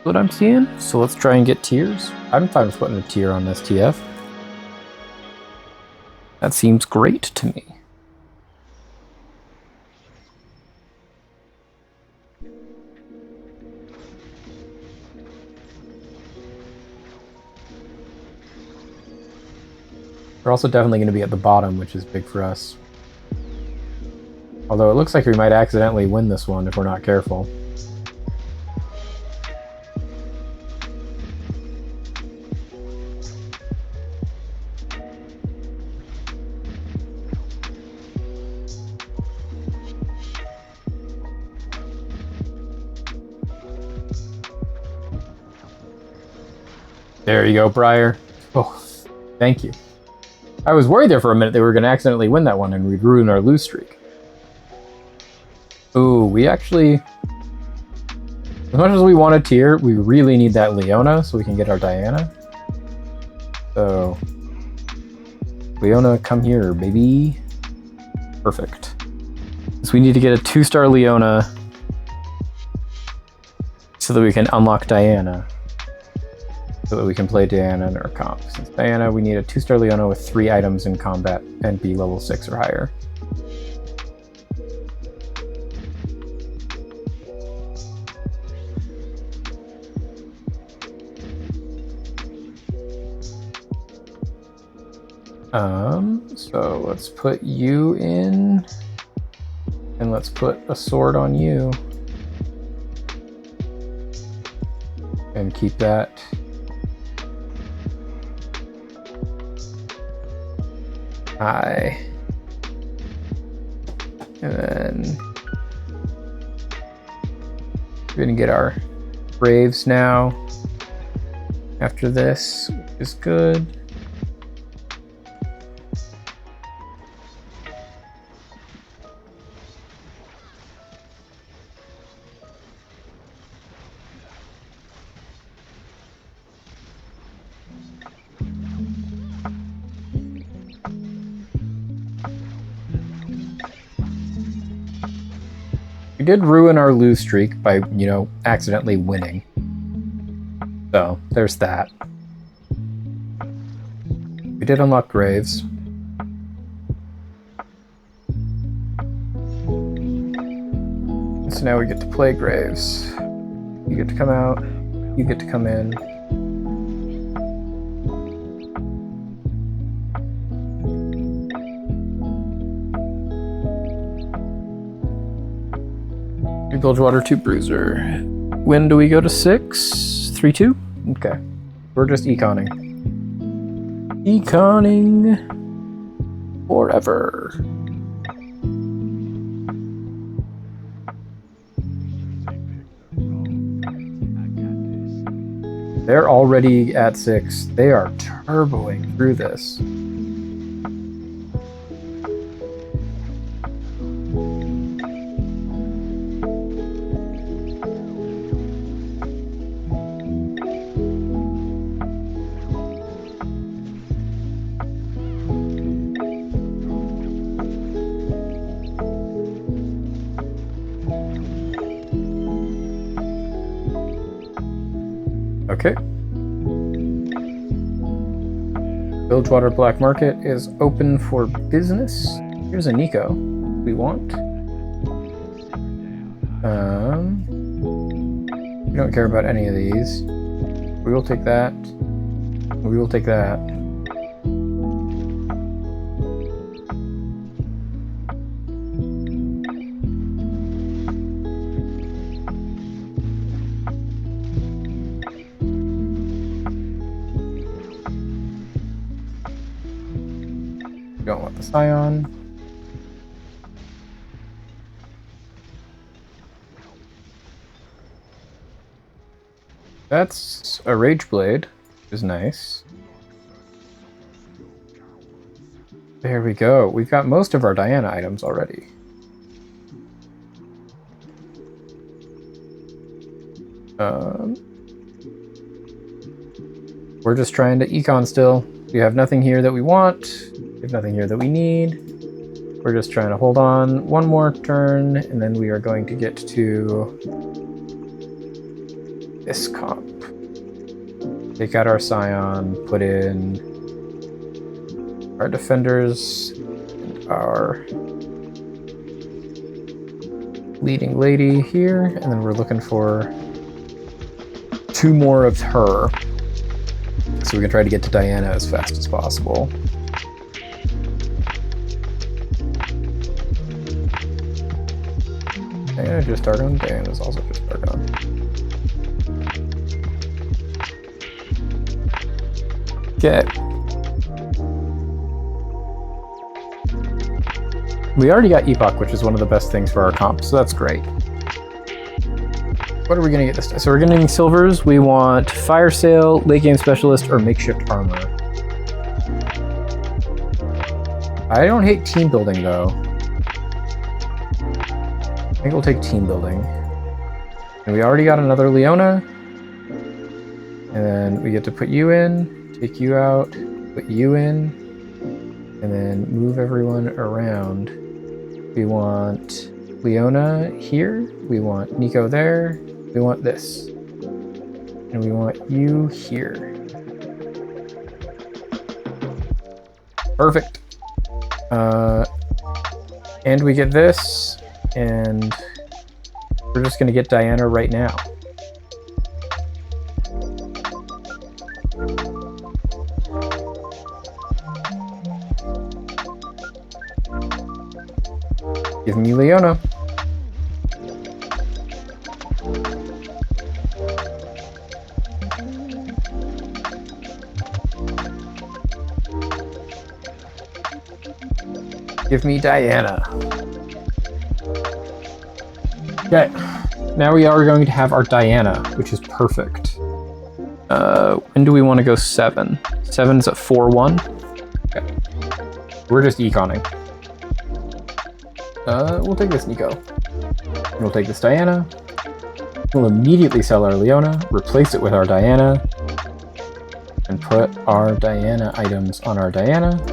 What I'm seeing. So let's try and get tiers. I'm fine with putting a tier on this TF. That seems great to me. We're also definitely going to be at the bottom, which is big for us. Although it looks like we might accidentally win this one if we're not careful. There you go, Briar. Oh, thank you. I was worried there for a minute they were going to accidentally win that one and we'd ruin our lose streak. Ooh, we actually... as much as we want a tier, we really need that Leona so we can get our Diana. So... Leona, come here, baby. Perfect. So we need to get a 2-star Leona so that we can unlock Diana. So that we can play Diana in our comp. Since Diana, we need a 2-star Leona with 3 items in combat and be level 6 or higher. So let's put you in, and let's put a sword on you. And keep that I. And then we're gonna get our Braves now after this, which is good. We did ruin our lose streak by, you know, accidentally winning. So, there's that. We did unlock Graves. So now we get to play Graves. You get to come out. You get to come in. Bilgewater 2 Bruiser. When do we go to 6? 3-2? Okay. We're just econing. Econing forever. They're already at 6. They are turboing through this. Okay. Bilgewater Black Market is open for business. Here's a Nico we want. We don't care about any of these. We will take that. We will take that. Don't want the Scion. That's a Rage Blade, which is nice. There we go. We've got most of our Diana items already. We're just trying to econ still. We have nothing here that we want. We have nothing here that we need. We're just trying to hold on one more turn, and then we are going to get to this comp. Take out our Scion, put in our defenders, and our leading lady here, and then we're looking for 2 more of her, so we can try to get to Diana as fast as possible. Diana just Dargon. Diana's also just Dargon. Okay. We already got Epoch, which is one of the best things for our comp, so that's great. What are we going to get this time? So we're getting silvers. We want Fire Sale, Late Game Specialist, or Makeshift Armor. I don't hate team building, though. I think we'll take team building. And we already got another Leona. And then we get to put you in, take you out, put you in, and then move everyone around. We want Leona here. We want Nico there. We want this. And we want you here. Perfect. And we get this, and we're just going to get Diana right now. Give me Leona. Give me Diana. Okay. Now we are going to have our Diana, which is perfect. When do we want to go 7? 7's at 4-1. Okay. We're just econing. We'll take this Nico. We'll take this Diana. We'll immediately sell our Leona, replace it with our Diana, and put our Diana items on our Diana.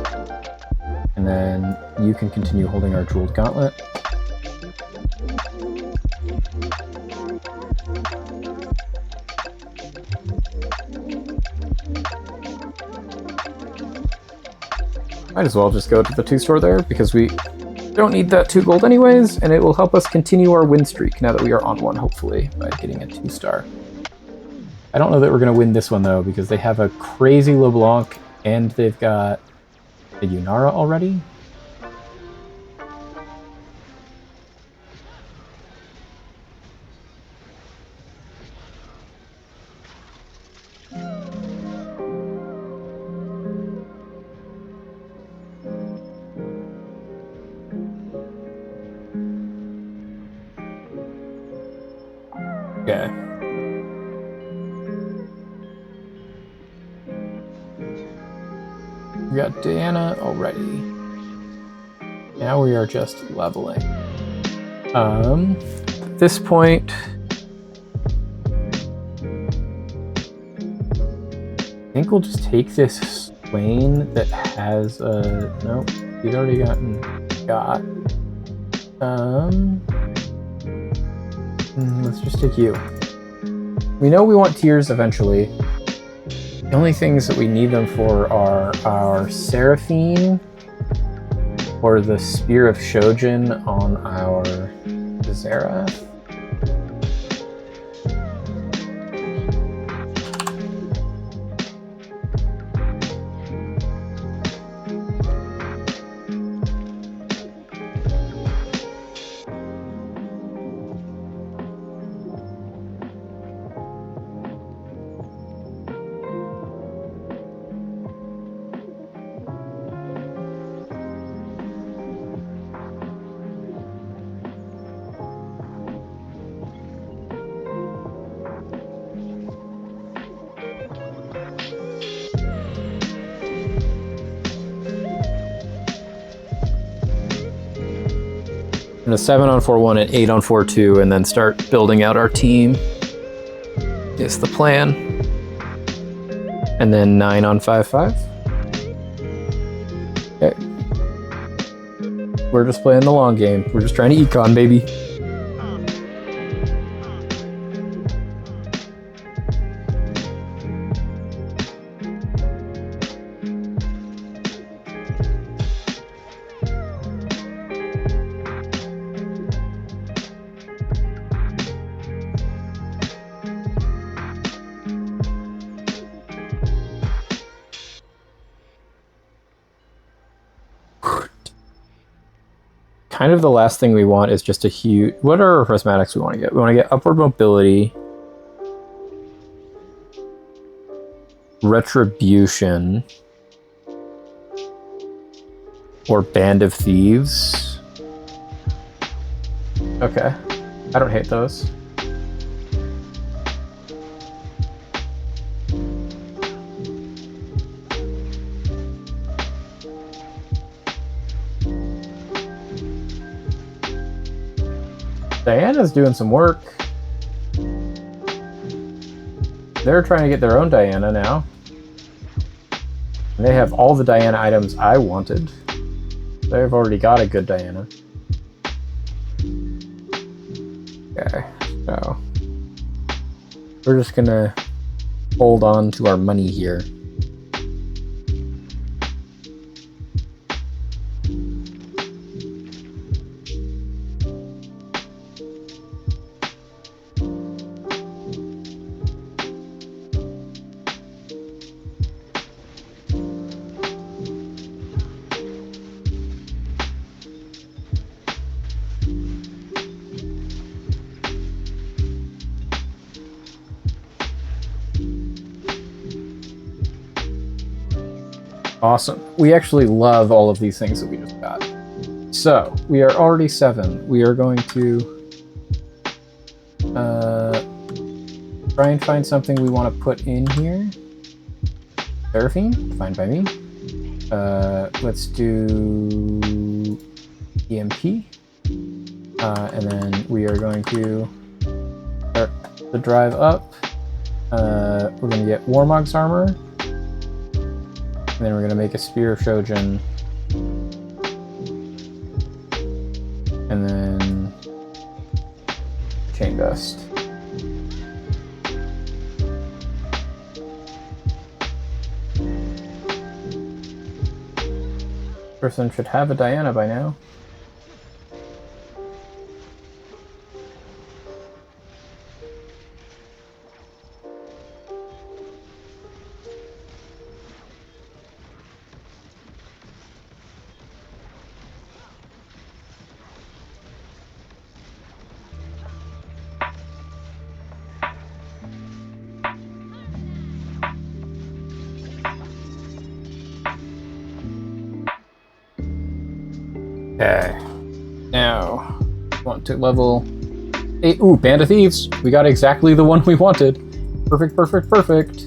And then you can continue holding our Jeweled Gauntlet. Might as well just go to the 2-store there, because we don't need that 2 gold anyways, and it will help us continue our win streak now that we are on 1, hopefully, by getting a 2-star. I don't know that we're going to win this one, though, because they have a crazy LeBlanc, and they've got a Yunara already. Okay. We got Diana already. Now we are just leveling. At this point, I think we'll just take this Swain that has a... Nope, he's already got. Let's just take you. We know we want tiers eventually. The only things that we need them for are our Seraphine or the Spear of Shojin on our Zera. And a 7 on 4-1 and 8 on 4-2, and then start building out our team is the plan. And then 9 on 5-5. Okay. We're just playing the long game. We're just trying to econ, baby. Kind of the last thing we want is just a huge... What are our prismatics we want to get? We want to get upward mobility, retribution, or band of thieves. Okay, I don't hate those. Diana's doing some work. They're trying to get their own Diana now. And they have all the Diana items I wanted. They've already got a good Diana. Okay, so we're just gonna hold on to our money here. Awesome. We actually love all of these things that we just got. So we are already 7. We are going to try and find something we want to put in here. Seraphine, fine by me. Let's do EMP. And then we are going to start the drive up. We're going to get Warmog's armor. And then we're going to make a Spear of Shojin. And then Chain Dust. Person should have a Diana by now. Okay. Now, want to level 8. Ooh, Band of Thieves. We got exactly the one we wanted. Perfect, perfect, perfect.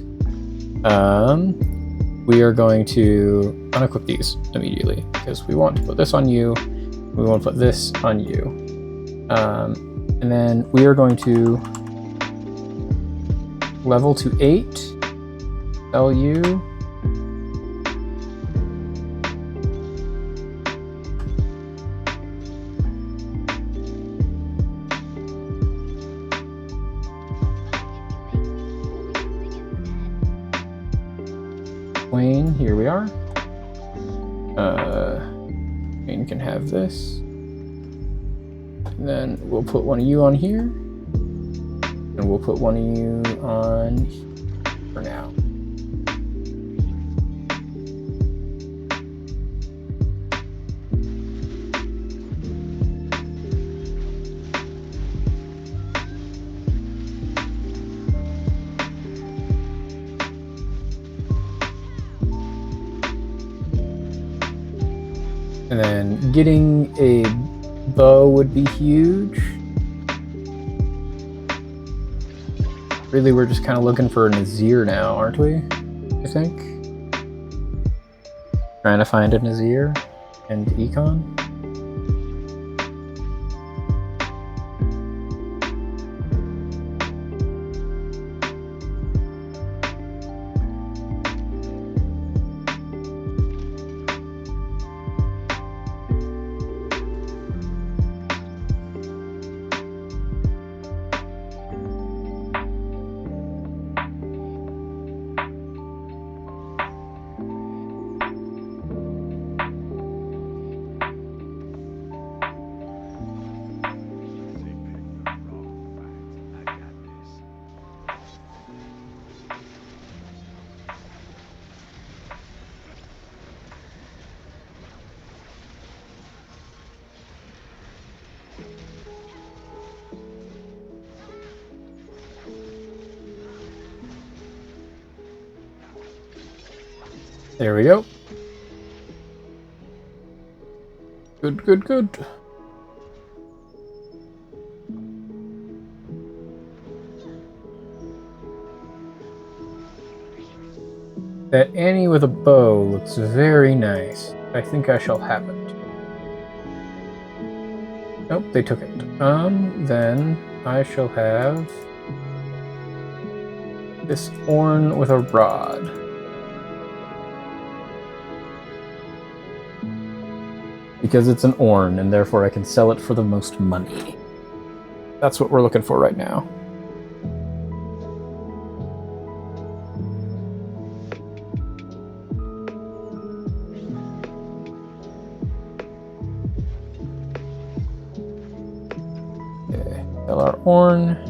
We are going to unequip these immediately because we want to put this on you. We want to put this on you. And then we are going to level to 8. Sell you. Wayne, here we are. Wayne can have this. And then we'll put one of you on here. And we'll put one of you on here for now. And then getting a bow would be huge. Really, we're just kind of looking for a Nazir now, aren't we? I think. Trying to find a Nazir and Econ. There we go. Good, good, good. That Annie with a bow looks very nice. I think I shall have it. Nope, they took it. Then I shall have this Orn with a rod. Because it's an Orn, and therefore I can sell it for the most money. That's what we're looking for right now. Okay, sell our Orn.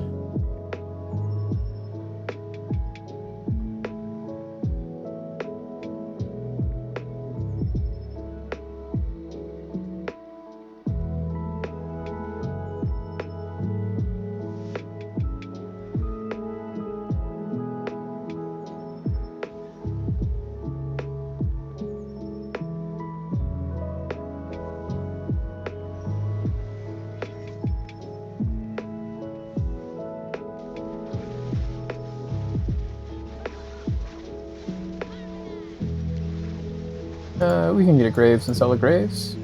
We can get a Graves and sell a Graves.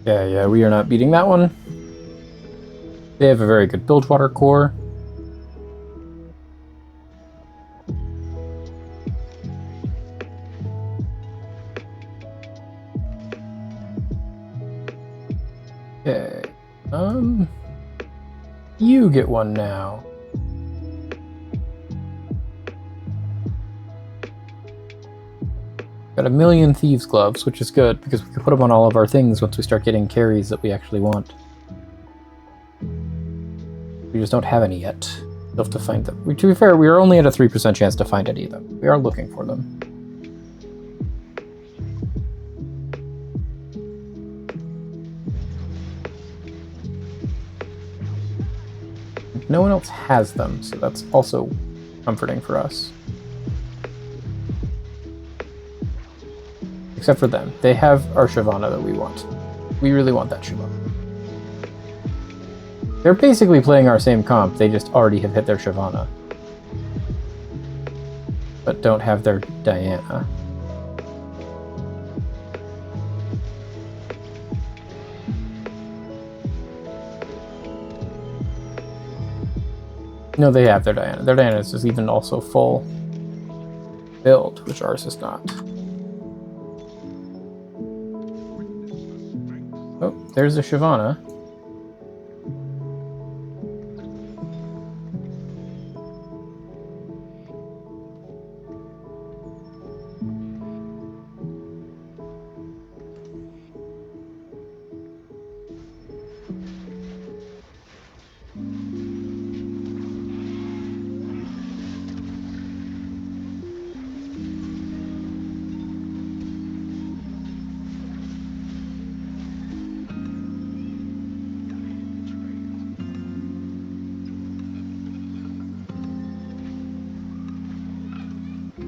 Yeah, we are not beating that one. They have a very good Bilgewater core. Okay. You get one now. Got a million Thieves' Gloves, which is good, because we can put them on all of our things once we start getting carries that we actually want. We just don't have any yet. We'll have to find them. To be fair, we are only at a 3% chance to find any of them. We are looking for them. No one else has them, so that's also comforting for us. Except for them. They have our Shyvana that we want. We really want that Shyvana. They're basically playing our same comp, they just already have hit their Shyvana. But don't have their Diana. No, they have their Diana. Their Diana is just even also full build, which ours is not. Oh, there's a Shyvana.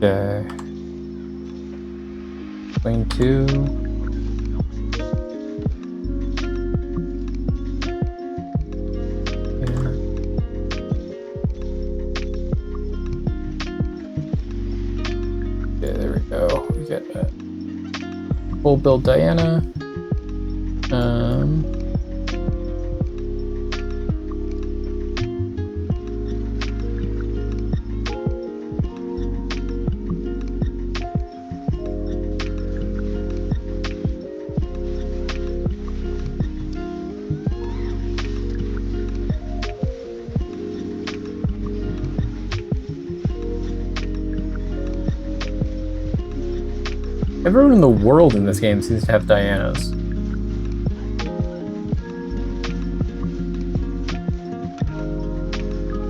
Okay. Lane 2. Yeah, there we go. We get a full build Diana. Everyone in the world in this game seems to have Dianas.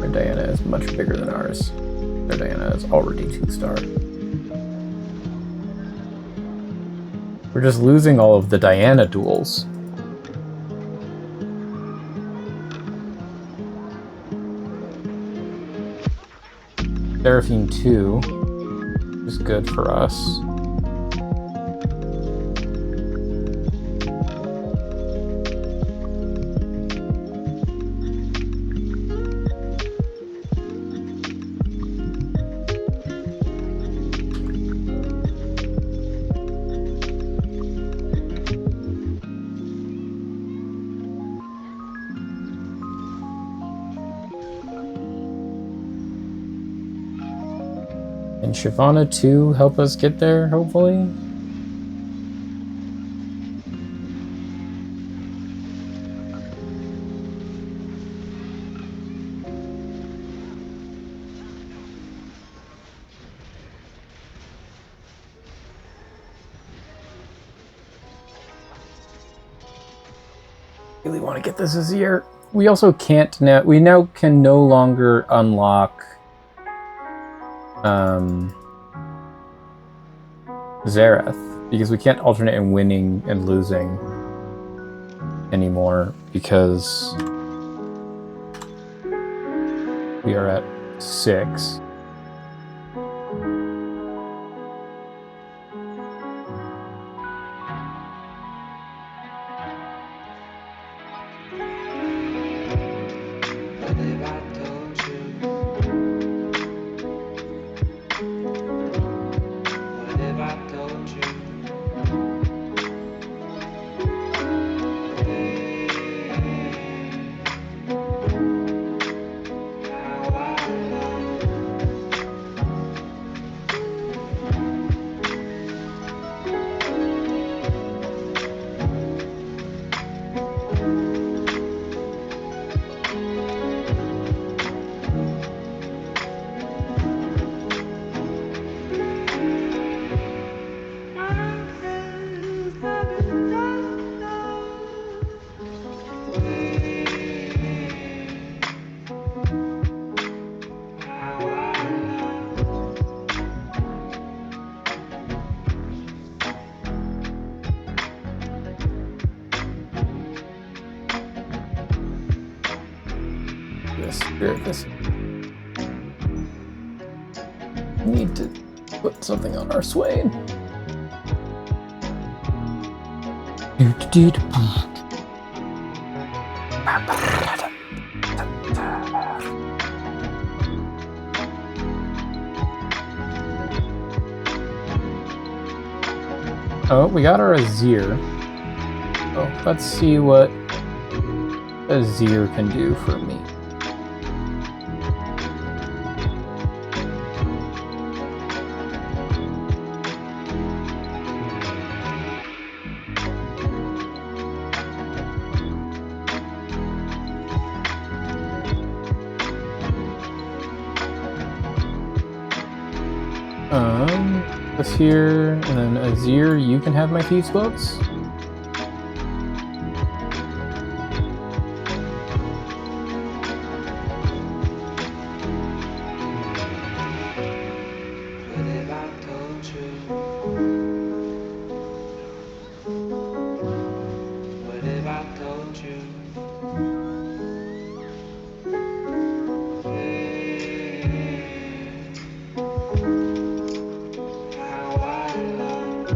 Their Diana is much bigger than ours. Their Diana is already 2-star. We're just losing all of the Diana duels. Seraphine 2 is good for us. And Shyvana 2 help us get there, hopefully? Really want to get this year. We also can't now. We now can no longer unlock Zareth, because we can't alternate in winning and losing anymore, because we are at 6. this. Screw this. Need to put something on our Swain. Oh, we got our Azir. Oh, let's see what Azir can do for me. This here, and then Azir, you can have my Thieves' Gloves. What have I told you? What have I told you? How I love.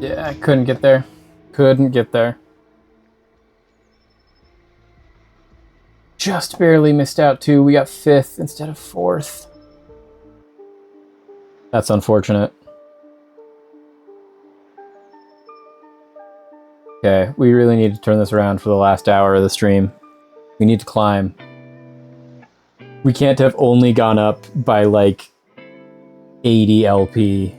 Yeah, I couldn't get there. Couldn't get there. Just barely missed out too. We got 5th instead of 4th. That's unfortunate. Okay, we really need to turn this around for the last hour of the stream. We need to climb. We can't have only gone up by like 80 LP.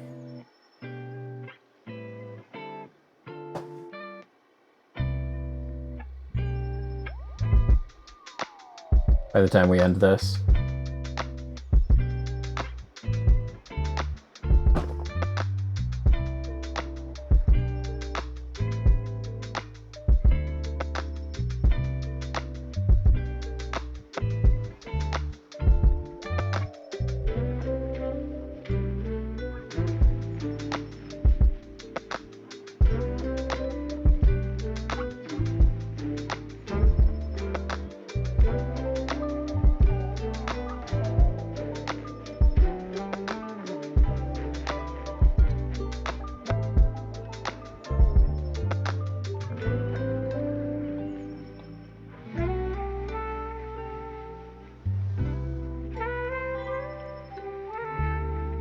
By the time we end this.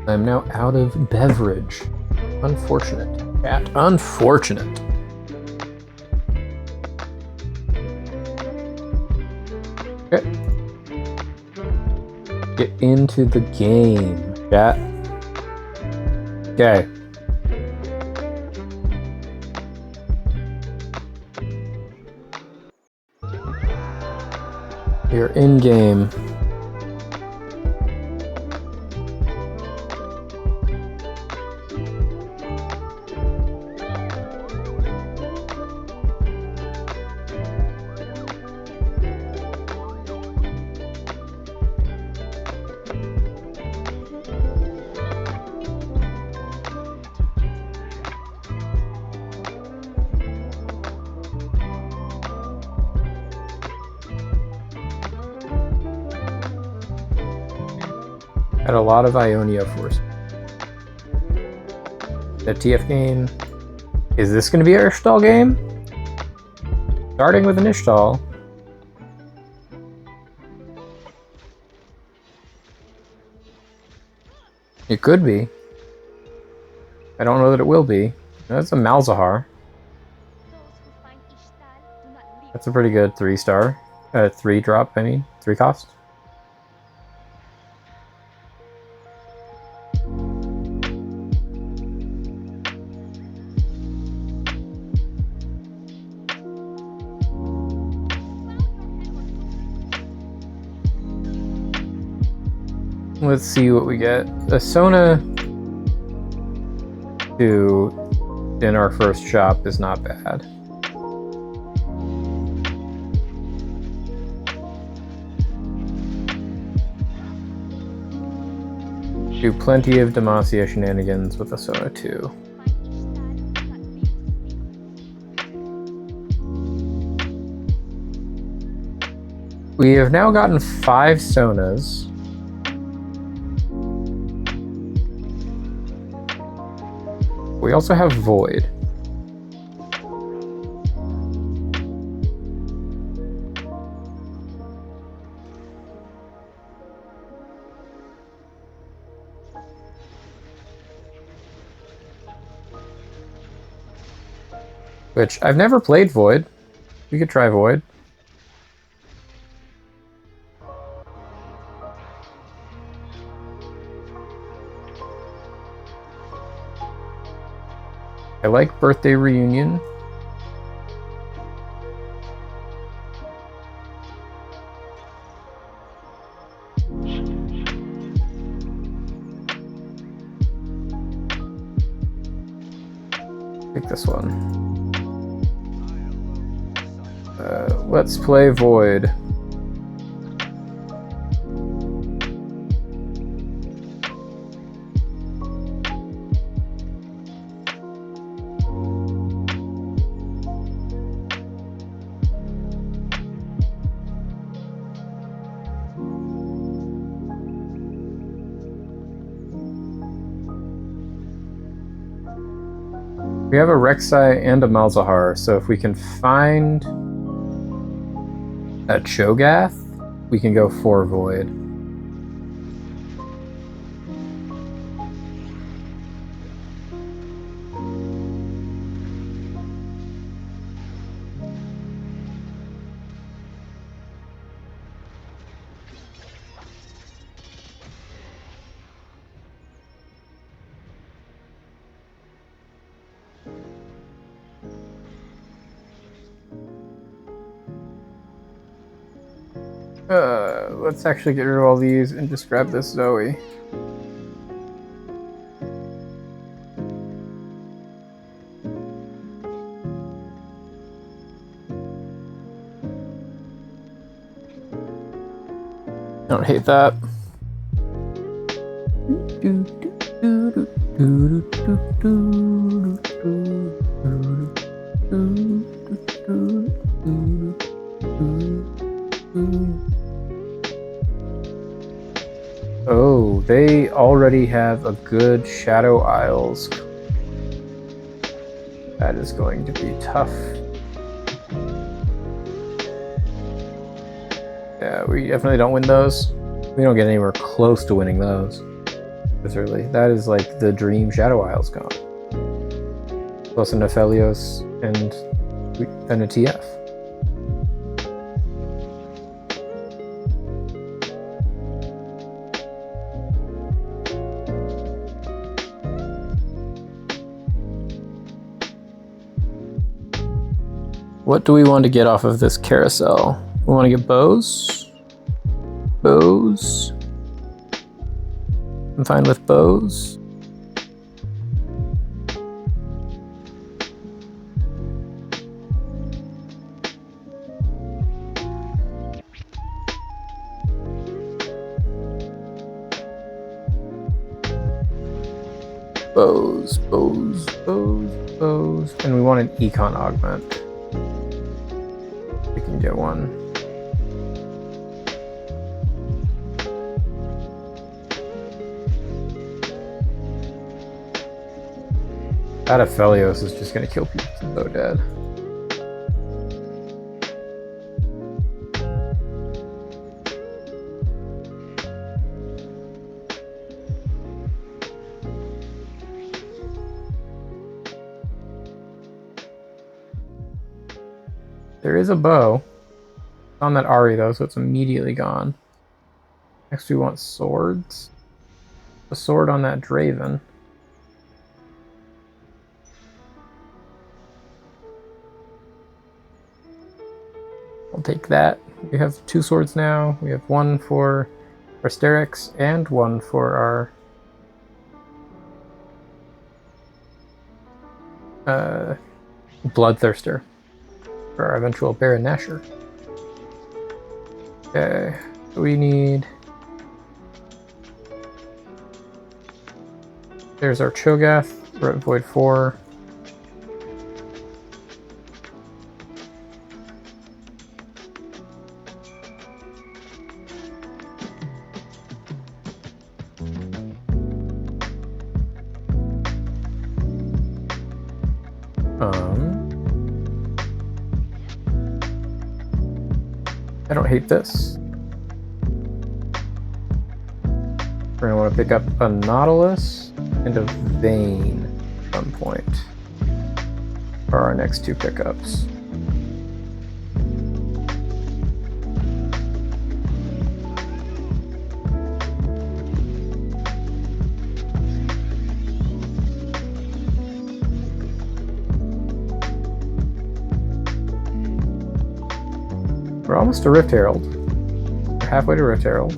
I'm now out of beverage. Unfortunate. Chat. Unfortunate. Okay. Get into the game, chat. Okay. You're in game. Had a lot of Ionia force. The TF game. Is this going to be our Ishtal game? Starting with an Ishtal. It could be. I don't know that it will be. That's a Malzahar. That's a pretty good 3-star. 3 drop, I mean. 3 cost. Let's see what we get. A Sona 2 in our first shop is not bad. Do plenty of Demacia shenanigans with a Sona 2. We have now gotten 5 Sonas. We also have Void. Which, I've never played Void. We could try Void. I like Birthday Reunion. Pick this one. Let's play Void. We have a Rek'Sai and a Malzahar, so if we can find a Cho'Gath, we can go for Void. Let's actually get rid of all these and just grab this Zoe. Don't hate that. Oh, they already have a good Shadow Isles. That is going to be tough. Yeah, we definitely don't win those. We don't get anywhere close to winning those. This early. That is like the dream Shadow Isles gone. Plus a Nephelios and a TF. What do we want to get off of this carousel? We want to get bows? Bows? I'm fine with bows. Bows, bows, bows, bows. And we want an econ augment. We can get one. That Aphelios is just gonna kill people so dead. There is a bow. It's on that Ari though, so it's immediately gone. Next we want swords. A sword on that Draven. I'll take that. We have 2 swords now. We have one for our Sterix and one for our Bloodthirster. For our eventual Baron Nashor. Okay, so we need... There's our Cho'Gath. We're at Void 4. I don't hate this. We're gonna want to pick up a Nautilus and a Vein at some point for our next two pickups. We're almost to Rift Herald. We're halfway to Rift Herald.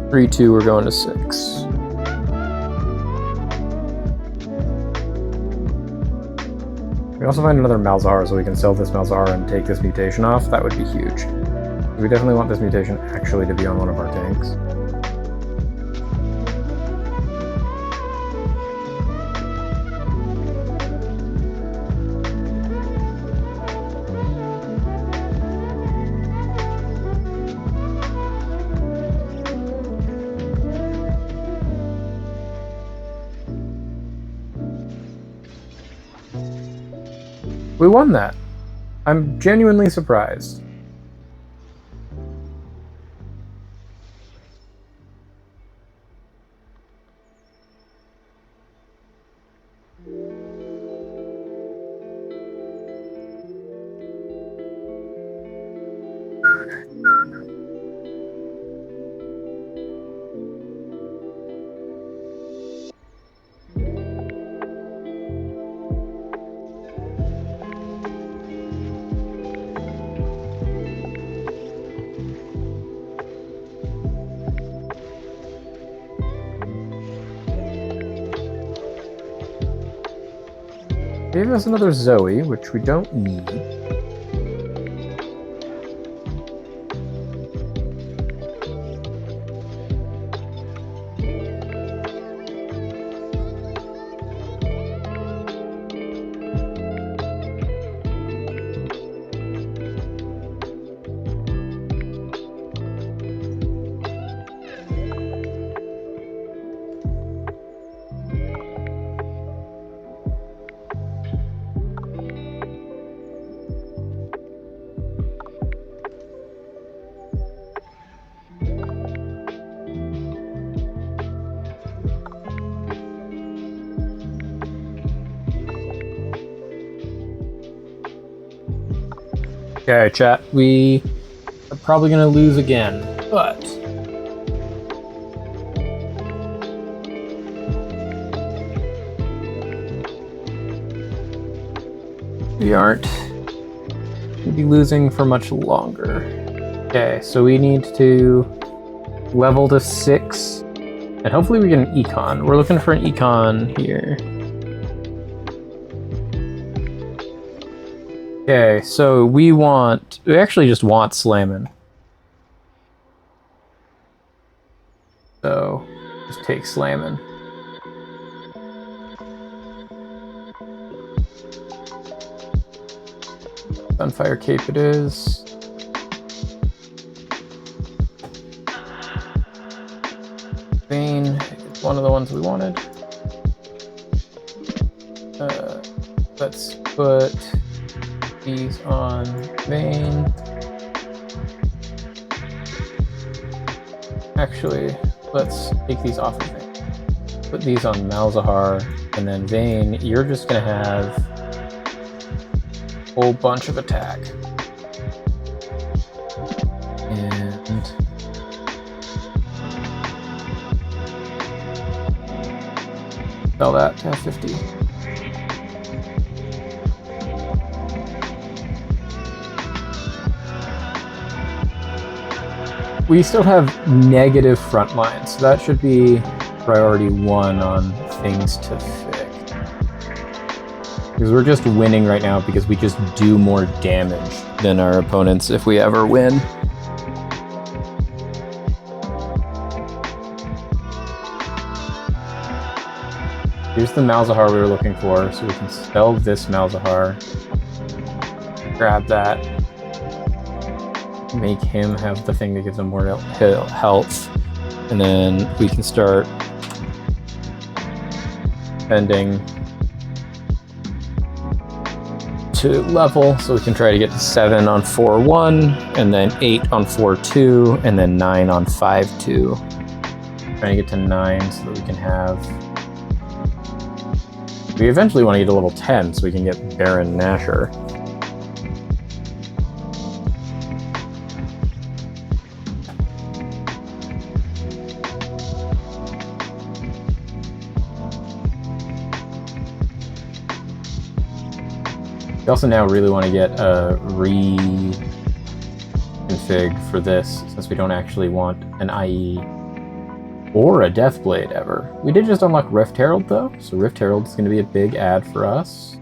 Three, two, we're going to 6. We also find another Malzahar, so we can sell this Malzahar and take this mutation off. That would be huge. We definitely want this mutation actually to be on one of our tanks. We won that. I'm genuinely surprised. Gave us another Zoe, which we don't need. Okay, chat, we are probably going to lose again, but we aren't going to be losing for much longer. Okay, so we need to level to 6, and hopefully we get an econ. We're looking for an econ here. Okay, so we actually just want Slammin'. So, just take Slammin'. Sunfire Cape it is. Vein is one of the ones we wanted. Let's put these on Vein. Actually, let's take these off of Vein. Put these on Malzahar, and then Vein, you're just gonna have a whole bunch of attack. And sell that to 50. We still have negative front lines, so that should be priority 1 on things to fix. Because we're just winning right now because we just do more damage than our opponents if we ever win. Here's the Malzahar we were looking for, so we can sell this Malzahar. Grab that. Make him have the thing that gives him more health. And then we can start spending to level, so we can try to get to 7 on 4-1, and then 8 on 4-2, and then 9 on 5-2. Trying to get to 9 so that we can have... We eventually want to get to level 10 so we can get Baron Nashor. We also now really want to get a re-config for this, since we don't actually want an IE or a Deathblade ever. We did just unlock Rift Herald though, so Rift Herald is going to be a big add for us.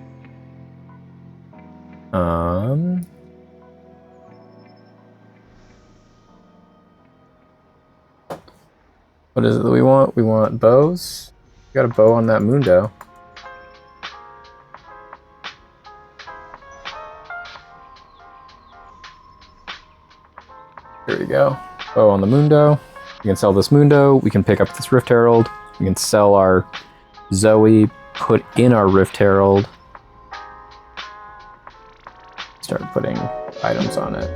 What is it that we want? We want bows. We got a bow on that Mundo. There we go. Bow on the Mundo. We can sell this Mundo. We can pick up this Rift Herald. We can sell our Zoe, put in our Rift Herald. Start putting items on it.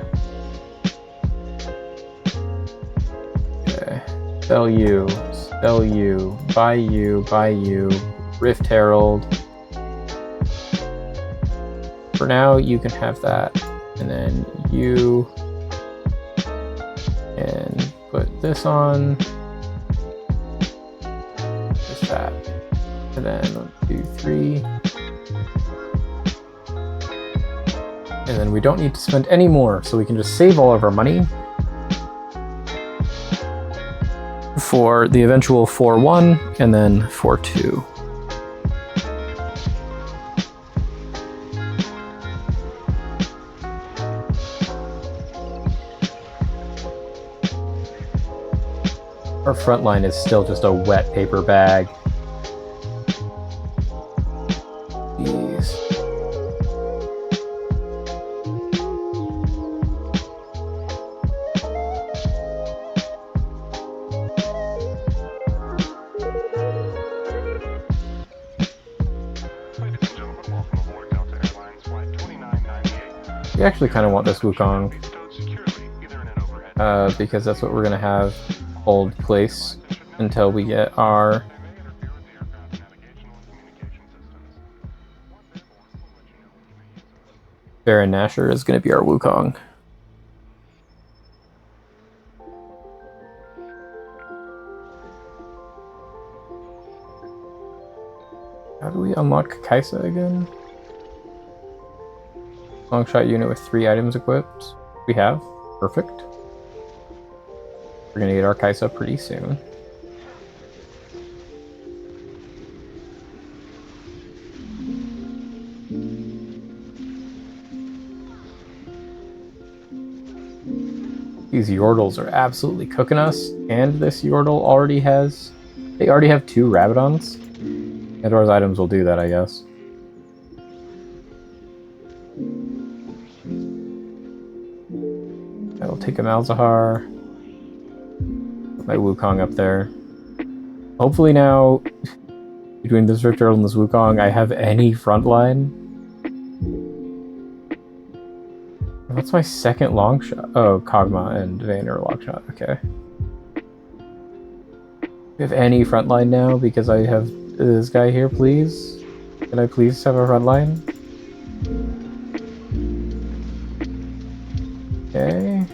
Okay. Sell you, buy you, Rift Herald. For now, you can have that. And then you... and put this on, just that, and then 1, 2, 3, and then we don't need to spend any more, so we can just save all of our money for the eventual 4-1 and then 4-2. Our front line is still just a wet paper bag. These. We actually kind of want this Wukong, because that's what we're going to have hold place until we get our Baron Nashor is going to be our Wukong. How do we unlock Kaisa again? Longshot unit with 3 items equipped. We have. Perfect. We're gonna get our Kaisa pretty soon. These Yordles are absolutely cooking us, and this Yordle already has... They already have 2 Rabadons. Edwar's items will do that, I guess. I will take a Malzahar. Put my Wukong up there. Hopefully now, between this Rift Herald and this Wukong, I have any frontline. What's my second long shot? Oh, Kog'Maw and Vayne are long shot. Okay. Do we have any frontline now because I have this guy here, please? Can I please have a frontline? Okay.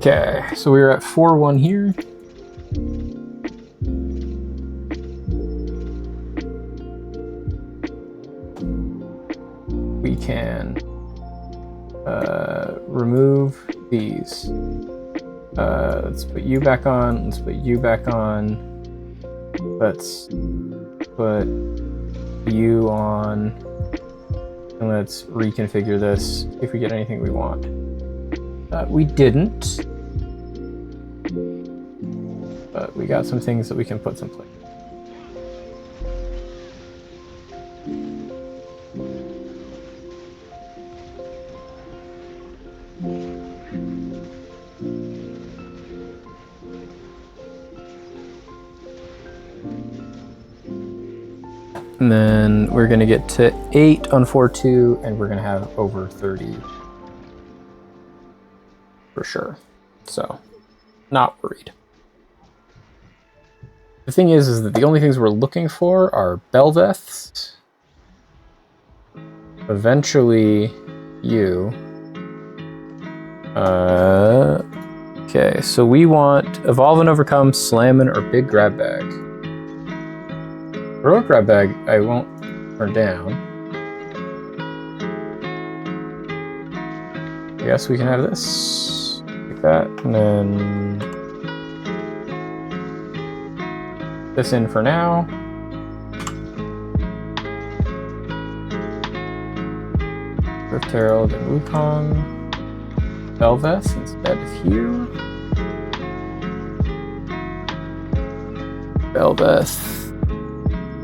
Okay, so we're at 4-1 here. We can remove these. Let's put you back on. Let's put you back on. Let's put you on. And And let's reconfigure this if we get anything we want. We didn't. But we got some things that we can put someplace. And then we're going to get to 8 on 4-2, and we're going to have over 30 for sure. So, not worried. The thing is that the only things we're looking for are Belveths, eventually you. Okay, so we want Evolve and Overcome, Slammin', or Big Grab Bag. Heroic Grab Bag, I won't turn down. I guess we can have this, like that, and then this in for now. Rift Herald and Wukong. Belveth instead of here. Belveth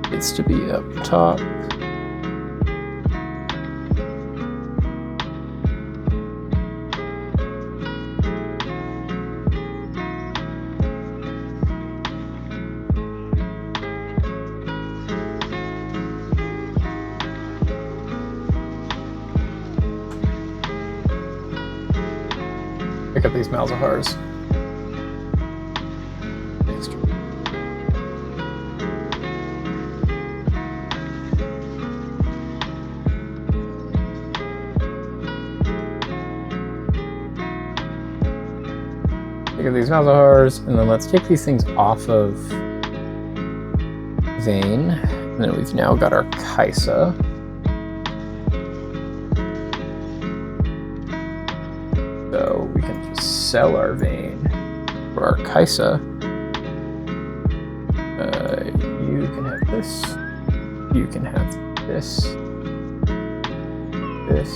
gets to be up top. Pick up these Malzahars. Pick up these Malzahars, and then let's take these things off of Vayne. And then we've now got our Kaisa. So we can just sell our Vayne for our Kaisa. You can have this. You can have this. This.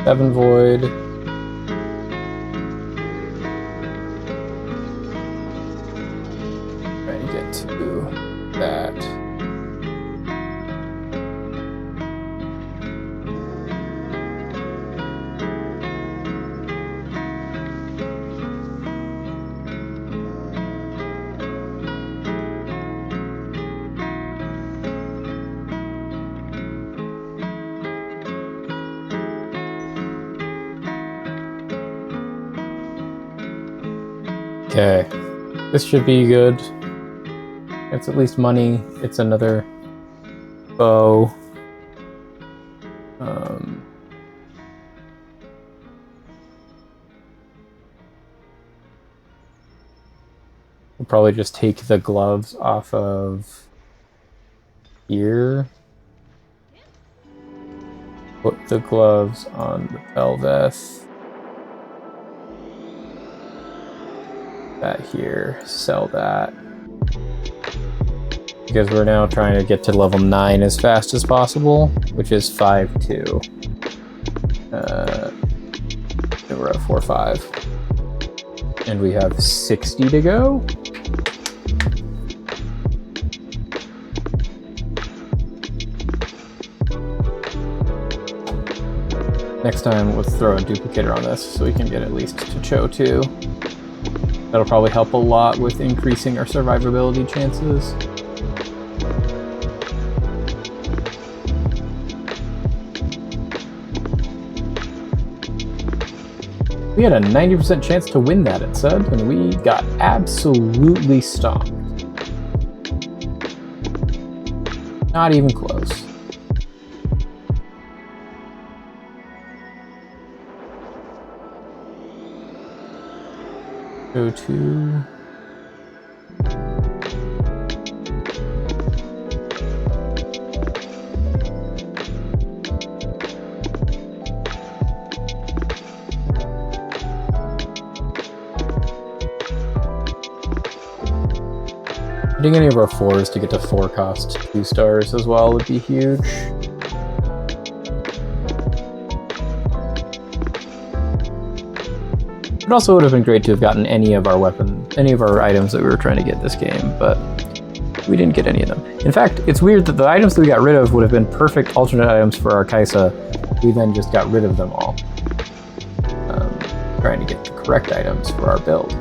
Seven Void. Trying to get to that. Okay, this should be good. It's at least money. It's another bow. We'll probably just take the gloves off of here. Put the gloves on the Belveth. That here, sell that. Because we're now trying to get to level 9 as fast as possible, which is 5-2. And we're at 4-5. And we have 60 to go. Next time, let's throw a duplicator on this so we can get at least to Cho 2. That'll probably help a lot with increasing our survivability chances. We had a 90% chance to win that, it said, and we got absolutely stomped. Not even close. Go to... Hitting any of our 4s to get to 4 cost 2 stars as well would be huge. It also would have been great to have gotten any of our items that we were trying to get this game, but we didn't get any of them. In fact, it's weird that the items that we got rid of would have been perfect alternate items for our Kaisa. We then just got rid of them all. Trying to get the correct items for our build.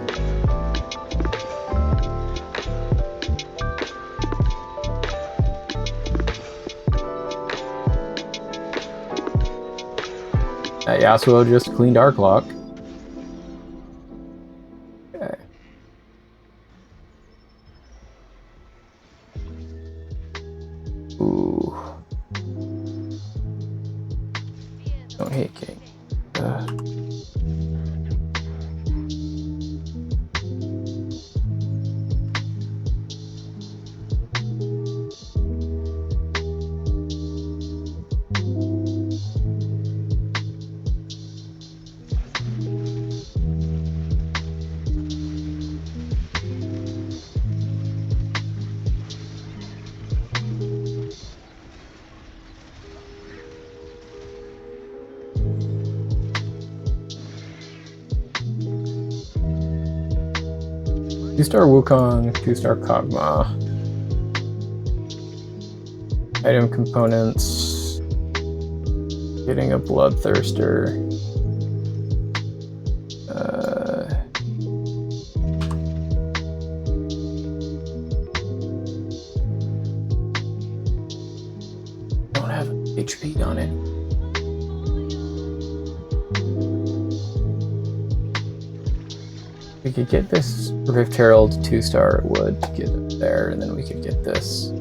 Yasuo just cleaned our clock. Okay. Ooh. Don't hate King. Two-star Wukong, 2-star Kog'Maw. Item components. Getting a Bloodthirster. Don't have HP on it. We could get this Rift Herald 2-star, it would get it there, and then we could get this.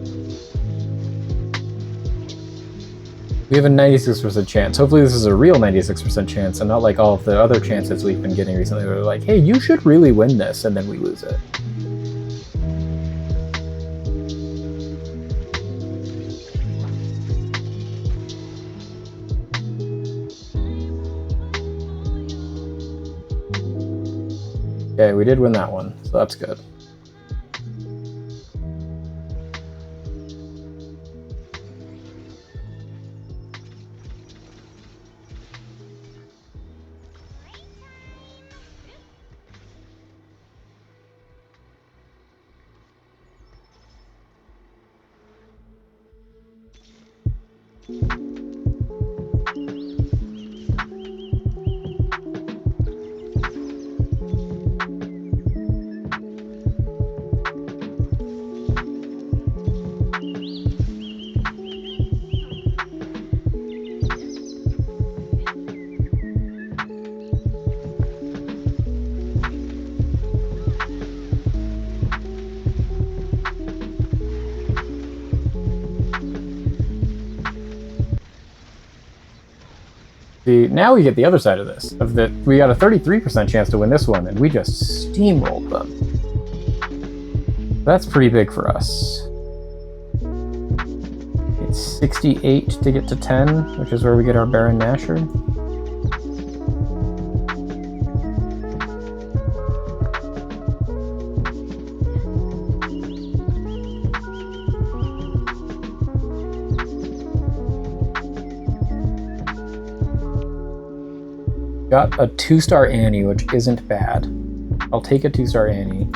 We have a 96% chance. Hopefully this is a real 96% chance and not like all of the other chances we've been getting recently where they're like, hey, you should really win this, and then we lose it. Okay, we did win that one, so that's good. See, now we get the other side of this. We got a 33% chance to win this one, and we just steamrolled them. That's pretty big for us. It's 68 to get to 10, which is where we get our Baron Nashor. Got a 2-star Annie, which isn't bad. I'll take a 2-star Annie. Do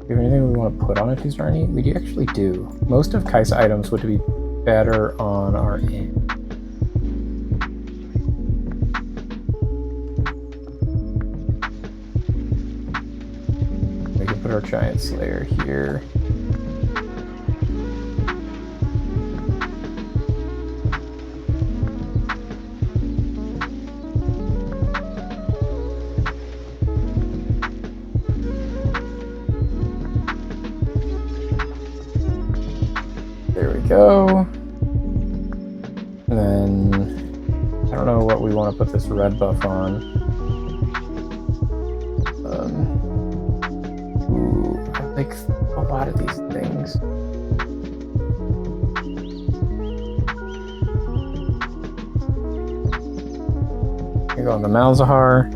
we have anything we want to put on a 2-star Annie? We actually do. Most of Kaisa items would be better on our Annie. We can put our Giant Slayer here. Go. And then I don't know what we want to put this red buff on. lot of these things. Here go on the Malzahar.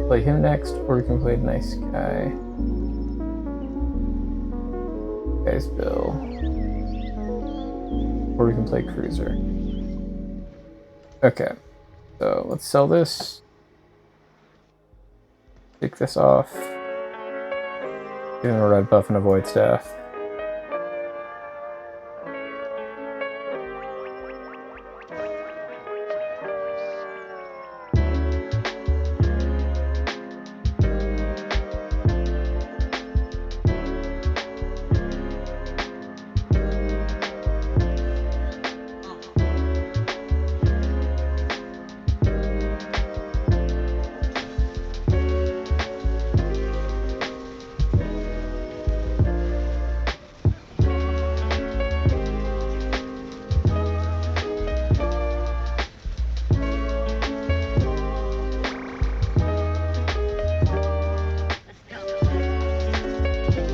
Play him next, or we can play Nice Guy. Guy's Bill. Or we can play Cruiser. Okay, so let's sell this. Take this off. Give him a red buff and a void staff.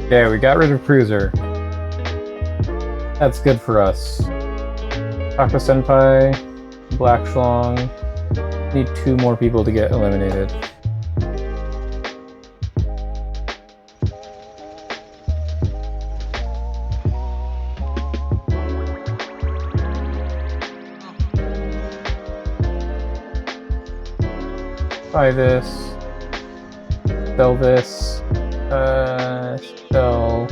Okay, we got rid of Cruiser. That's good for us. Taka Senpai, Black Schlong. Need 2 more people to get eliminated. Buy this. Sell this. Sell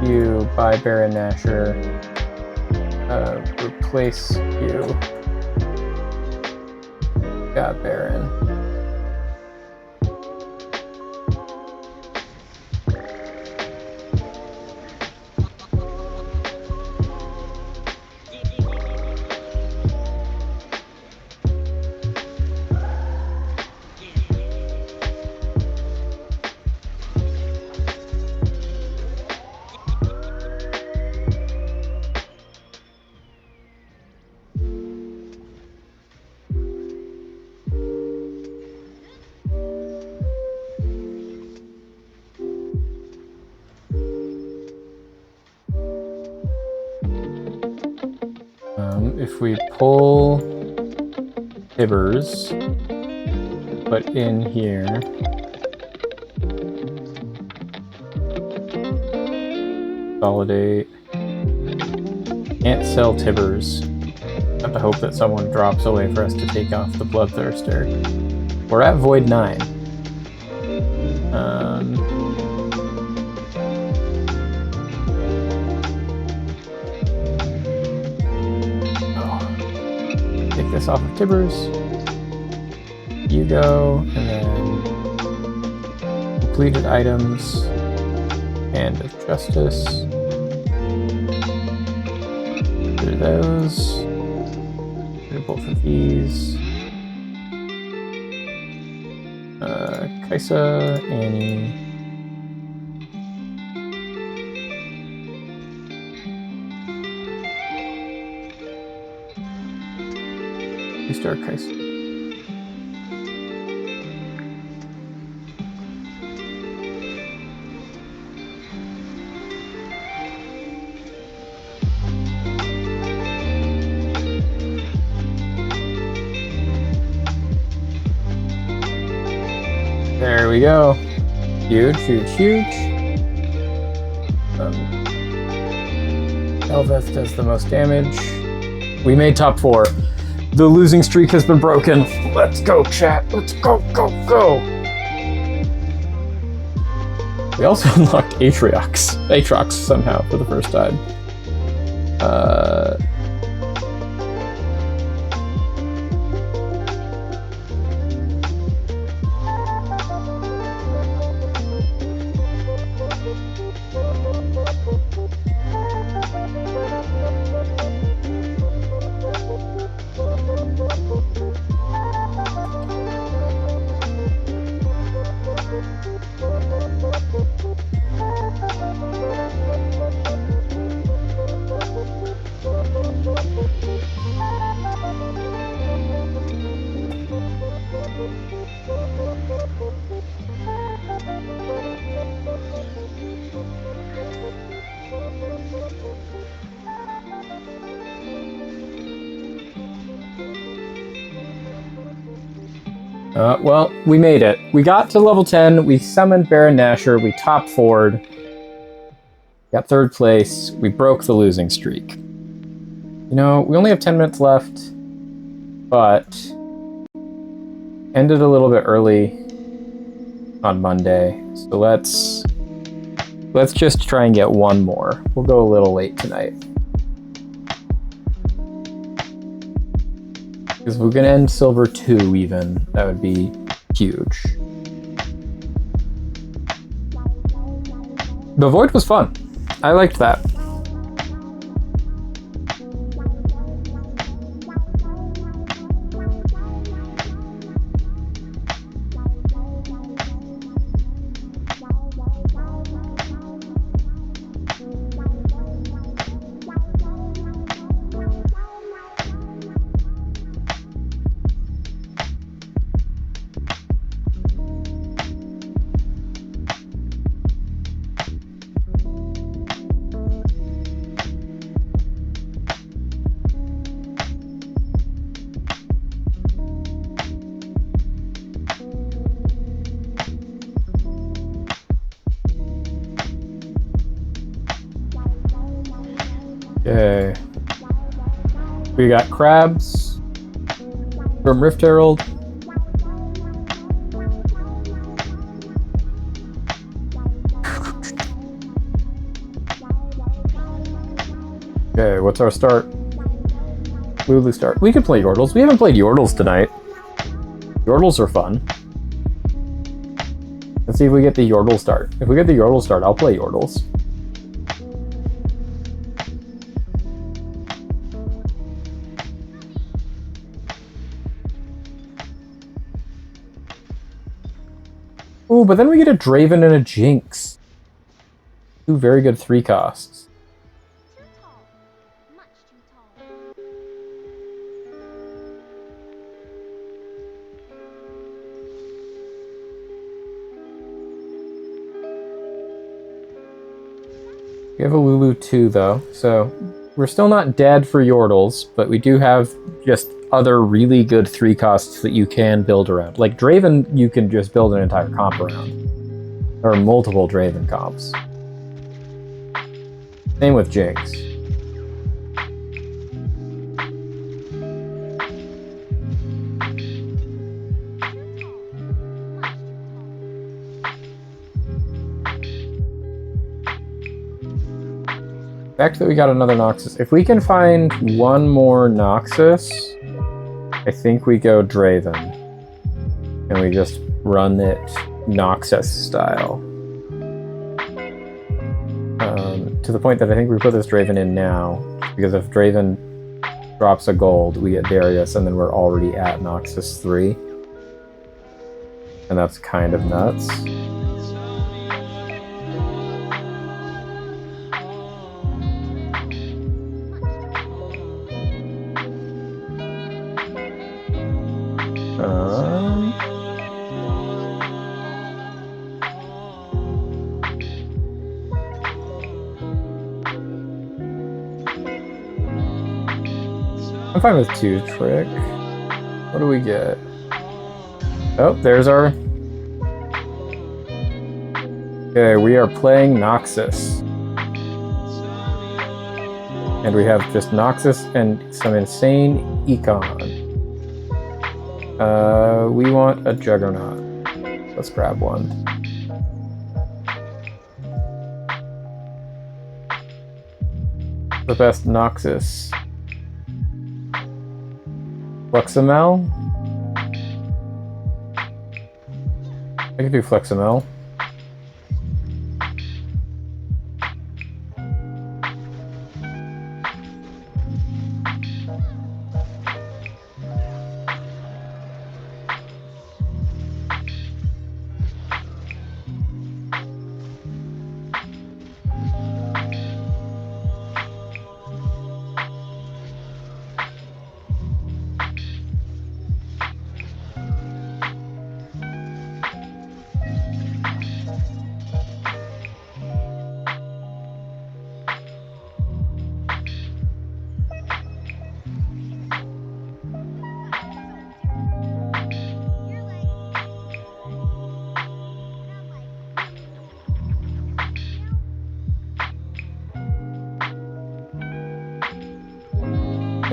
you, buy Baron Nashor, replace you, got Baron. If we pull Tibbers, put in here, consolidate, can't sell Tibbers. Have to hope that someone drops away for us to take off the Bloodthirster. We're at Void 9. Take this off of Tibbers. You go, and then completed items, Hand of Justice. Do those. Do both of these. Kaisa, Annie. Restart Kaisa. There we go. Huge, huge, huge. Elveth does the most damage. We made top 4. The losing streak has been broken. Let's go, chat. Let's go, go, go. We also unlocked Aatrox somehow for the first time. Well, we made it. We got to level 10, we summoned Baron Nashor, we top 4'd, got 3rd place, we broke the losing streak. You know, we only have 10 minutes left, but ended a little bit early on Monday, so let's just try and get one more. We'll go a little late tonight. Because if we're gonna end silver 2 even, that would be huge. The Void was fun. I liked that. Okay. We got crabs from Rift Herald. Okay, what's our start? Lulu start. We could play Yordles. We haven't played Yordles tonight. Yordles are fun. Let's see if we get the Yordle start. If we get the Yordle start, I'll play Yordles. Ooh, but then we get a Draven and a Jinx. 2 very good 3 costs. Too tall. Much too tall. We have a Lulu 2 though, so we're still not dead for Yordles, but we do have just other really good 3 costs that you can build around. Like Draven, you can just build an entire comp around. There are multiple Draven comps. Same with Jinx. The fact that we got another Noxus. If we can find one more Noxus, I think we go Draven. And we just run it Noxus style. To the point that I think we put this Draven in now, because if Draven drops a gold, we get Darius, and then we're already at Noxus 3. And that's kind of nuts. I'm fine with 2 trick. What do we get? Oh, there's our... Okay, we are playing Noxus. And we have just Noxus and some insane econ. We want a Juggernaut. Let's grab one. The best Noxus. Fleximel? I can do Fleximel.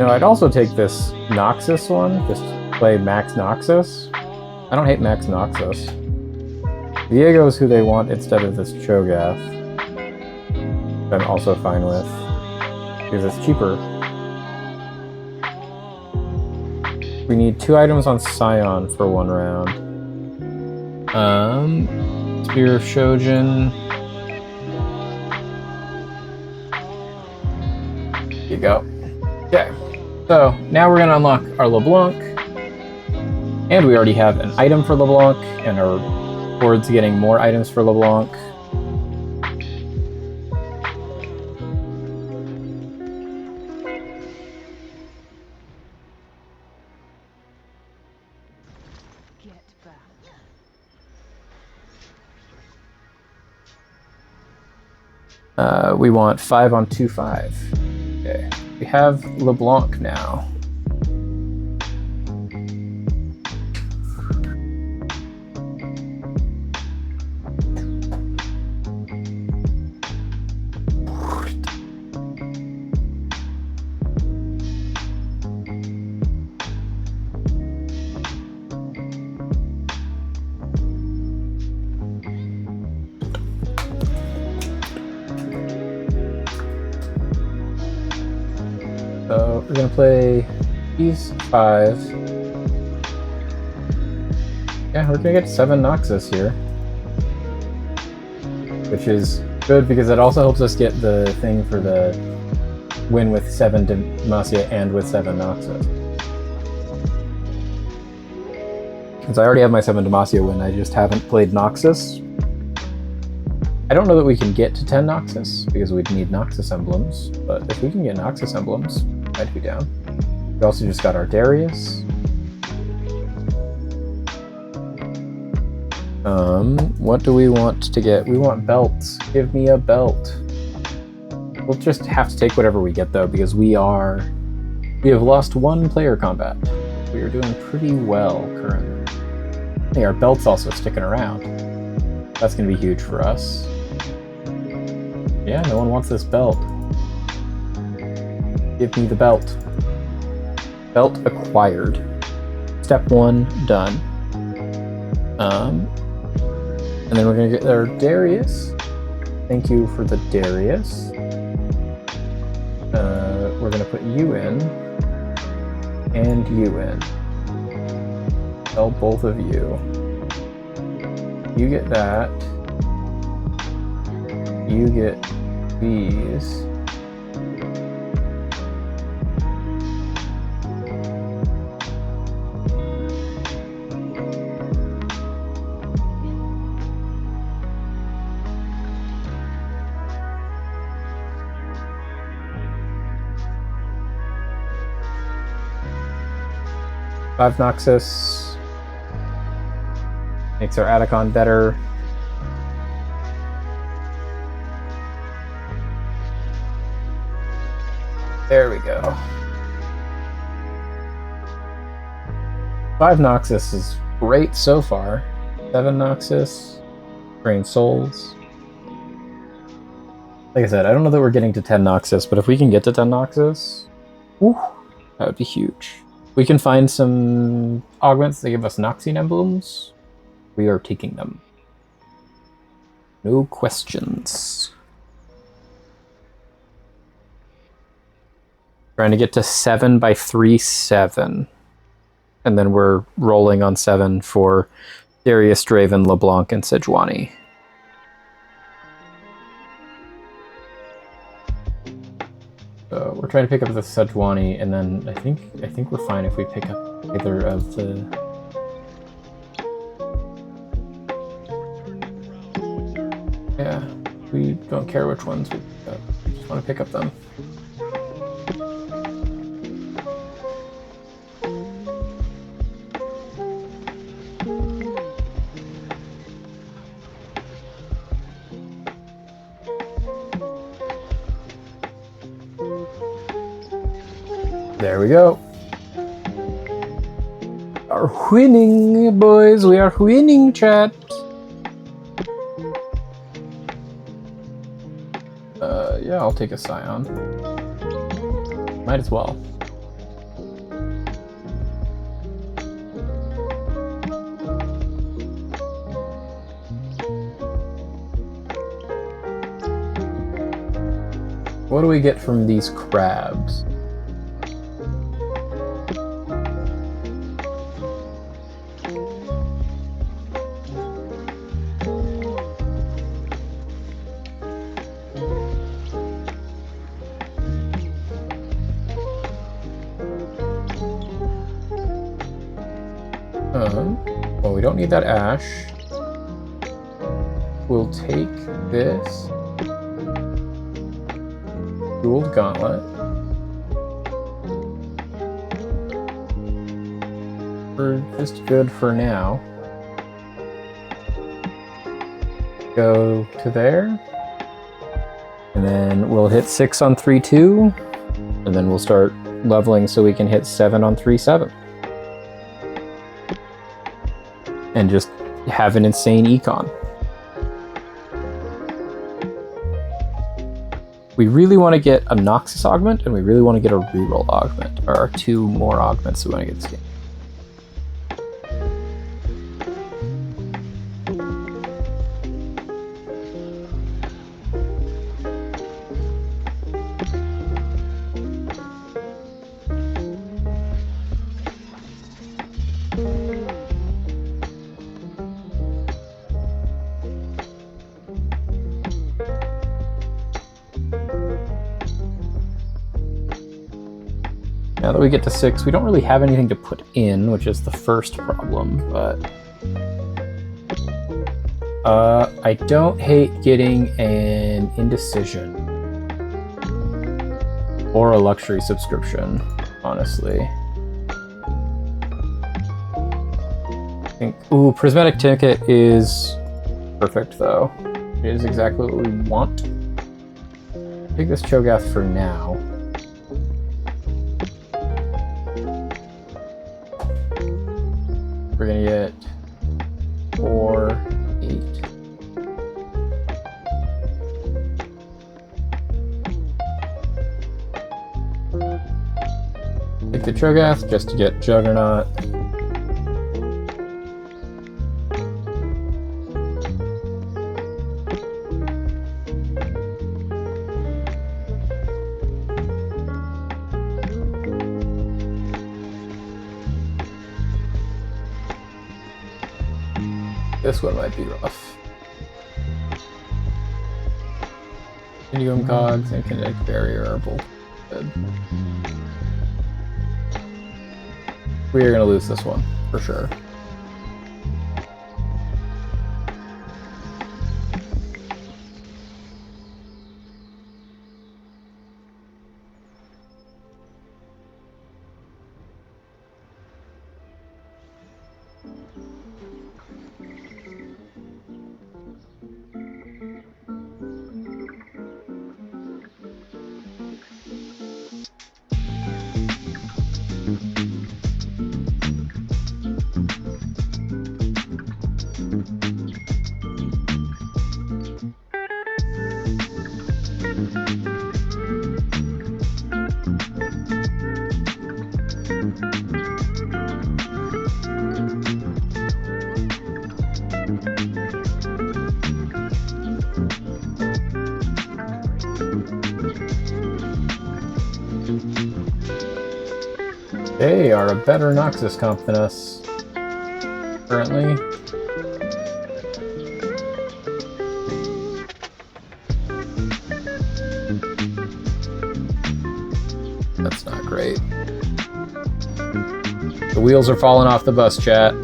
Now, I'd also take this Noxus one, just play Max Noxus. I don't hate Max Noxus. Viego is who they want instead of this Cho'Gath. Which I'm also fine with, because it's cheaper. We need 2 items on Scion for 1 round. Spear of Shojin. Here you go. Okay. So, now we're gonna unlock our LeBlanc. And we already have an item for LeBlanc, and our board's getting more items for LeBlanc. Get back. We want 5 on 2/5. Okay. We have LeBlanc now. So we're gonna play these 5. Yeah, we're gonna get 7 Noxus here. Which is good because it also helps us get the thing for the win with 7 Demacia and with 7 Noxus. Since I already have my 7 Demacia win, I just haven't played Noxus. I don't know that we can get to 10 Noxus, because we'd need Noxus emblems, but if we can get Noxus emblems, I'd be down. We also just got our Darius. What do we want to get? We want belts. Give me a belt. We'll just have to take whatever we get though, because we have lost 1 player combat. We are doing pretty well currently. Hey, our belt's also sticking around. That's gonna be huge for us. Yeah, no one wants this belt. Give me the belt. Belt acquired. Step 1 done. And then we're gonna get our Darius. Thank you for the Darius. We're gonna put you in. And you in. Sell both of you. You get that. You get these. Five Noxus makes our Atacon better. There we go. 5 Noxus is great so far. 7 Noxus, Drain Souls. Like I said, I don't know that we're getting to 10 Noxus, but if we can get to 10 Noxus, whew, that would be huge. We can find some augments that give us Noxian emblems. We are taking them. No questions. Trying to get to 7 by 3/7. And then we're rolling on 7 for Darius, Draven, LeBlanc, and Sejuani. So we're trying to pick up the Sejuani, and then I think we're fine if we pick up either of the. Yeah, we don't care which ones we pick up. We just want to pick up them. There we go. Are winning, boys. We are winning, chat. Yeah, I'll take a Scion. Might as well. What do we get from these crabs? Well, we don't need that ash. We'll take this jeweled gauntlet. We're just good for now. Go to there. And then we'll hit 6 on 3-2. And then we'll start leveling so we can hit 7 on 3-7. And just have an insane econ. We really want to get a Noxus augment, and we really want to get a reroll augment. Are our 2 more augments we want to get this game. Now that we get to 6, we don't really have anything to put in, which is the first problem, but I don't hate getting an indecision or a luxury subscription, honestly. I think, ooh, prismatic ticket is perfect though. It is exactly what we want. Take this Cho'Gath for now. We're gonna get 4, 8. Take the Cho'Gath just to get Juggernaut. This one might be rough. Continuum cogs and kinetic barrier are both good. We are gonna lose this one, for sure. They are a better Noxus comp than us, currently. That's not great. The wheels are falling off the bus, chat.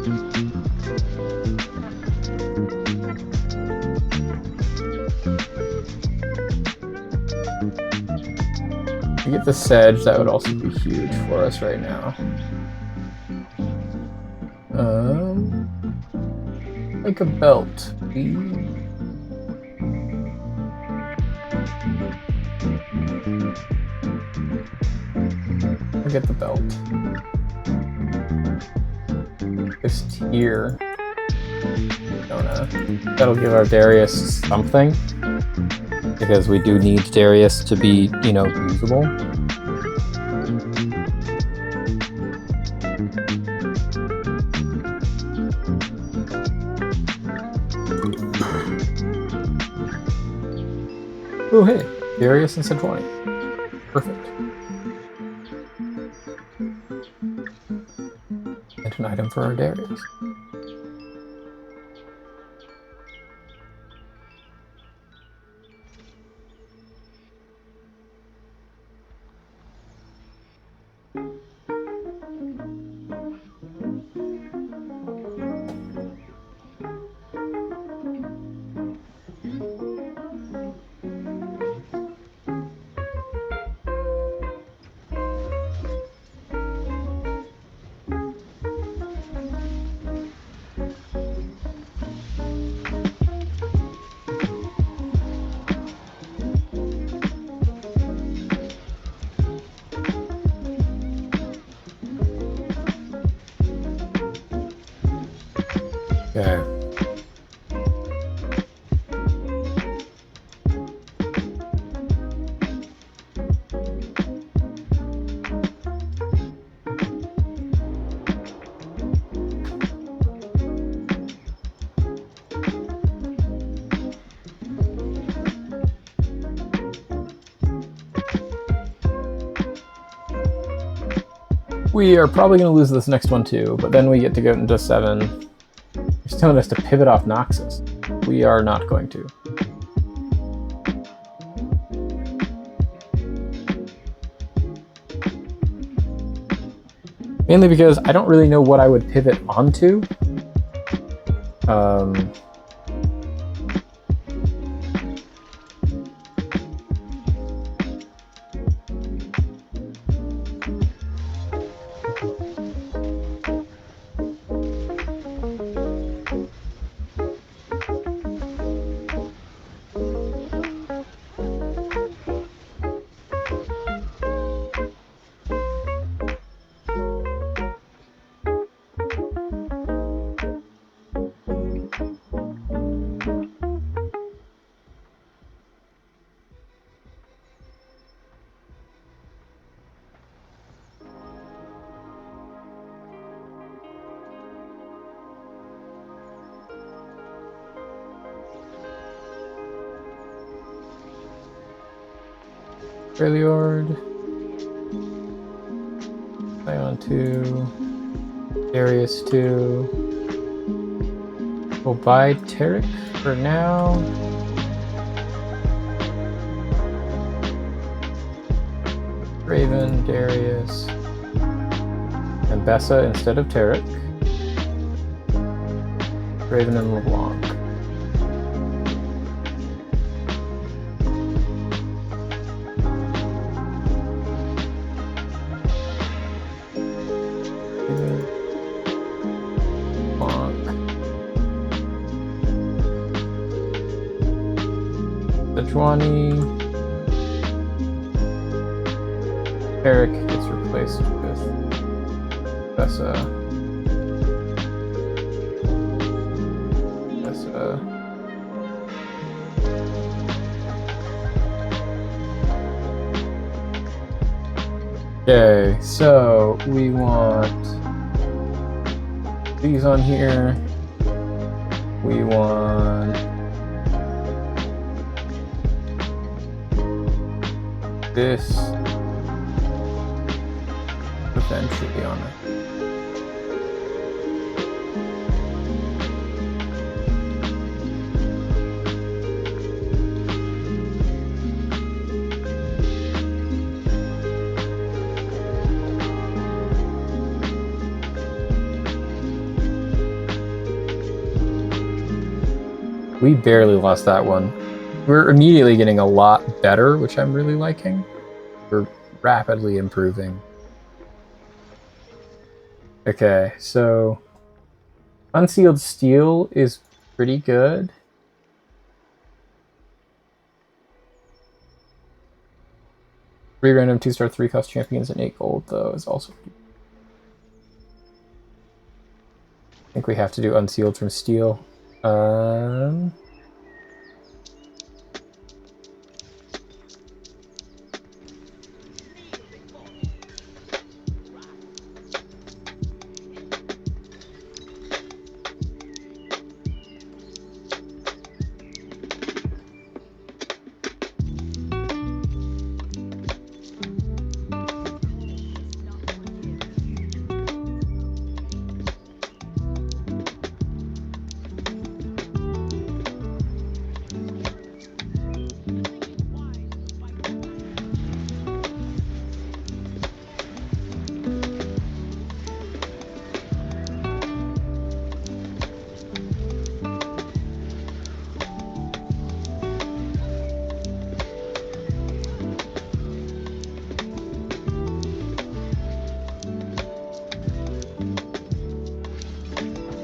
To get the sedge, that would also be huge for us right now. Like a belt. I'll get the belt. This tier. That'll give our Darius something. Because we do need Darius to be, you know, usable. Oh hey, Darius and Sejuani. Perfect. And an item for our Darius. Okay. We are probably going to lose this next one too, but then we get to go into 7. He's telling us to pivot off Noxus. We are not going to. Mainly because I don't really know what I would pivot onto. Freljord. Ion 2. Darius 2. We'll buy Tarek for now. Raven, Darius, and Bessa instead of Tarek. Raven and LeBlanc. Sejuani. Eric gets replaced with Bessa. Okay, so we want these on here. We want this eventually on it. We barely lost that one. We're immediately getting a lot better, which I'm really liking. We're rapidly improving. Okay, so Unsealed Steel is pretty good. Three random 2-star 3-cost champions and 8 gold, though, is also pretty. I think we have to do Unsealed from Steel.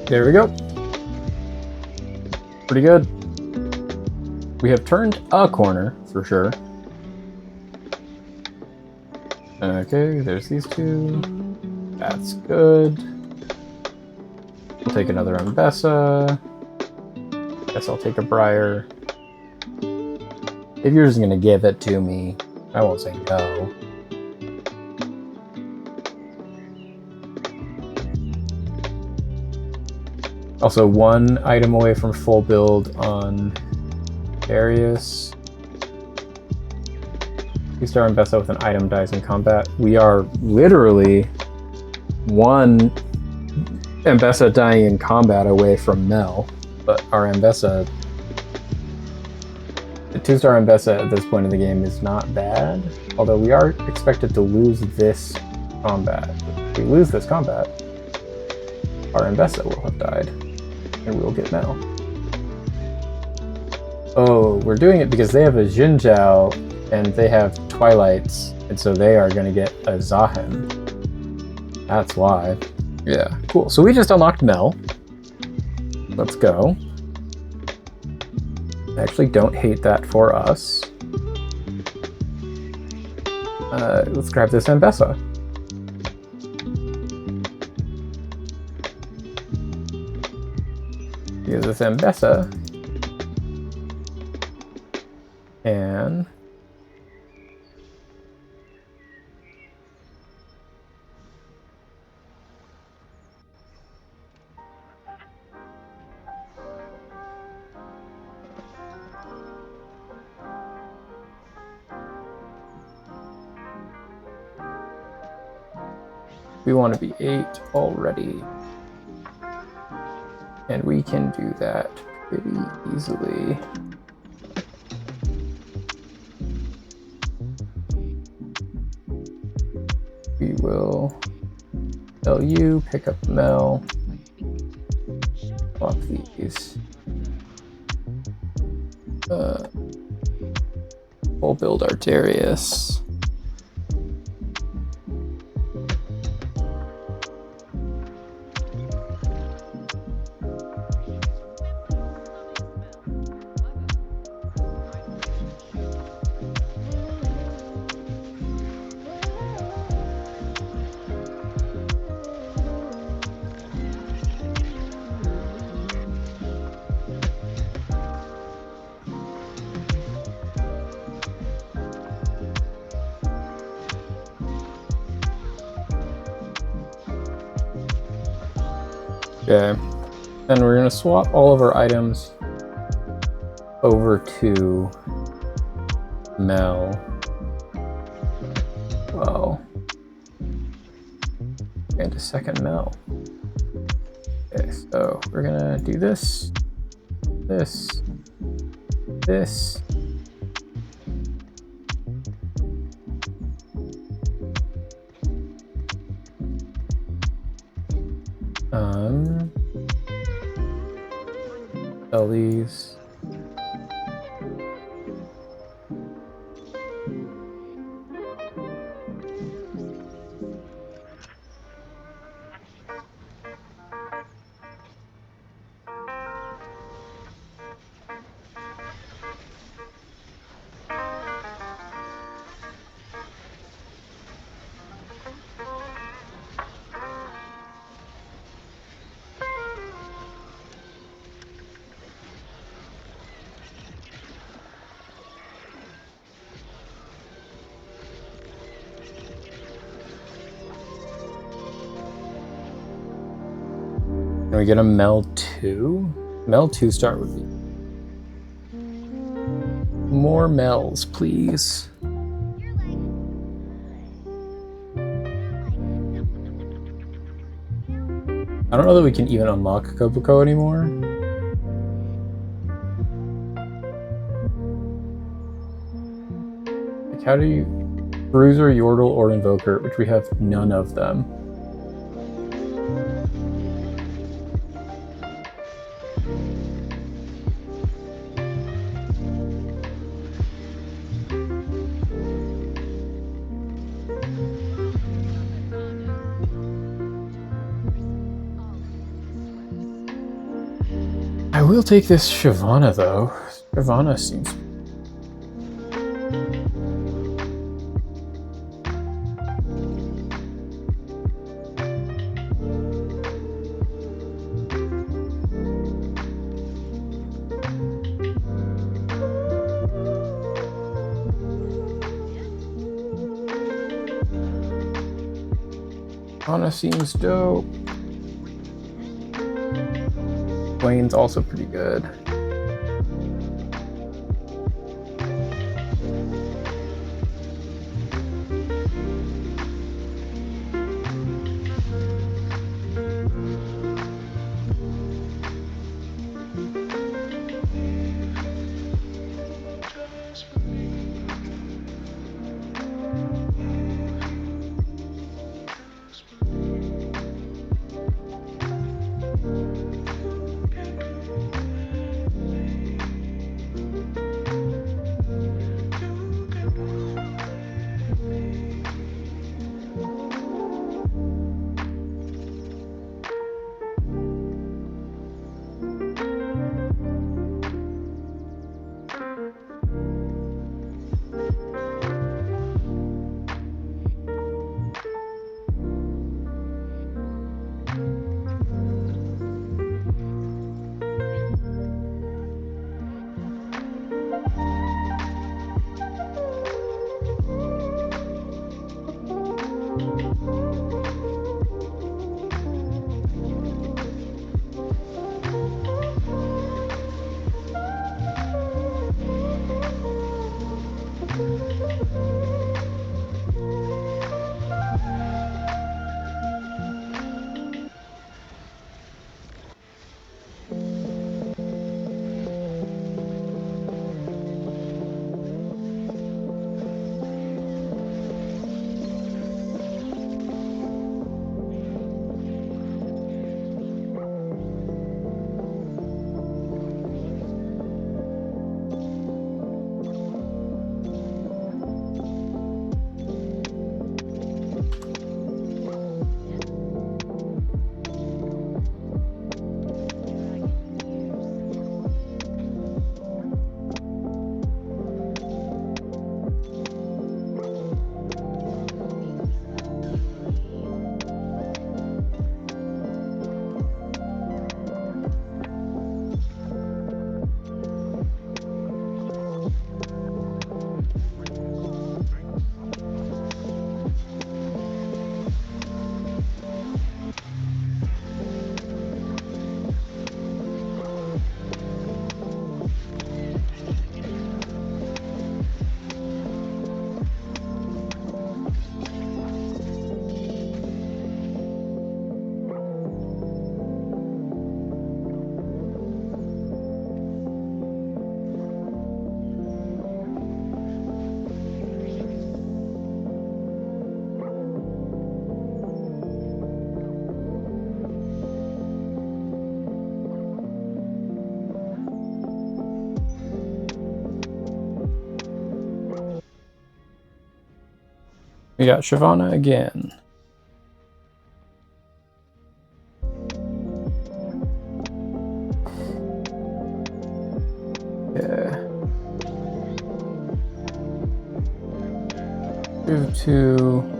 There we go. Pretty good. We have turned a corner, for sure. Okay, there's these two. That's good. We'll take another Ambessa. Guess I'll take a Briar. If you're just gonna give it to me, I won't say no. Also, one item away from full build on Darius. 2-star Ambessa with an item dies in combat. We are literally one Ambessa dying in combat away from Mel, but our Ambessa, the 2-star Ambessa at this point in the game is not bad, although we are expected to lose this combat. If we lose this combat, our Ambessa will have died, and we will get Mel. Oh, we're doing it because they have a Jinzhou, and they have Twilights, and so they are going to get a Zahen. That's why. Yeah, cool. So we just unlocked Mel. Let's go. I actually don't hate that for us. Let's grab this Ambessa. Use this Ambessa. And we want to be 8 already. And we can do that pretty easily. We will tell you, pick up Mel, swap these. We'll build our Darius. Okay, then we're going to swap all of our items over to Mel. Well, and a second Mel. Okay, so we're going to do this, this, this. Sell these. Can we get a Mel 2? Mel 2-star would be... More Mels, please. I don't know that we can even unlock Kobuko anymore. Like, how do you... Bruiser, Yordle, or Invoker, which we have none of them. will take this Shyvana, though. Shyvana seems... Shyvana seems dope. Wayne's also pretty good. We got Shyvana again. Yeah. Move to...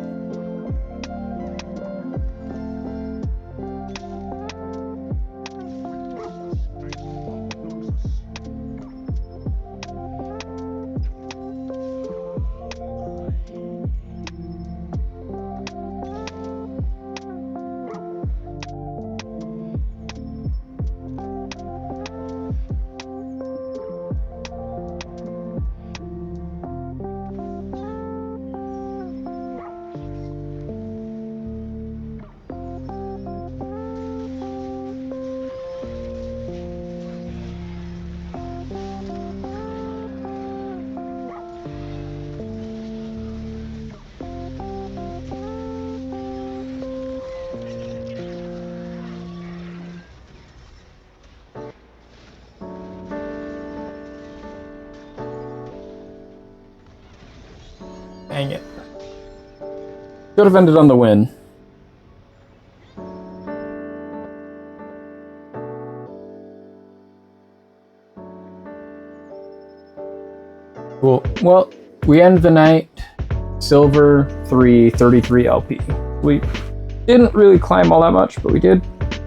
Dang it. Could have ended on the win. well, we end the night silver 3, 33 LP. We didn't really climb all that much, but we did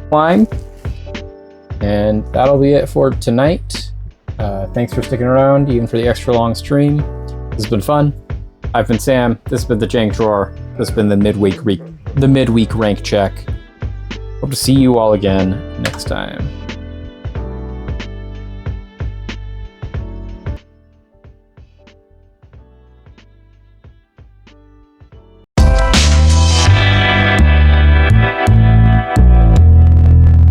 climb. And that'll be it for tonight. Thanks for sticking around, even for the extra long stream. This has been fun. I've been Sam. This has been the Jank Drawer. This has been the midweek rank check. Hope to see you all again next time.